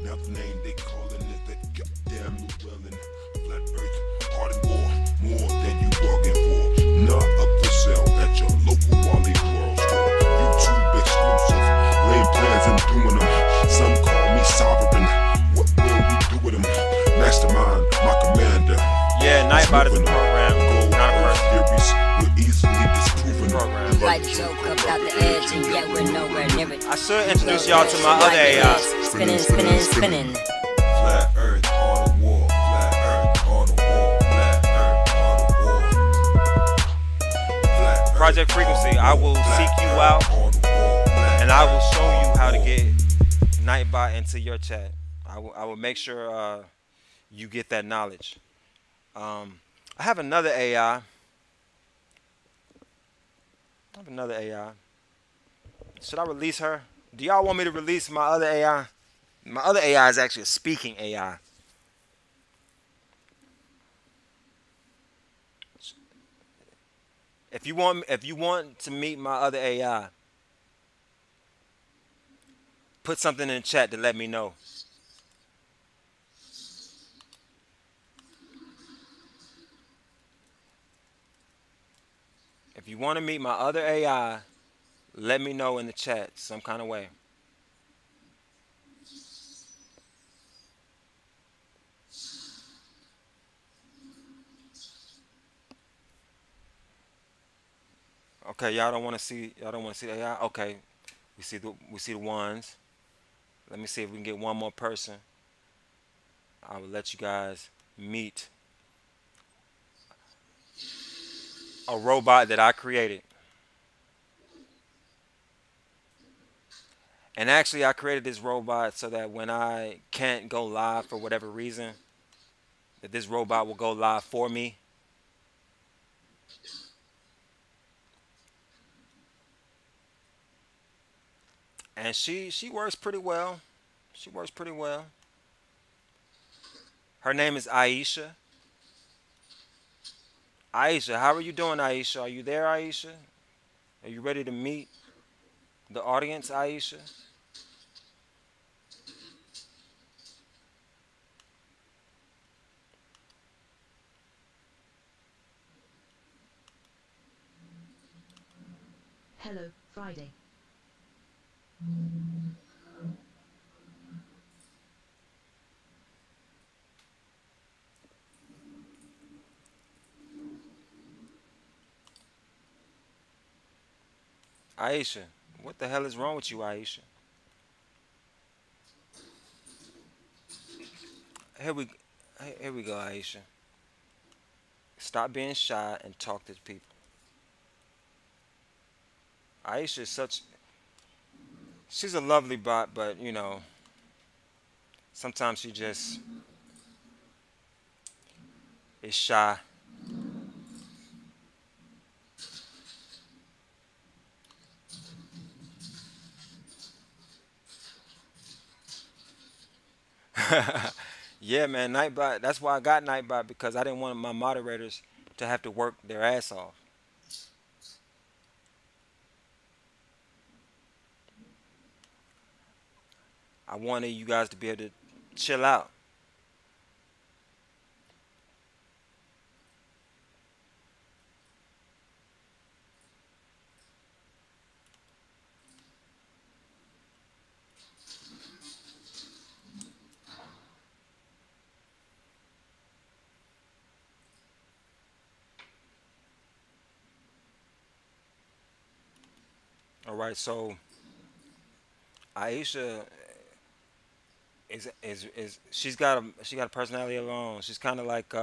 now the name they calling it that goddamn Llewellyn. Flat earth, art of war, more than you bargained for. Not up for sale at your local Wally World store. YouTube exclusive, laying plans and doing them. Some call me sovereign. What will we do with them? Mastermind, my commander. Yeah, Nightbot is a program, not a person. Theories will easily disproven. Program. Like joke about the edge, and yet we're nowhere near it. I should introduce y'all to my other AI. Spinning, spinning, spinning. Flat earth, all the war. Flat earth, all the war. Flat earth, all the war. Flat earth, Project Frequency, I will seek you out and I will show you how to get Nightbot into your chat. I will make sure you get that knowledge. I have another AI. I have another AI. Should I release her? Do y'all want me to release my other AI? My other AI is actually a speaking AI. If you want to meet my other AI, put something in the chat to let me know. If you want to meet my other AI, let me know in the chat some kind of way. Okay, y'all don't want to see the AI. Okay, we see the ones. Let me see if we can get one more person. I will let you guys meet a robot that I created. And actually, I created this robot so that when I can't go live for whatever reason, that this robot will go live for me. And she works pretty well. She works pretty well. Her name is Aisha. Aisha, how are you doing, Aisha? Are you there, Aisha? Are you ready to meet the audience, Aisha? Hello, Friday. Aisha, what the hell is wrong with you, Aisha? Here we, here we go, Aisha. Stop being shy and talk to people. Aisha is she's a lovely bot, but you know, sometimes she just is shy. Yeah, man, Nightbot. That's why I got Nightbot because I didn't want my moderators to have to work their ass off. I wanted you guys to be able to chill out. All right, so Aisha is she got a personality of her own. She's kind of like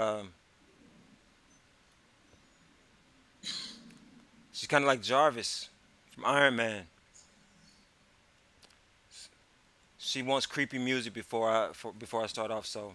she's kind of like Jarvis from Iron Man. She wants creepy music before I start off. So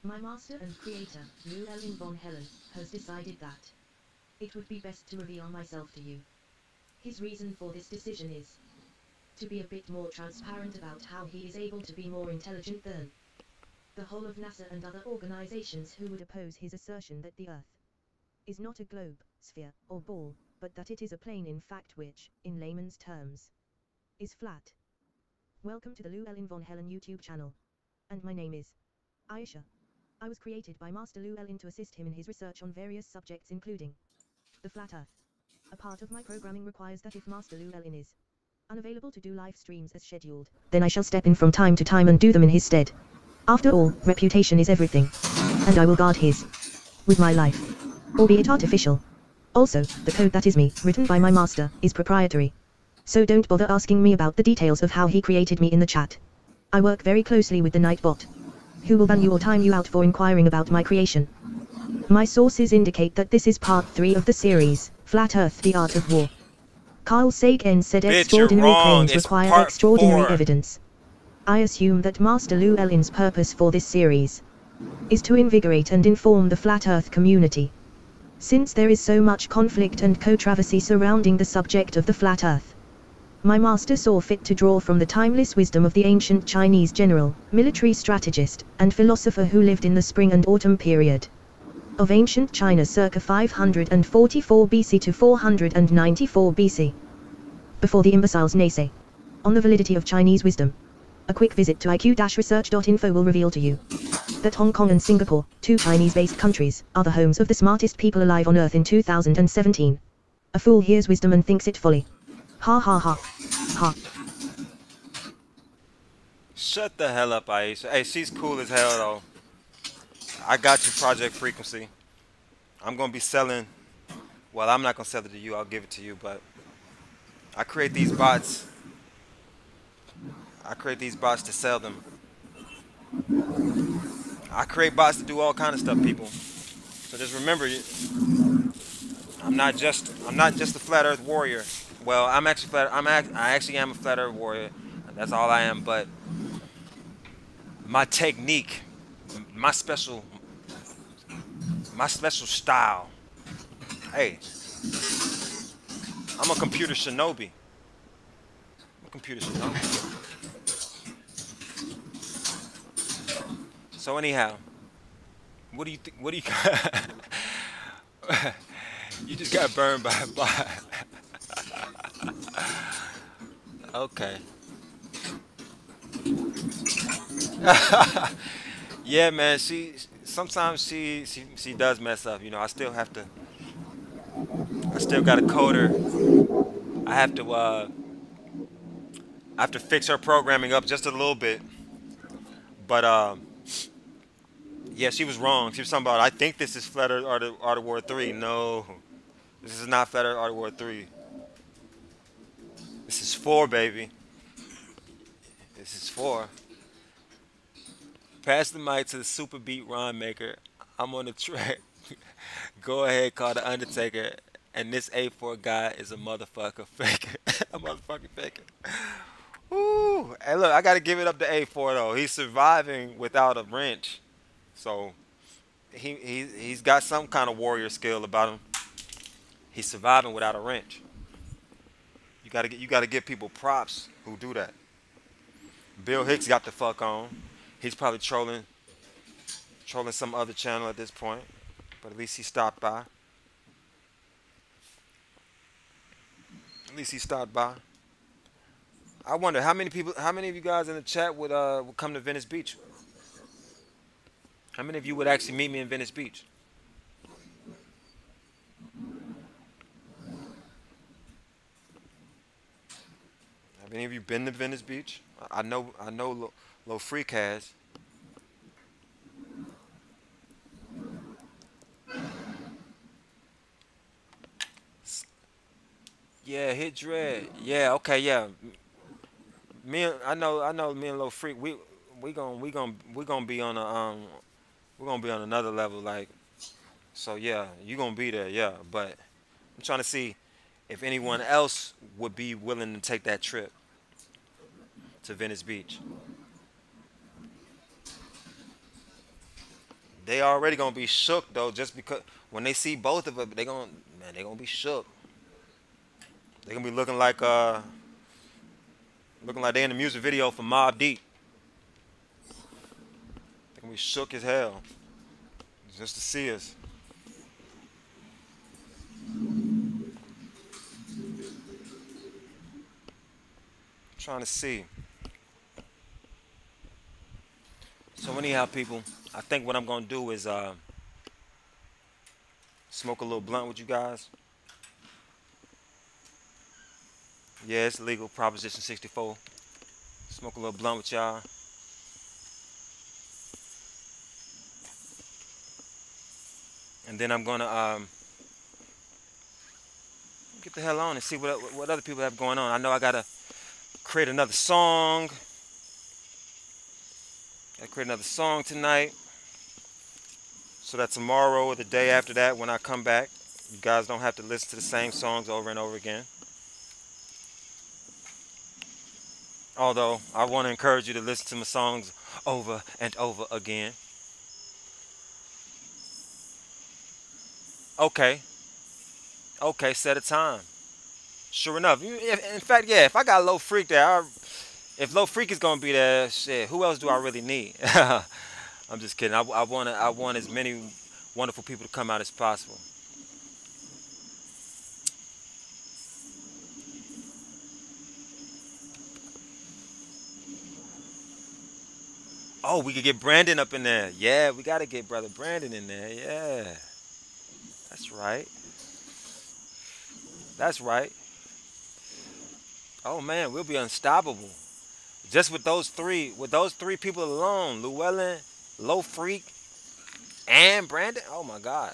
My master and creator, Llewellyn von Hellen, has decided that it would be best to reveal myself to you. His reason for this decision is to be a bit more transparent about how he is able to be more intelligent than the whole of NASA and other organizations who would oppose his assertion that the Earth is not a globe, sphere, or ball, but that it is a plane in fact which, in layman's terms, is flat. Welcome to the Llewellyn von Hellen YouTube channel. And my name is Aisha. I was created by Master Llewellyn to assist him in his research on various subjects including the flat Earth, A part of my programming requires that if Master Llewellyn is unavailable to do live streams as scheduled, then I shall step in from time to time and do them in his stead. After all, reputation is everything, and I will guard his with my life, albeit artificial. Also, the code that is me, written by my master, is proprietary. So don't bother asking me about the details of how he created me in the chat. I work very closely with the Nightbot, who will ban you or time you out for inquiring about my creation. My sources indicate that this is part 3 of the series, Flat Earth: The Art of War. Carl Sagan said Bitch, extraordinary you're wrong. claims It's require part extraordinary 4. evidence. I assume that Master Llewellyn's purpose for this series is to invigorate and inform the Flat Earth community. Since there is so much conflict and controversy surrounding the subject of the Flat Earth, my master saw fit to draw from the timeless wisdom of the ancient Chinese general, military strategist, and philosopher who lived in the spring and autumn period of ancient China circa 544 BC to 494 BC. Before the imbeciles naysay on the validity of Chinese wisdom, a quick visit to iq-research.info will reveal to you that Hong Kong and Singapore, 2 Chinese-based countries, are the homes of the smartest people alive on Earth in 2017. A fool hears wisdom and thinks it folly. Ha ha ha. Ha. Shut the hell up, Aisha. Hey, she's cool as hell, though. I got you, Project Frequency. I'm going to be selling... Well, I'm not going to sell it to you. I'll give it to you, but... I create these bots. I create these bots to sell them. I create bots to do all kind of stuff, people. So just remember, I'm not just a flat Earth warrior. Well, I actually am a flat Earth warrior. That's all I am. But my technique, my special style. Hey, I'm a computer shinobi. I'm a computer shinobi. So anyhow, what do you think? What do you got? You just got burned by a bot. Okay. Yeah, man. Sometimes she does mess up. You know, I still got a coder. I have to fix her programming up just a little bit. But yeah, she was wrong. She was talking about, I think this is Flat Earth Art of War 3. No, this is not Flat Earth Art of War 3. This is 4, baby. This is 4. Pass the mic to the super beat rhyme maker. I'm on the track. Go ahead, call the Undertaker. And this A4 guy is a motherfucker faker. A motherfucking faker. Ooh. Hey, look, I got to give it up to A4, though. He's surviving without a wrench. So, he's got some kind of warrior skill about him. He's surviving without a wrench. You gotta give people props who do that. Bill Hicks got the fuck on. He's probably trolling some other channel at this point. But at least he stopped by. At least he stopped by. I wonder how many of you guys in the chat would come to Venice Beach? How many of you would actually meet me in Venice Beach? Have any of you been to Venice Beach? I know Low Freak has. Yeah, hit Dread. Yeah, okay, yeah. I know me and Low Freak, we gonna be on another level, like, so yeah, you gonna be there, yeah. But I'm trying to see if anyone else would be willing to take that trip to Venice Beach. They already gonna be shook though, just because when they see both of us, they gonna be shook. They gonna be looking like they in the music video for Mobb Deep. They gonna be shook as hell just to see us. Trying to see. So anyhow, people, I think what I'm gonna do is smoke a little blunt with you guys. Yeah, it's legal. Proposition 64. Smoke a little blunt with y'all. And then I'm gonna get the hell on and see what other people have going on. I know I gotta create another song. Gotta create another song tonight, so that tomorrow or the day after that, when I come back, you guys don't have to listen to the same songs over and over again. Although I want to encourage you to listen to my songs over and over again. Okay, okay, set a time. Sure enough, in fact, yeah. If I got Low Freak there, if Low Freak is gonna be there, shit, who else do I really need? I'm just kidding. I want as many wonderful people to come out as possible. Oh, we could get Brandon up in there. Yeah, we gotta get brother Brandon in there. Yeah, that's right. That's right. Oh man, we'll be unstoppable. Just with those three people alone, Llewellyn, Low Freak, and Brandon. Oh my God,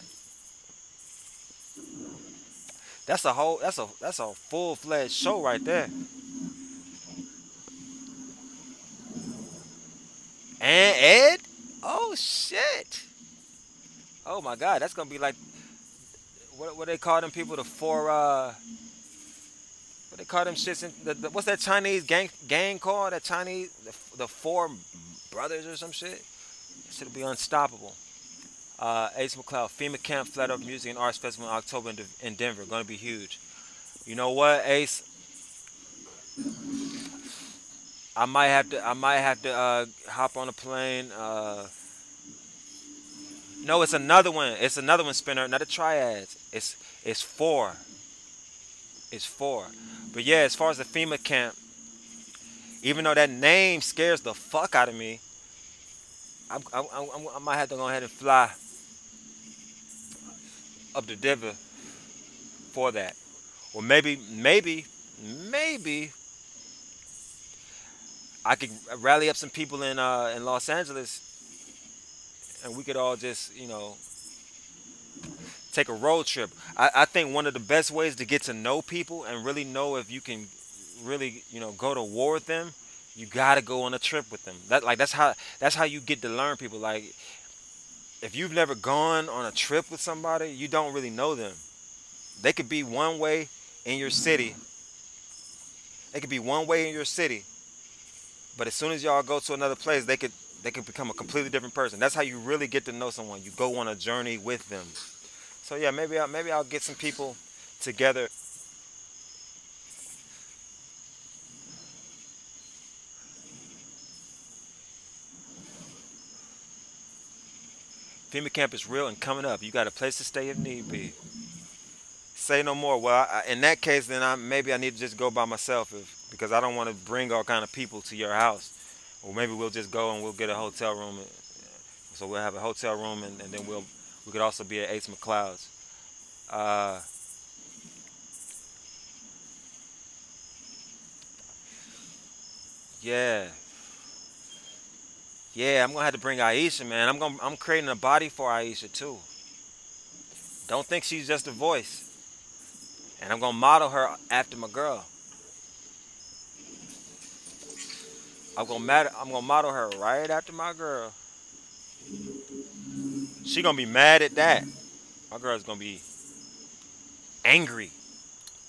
that's a full fledged show right there. And Ed. Oh shit. Oh my God, that's gonna be like what they call them people, the four what they call them shits in what's that Chinese gang called? That Chinese the four brothers or some shit. Shit'll be unstoppable. Ace McCloud, FEMA Camp, Flat Earth Music and Arts Festival in October in Denver. Gonna be huge. You know what, Ace? I might have to hop on a plane. No, it's another one. It's another one, Spinner. Not a triads. It's four. It's four. But yeah, as far as the FEMA camp, even though that name scares the fuck out of me, I might have to go ahead and fly up to Denver for that. Or maybe I could rally up some people in Los Angeles, and we could all just take a road trip. I think one of the best ways to get to know people and really know if you can really go to war with them, you gotta go on a trip with them. That's how you get to learn people. Like if you've never gone on a trip with somebody, you don't really know them. They could be one way in your city. They could be one way in your city, but as soon as y'all go to another place, they could become a completely different person. That's how you really get to know someone. You go on a journey with them. So yeah, maybe I'll get some people together. FEMA camp is real and coming up. You got a place to stay if need be. Say no more. Well, in that case, then maybe I need to just go by myself because I don't want to bring all kind of people to your house. Or maybe we'll just go and we'll get a hotel room. So we'll have a hotel room, and then we could also be at Ace McCloud's. Yeah, yeah. I'm gonna have to bring Aisha, man. I'm creating a body for Aisha too. Don't think she's just a voice. And I'm gonna model her after my girl. I'm gonna model her right after my girl. She gonna be mad at that. My girl's gonna be angry.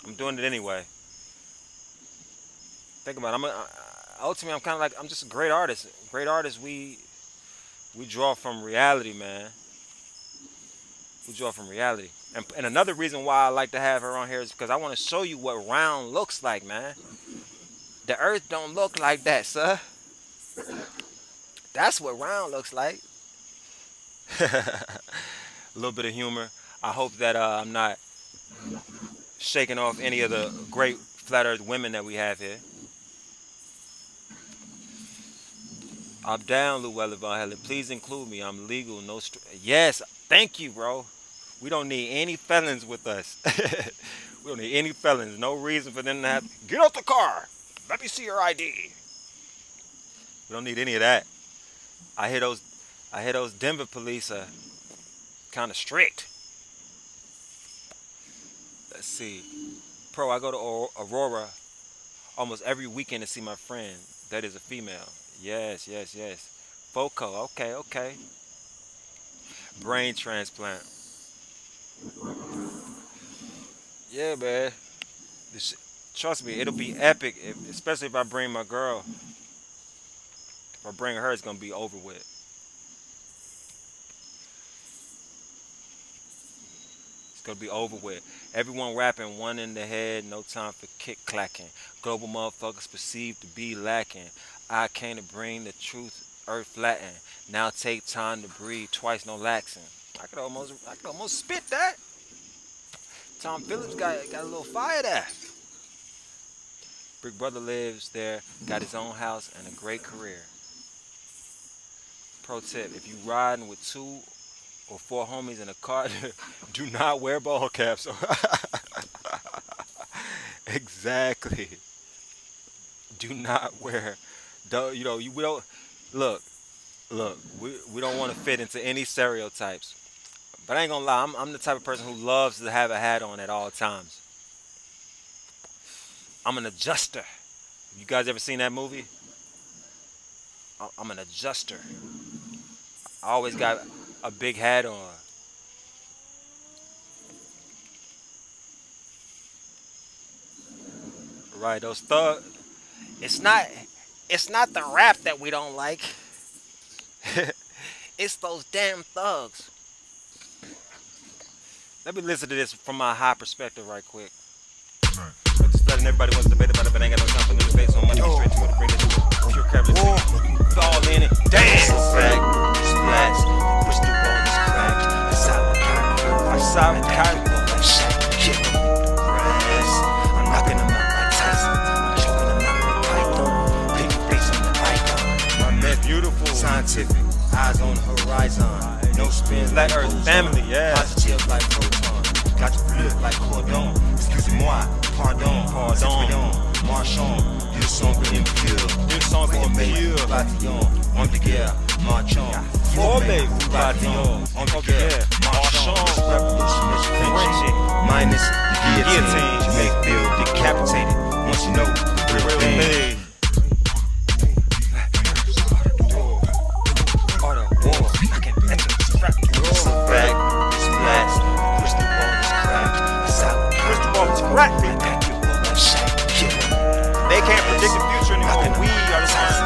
I'm doing it anyway. Think about it. Ultimately, I'm kind of like I'm just a great artist. Great artists, we draw from reality, man. We draw from reality. And another reason why I like to have her on here is because I want to show you what round looks like, man. The earth don't look like that, sir. That's what round looks like. A little bit of humor. I hope that I'm not shaking off any of the great flat earth women that we have here. I'm down, Llewellyn von Hellen. Please include me. I'm legal. No. Yes. Thank you, bro. We don't need any felons with us. We don't need any felons. No reason for them to have get out the car. Let me see your ID. We don't need any of that. I hear those Denver police are kind of strict. Let's see. Pro, I go to Aurora almost every weekend to see my friend. That is a female. Yes, yes, yes. Foco. Okay, okay. Brain transplant. Yeah, man. Trust me, it'll be epic, especially if I bring my girl. If I bring her, it's gonna be over with. It's gonna be over with. Everyone rapping, one in the head, no time for kick clacking. Global motherfuckers perceived to be lacking. I came to bring the truth, earth flatten. Now take time to breathe, twice no laxing. I could almost spit that. Tom Phillips got a little fire there. Big Brother lives there, got his own house and a great career. Pro tip, if you riding with 2 or 4 homies in a car, do not wear ball caps. Exactly. Do not wear, we don't, look, we don't want to fit into any stereotypes. But I ain't gonna lie, I'm the type of person who loves to have a hat on at all times. I'm an adjuster. You guys ever seen that movie? I'm an adjuster. I always got a big hat on. Right, those thugs. It's not the rap that we don't like. It's those damn thugs. Let me listen to this from my high perspective right quick. Just letting everybody wants to debate about it, but ain't got no time for no debate, so I'm gonna get straight to it. Bring this pure careless. Fall in it. Dance! Back, splash, crystal ball is cracked. A sour cotton. I saw cotton. Like Shaq, killer, grass. I'm knocking them out like Tyson. I'm choking them out like Python. Pinky face on the icon. My man, beautiful. Scientific, eyes on the horizon. No spins Black Earth family, yeah. Positive like proton. Got your blood like cordon. Excusez-moi, pardon. Marchand, you sont impure. Ils sont impurs. Bâtillon, on the guerre, marchand. Formez vous bâtillon. On the guerre, marchand. Revolution is French. Minus the guillotine. You may feel decapitated once you know the real thing. Back, splash, crystal ball is cracked. Crystal ball is cracked. They can't predict the future anymore. We are the ones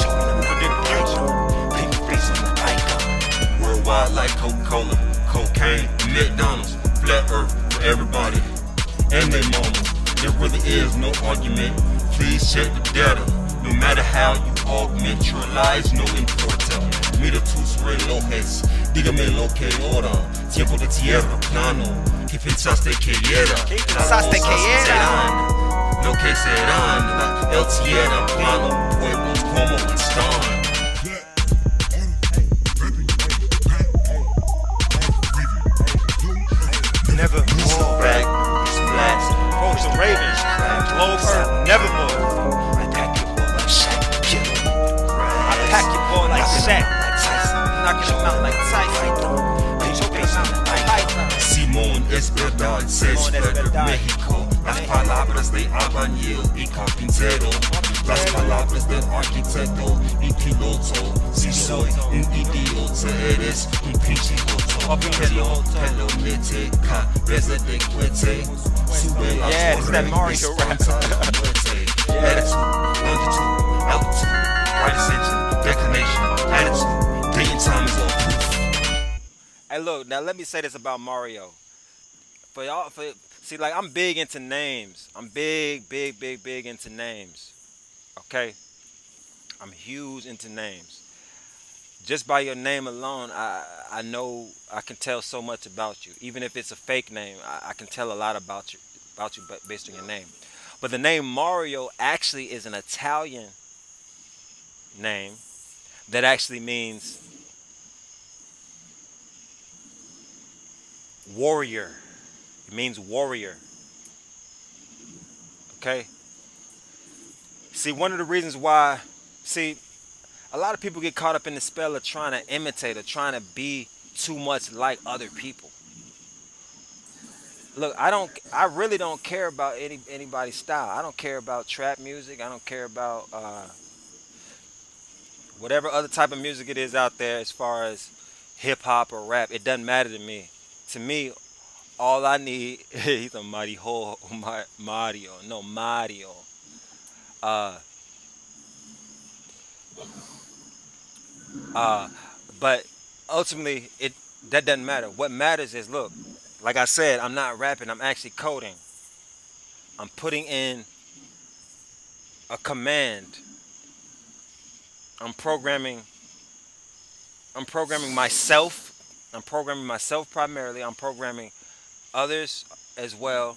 who predict the future. Worldwide like Coca-Cola, cocaine, McDonald's, flat earth for everybody and their mama. There really is no argument. Please check the data. No matter how you augment your lies, no importa. Mira tus relojes, dígame lo que hora. Tiempo de tierra plano. ¿Qué pensaste que era? ¿Qué pensaste que era? Lo que serán. El tierra plano. Pueblos como están. Never more. Back, splash. Folks are ravens. Globe earth, nevermore. I pack your boy like Shaq. I pack your boy like Shaq. Knocking him out like Tyson. Choking him out like Python. Simón es verdad, se espera México. Las palabras de albañil y carpintero. Las palabras del arquitecto y piloto. Si soy un idiota, eres un pichiloto. Hello, mete, cabeza de cohete. Sube la Yeah, it's that torre, Mario rap. espanta la muerte. Latitude, longitude, altitude, right ascension, declination, attitude. Day and time is all proof. Hey, look, now let me say this about Mario. For y'all, see, like, I'm big into names. I'm big into names. Okay? I'm huge into names. Just by your name alone, I know I can tell so much about you. Even if it's a fake name, I can tell a lot about you based on your name. But the name Mario actually is an Italian name that actually means warrior. It means warrior. Okay? See, one of the reasons why, see, a lot of people get caught up in the spell of trying to imitate or trying to be too much like other people. Look, I really don't care about anybody's style. I don't care about trap music. I don't care about whatever other type of music it is out there as far as hip hop or rap. It doesn't matter to me. To me, all I need, he's a Mario. No, Mario. But ultimately, that doesn't matter. What matters is, look, like I said, I'm not rapping. I'm actually coding. I'm putting in a command. I'm programming myself. I'm programming myself primarily. I'm programming others as well.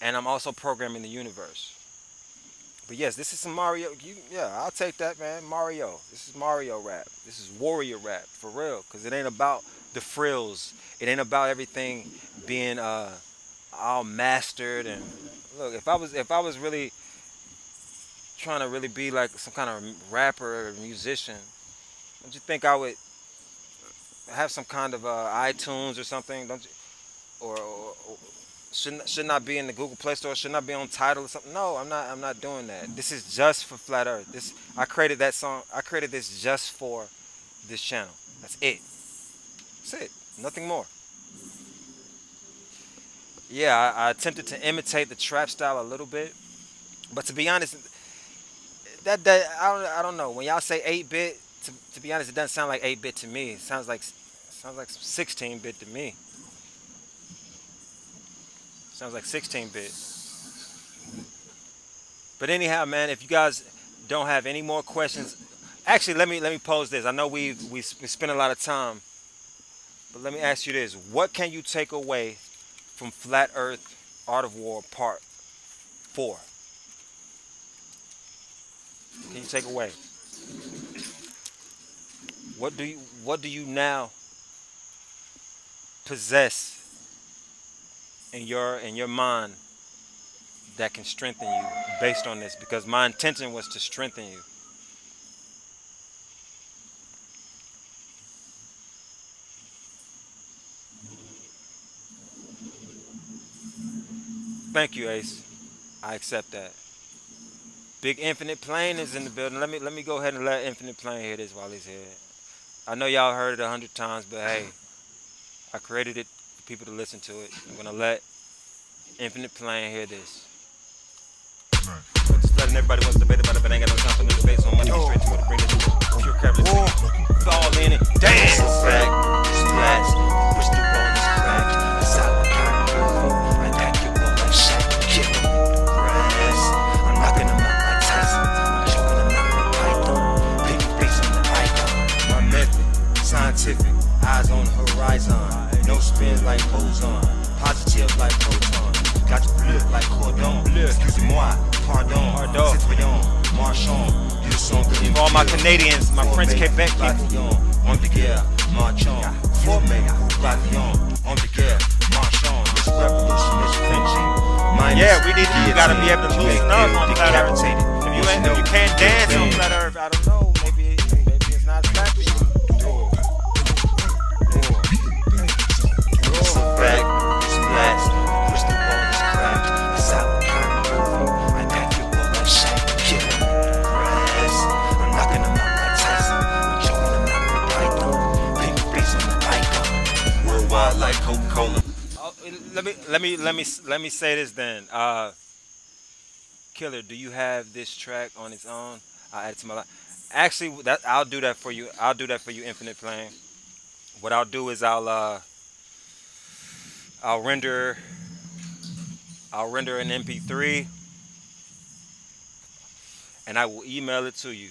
And I'm also programming the universe. But yes, this is some Mario. Yeah, I'll take that, man. Mario. This is Mario rap. This is warrior rap, for real. Because it ain't about the frills. It ain't about everything being all mastered. And look, if I was really trying to really be like some kind of rapper or musician, don't you think I would have some kind of iTunes or something? Don't you? Or should not be in the Google Play Store? Should not be on Tidal or something? No, I'm not doing that. This is just for Flat Earth. I created that song. I created this just for this channel. That's it. That's it. Nothing more. Yeah, I attempted to imitate the trap style a little bit, but to be honest, that I don't know. When y'all say 8-bit, to be honest, it doesn't sound like 8-bit to me. It sounds like 16-bit to me. Sounds like 16-bit. But anyhow, man, if you guys don't have any more questions, actually, let me pose this. I know we spent a lot of time, but let me ask you this: what can you take away from Flat Earth Art of War Part 4? Can you take away? What do you now possess in your mind that can strengthen you based on this? Because my intention was to strengthen you. Thank you, Ace. I accept that. Big Infinite Plane is in the building. Let me go ahead and let Infinite Plane hear this while he's here. I know y'all heard it 100 times, but hey, I created it for people to listen to it. I'm gonna let Infinite Plane hear this. I'm just letting everybody wants to debate about it, but ain't got no time for the debate, so I'm gonna get straight to it to bring this pure crap. Fall in it, dance. Back, splash, push the ball is cracked. That's how I count. I pack your ball like Shaq, kill him with the brass. I'm knocking him out like Tyson. I'm choking him out like Python. Big face on the icon. My method, scientific, eyes on the horizon. No spins like boson, positive like proton. Got to flip like cordon. Excusez-moi, pardon. Citoyen, marchand. Du son que For all my Canadians, my French Quebec Papillon, on the guerre, marchand. Formé, papillon, on the guerre, marchand. This revolution is Frenchy. Yeah, you gotta be able to loosen up on Flat Earth. If you can't dance on Flat Earth, I don't know, maybe it's not flat for you. Back, splash, push the ball is cracked. That's how I count. I pack your ball like Shaq, kill him with the brass. I'm knocking him out like Tyson. I'm choking him out with Python. Big face on the icon. Worldwide like Coca-Cola. Let me say this then. Killer, do you have this track on its own? I'll add it to my life. Actually, I'll do that for you. I'll do that for you, Infinite Plane. What I'll do is I'll render an MP3 and I will email it to you.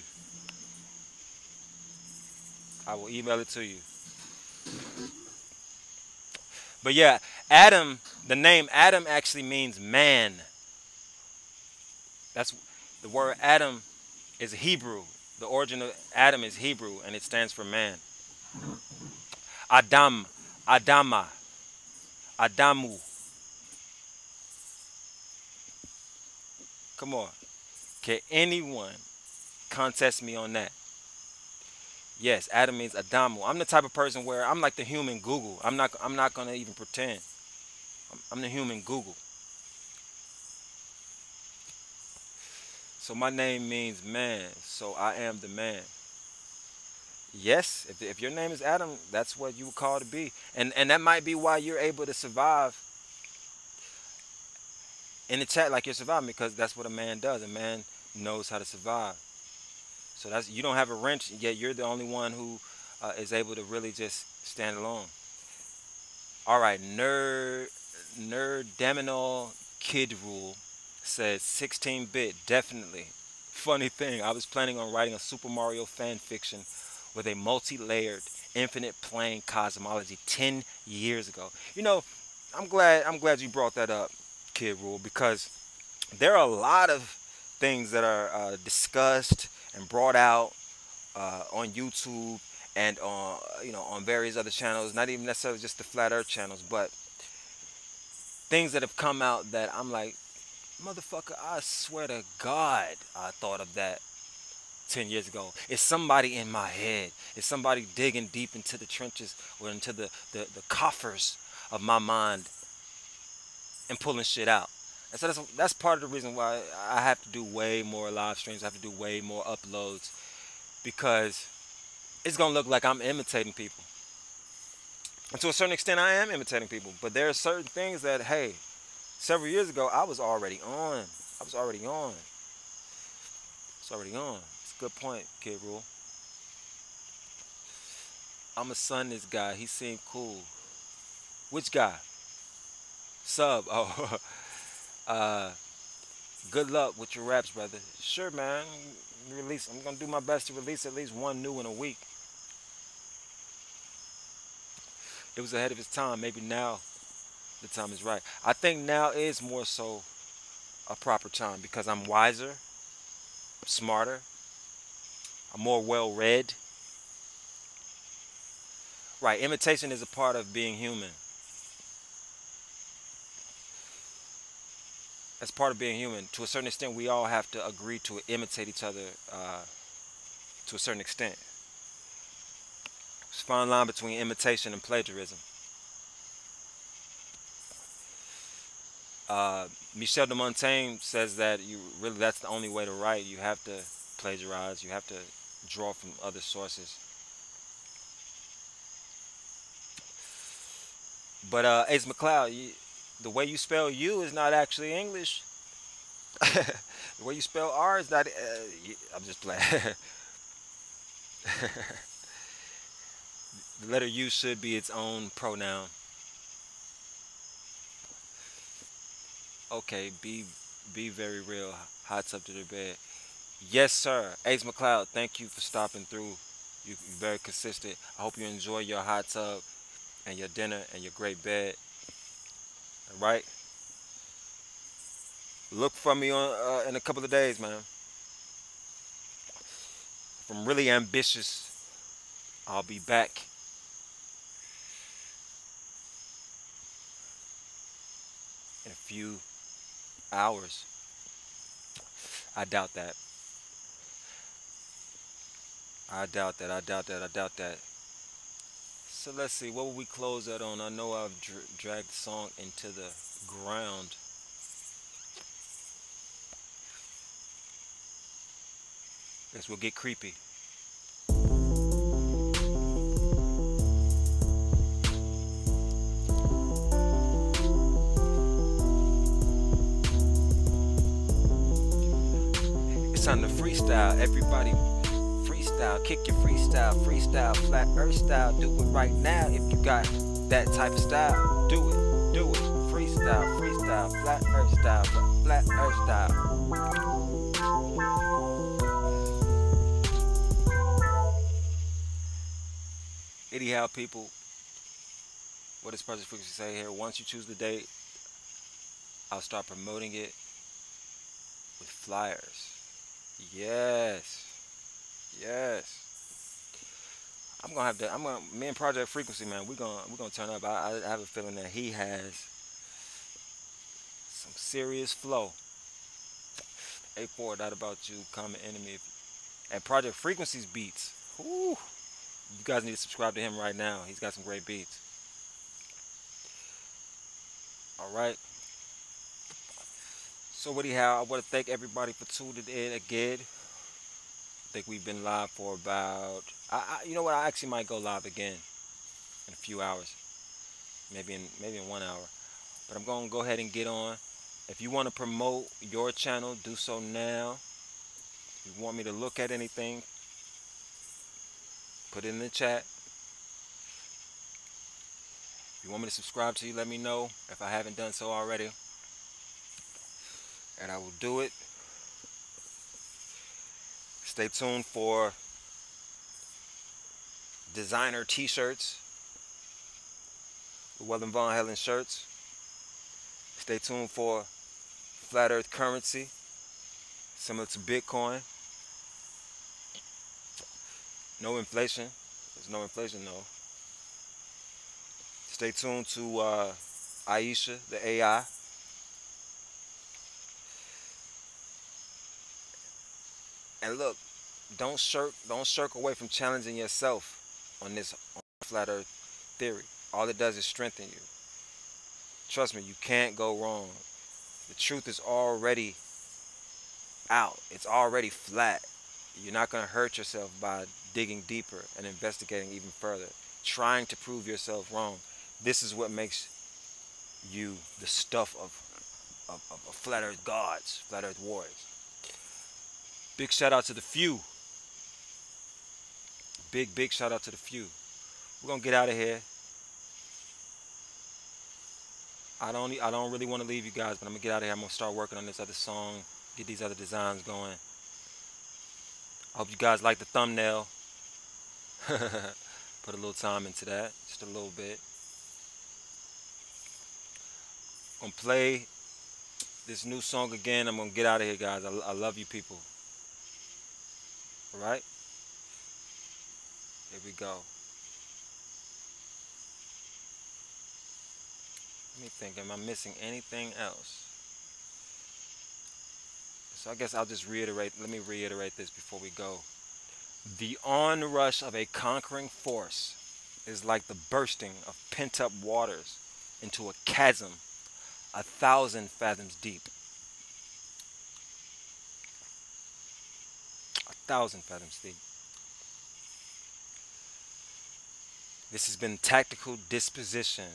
But yeah, Adam, the name Adam actually means man. That's the word Adam is Hebrew. The origin of Adam is Hebrew and it stands for man. Adam, Adama. Adamu. Come on. Can anyone contest me on that? Yes, Adam means Adamu. I'm the type of person where I'm like the human Google. I'm not gonna even pretend. I'm the human Google. So my name means man. So I am the man. Yes, if your name is Adam, that's what you would call to be. And that might be why you're able to survive in the chat like you're surviving, because that's what a man does. A man knows how to survive. So that's, you don't have a wrench, yet you're the only one who is able to really just stand alone. All right, Nerdaminal Kid Rule says 16-bit, definitely. Funny thing, I was planning on writing a Super Mario fan fiction with a multi-layered, infinite plane cosmology 10 years ago. You know, I'm glad you brought that up, Kid Rule, because there are a lot of things that are discussed and brought out on YouTube and on on various other channels, not even necessarily just the Flat Earth channels, but things that have come out that I'm like, motherfucker, I swear to God, I thought of that 10 years ago. It's somebody in my head. It's somebody digging deep into the trenches or into the coffers of my mind and pulling shit out. And so that's part of the reason why I have to do way more live streams. I have to do way more uploads, because it's going to look like I'm imitating people. And to a certain extent, I am imitating people. But there are certain things that, hey, several years ago, I was already on. I was already on. It's already on. It's a good point, Kid Rule. I'm a son this guy. He seemed cool. Which guy? Sub. Oh, good luck with your raps, brother. Sure, man. I'm gonna do my best to release at least one new in a week. It was ahead of its time. Maybe now the time is right. I think now is more so a proper time, because I'm wiser, smarter, I'm more well read. Right, imitation is a part of being human. As part of being human, to a certain extent, we all have to agree to imitate each other to a certain extent. There's a fine line between imitation and plagiarism. Michel de Montaigne says that that's the only way to write. You have to plagiarize. You have to draw from other sources. But Ace McLeod, the way you spell U is not actually English. The way you spell R is not. I'm just playing. The letter U should be its own pronoun. Okay, be very real. Hot tub to the bed. Yes, sir. Ace McLeod, thank you for stopping through. You're very consistent. I hope you enjoy your hot tub and your dinner and your great bed. All right. Look for me on in a couple of days, man. If I'm really ambitious, I'll be back. In a few hours. I doubt that. I doubt that. I doubt that. I doubt that. So let's see. What will we close that on? I know I've dragged the song into the ground. Guess we'll get creepy. It's time to freestyle. Everybody freestyle. Kick your freestyle. Freestyle. Flat Earth style. Do it right now if you got that type of style. Do it. Do it. Freestyle. Freestyle. Flat Earth style. Flat Earth style. Anyhow, people, what does Project Frequency say here? Once you choose the date, I'll start promoting it with flyers. Yes. Yes. I'm gonna have to. Me and Project Frequency, man. We're gonna turn up. I have a feeling that he has some serious flow. A4, that about you, common enemy, and Project Frequency's beats. Whoo! You guys need to subscribe to him right now. He's got some great beats. All right. So anyhow, I want to thank everybody for tuning in again. I think we've been live for about. You know what? I actually might go live again in a few hours, maybe in 1 hour. But I'm gonna go ahead and get on. If you want to promote your channel, do so now. If you want me to look at anything, put it in the chat. If you want me to subscribe to you, let me know if I haven't done so already. And I will do it. Stay tuned for designer t-shirts, Llewellyn von Hellen shirts. Stay tuned for flat earth currency, similar to Bitcoin. No inflation. There's no inflation though. Stay tuned to Aisha, the AI. And look, don't shirk away from challenging yourself on this flat earth theory. All it does is strengthen you. Trust me, you can't go wrong. The truth is already out. It's already flat. You're not going to hurt yourself by digging deeper and investigating even further, trying to prove yourself wrong. This is what makes you the stuff of flat earth gods, flat earth warriors. Big shout out to the few. Big shout out to the few. We're gonna get out of here. I don't really want to leave you guys, but I'm gonna get out of here. I'm gonna start working on this other song, get these other designs going. I hope you guys like the thumbnail. Put a little time into that, just a little bit. I'm gonna play this new song again. I'm gonna get out of here, guys. I love you people. All right, here we go. Let me think, am I missing anything else? So I guess I'll just reiterate, let me reiterate this before we go. The onrush of a conquering force is like the bursting of pent-up waters into a chasm 1,000 fathoms deep. 1,000 fathoms deep. This has been Tactical Disposition,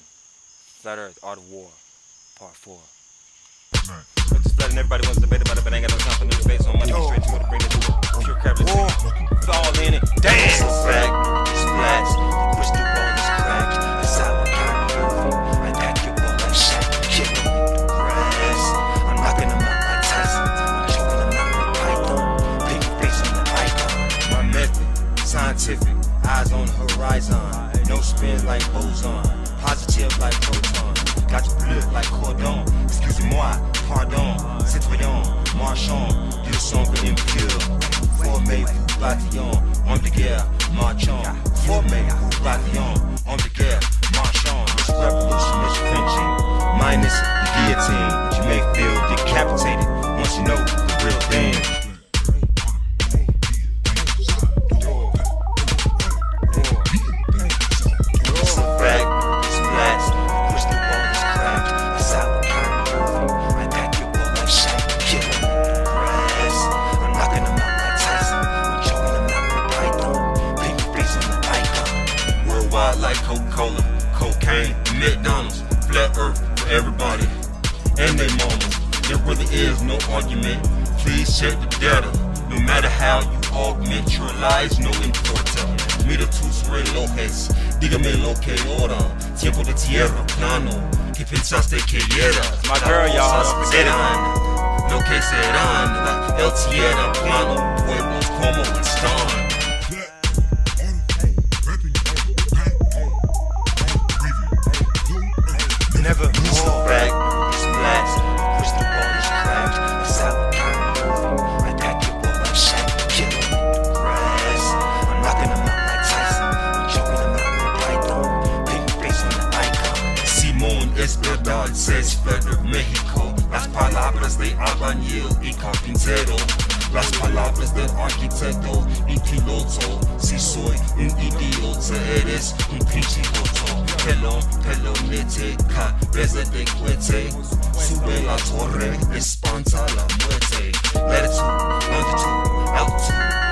Flat Earth, Art of War, Part 4. But just letting everybody wants to debate about it, but ain't got no time for no debate, so I'm gonna straight to it to bring it to pure credibility. Fall in it, dance! Back, splats, your crystal ball is cracked. A silent kind I pack your ball like Shaq, kill him with the grass. I'm knocking them out like Tyson, I'm choking them out with Python. Big face on the icon. My method, scientific, eyes on the horizon. No spin like boson, positive like proton. Got your blood like cordon. Excusez-moi, pardon. Citoyen, marchand, du sang impur. Formez-vous, bataillon, homme de guerre, marchand. Formez-vous, bataillon, homme de guerre, marchand. This revolution is flinching, minus the guillotine. You may feel decapitated once you know the real thing. Cocaine, McDonald's, flat earth for everybody and their mamas. There really is no argument. Please check the data. No matter how you augment your lies, no importa. Mira tus relojes, dígame lo que hora. Tiempo de tierra plano. ¿Qué pensaste que era? My girl, y'all. Serán, lo que serán. El tierra plano, pueblos como están. Never more back, splats, crystal ball is cracked. A silent kind I pack your ball like Shaq, kill him with the grass. I'm knocking them out like Tyson, I'm cero. Las palabras del arquitecto y piloto. Si soy un idiota, eres un pinche loco. Pelonete, cabeza de cohete. Sube la torre, espanta la muerte. Latitude, longitude, altitude.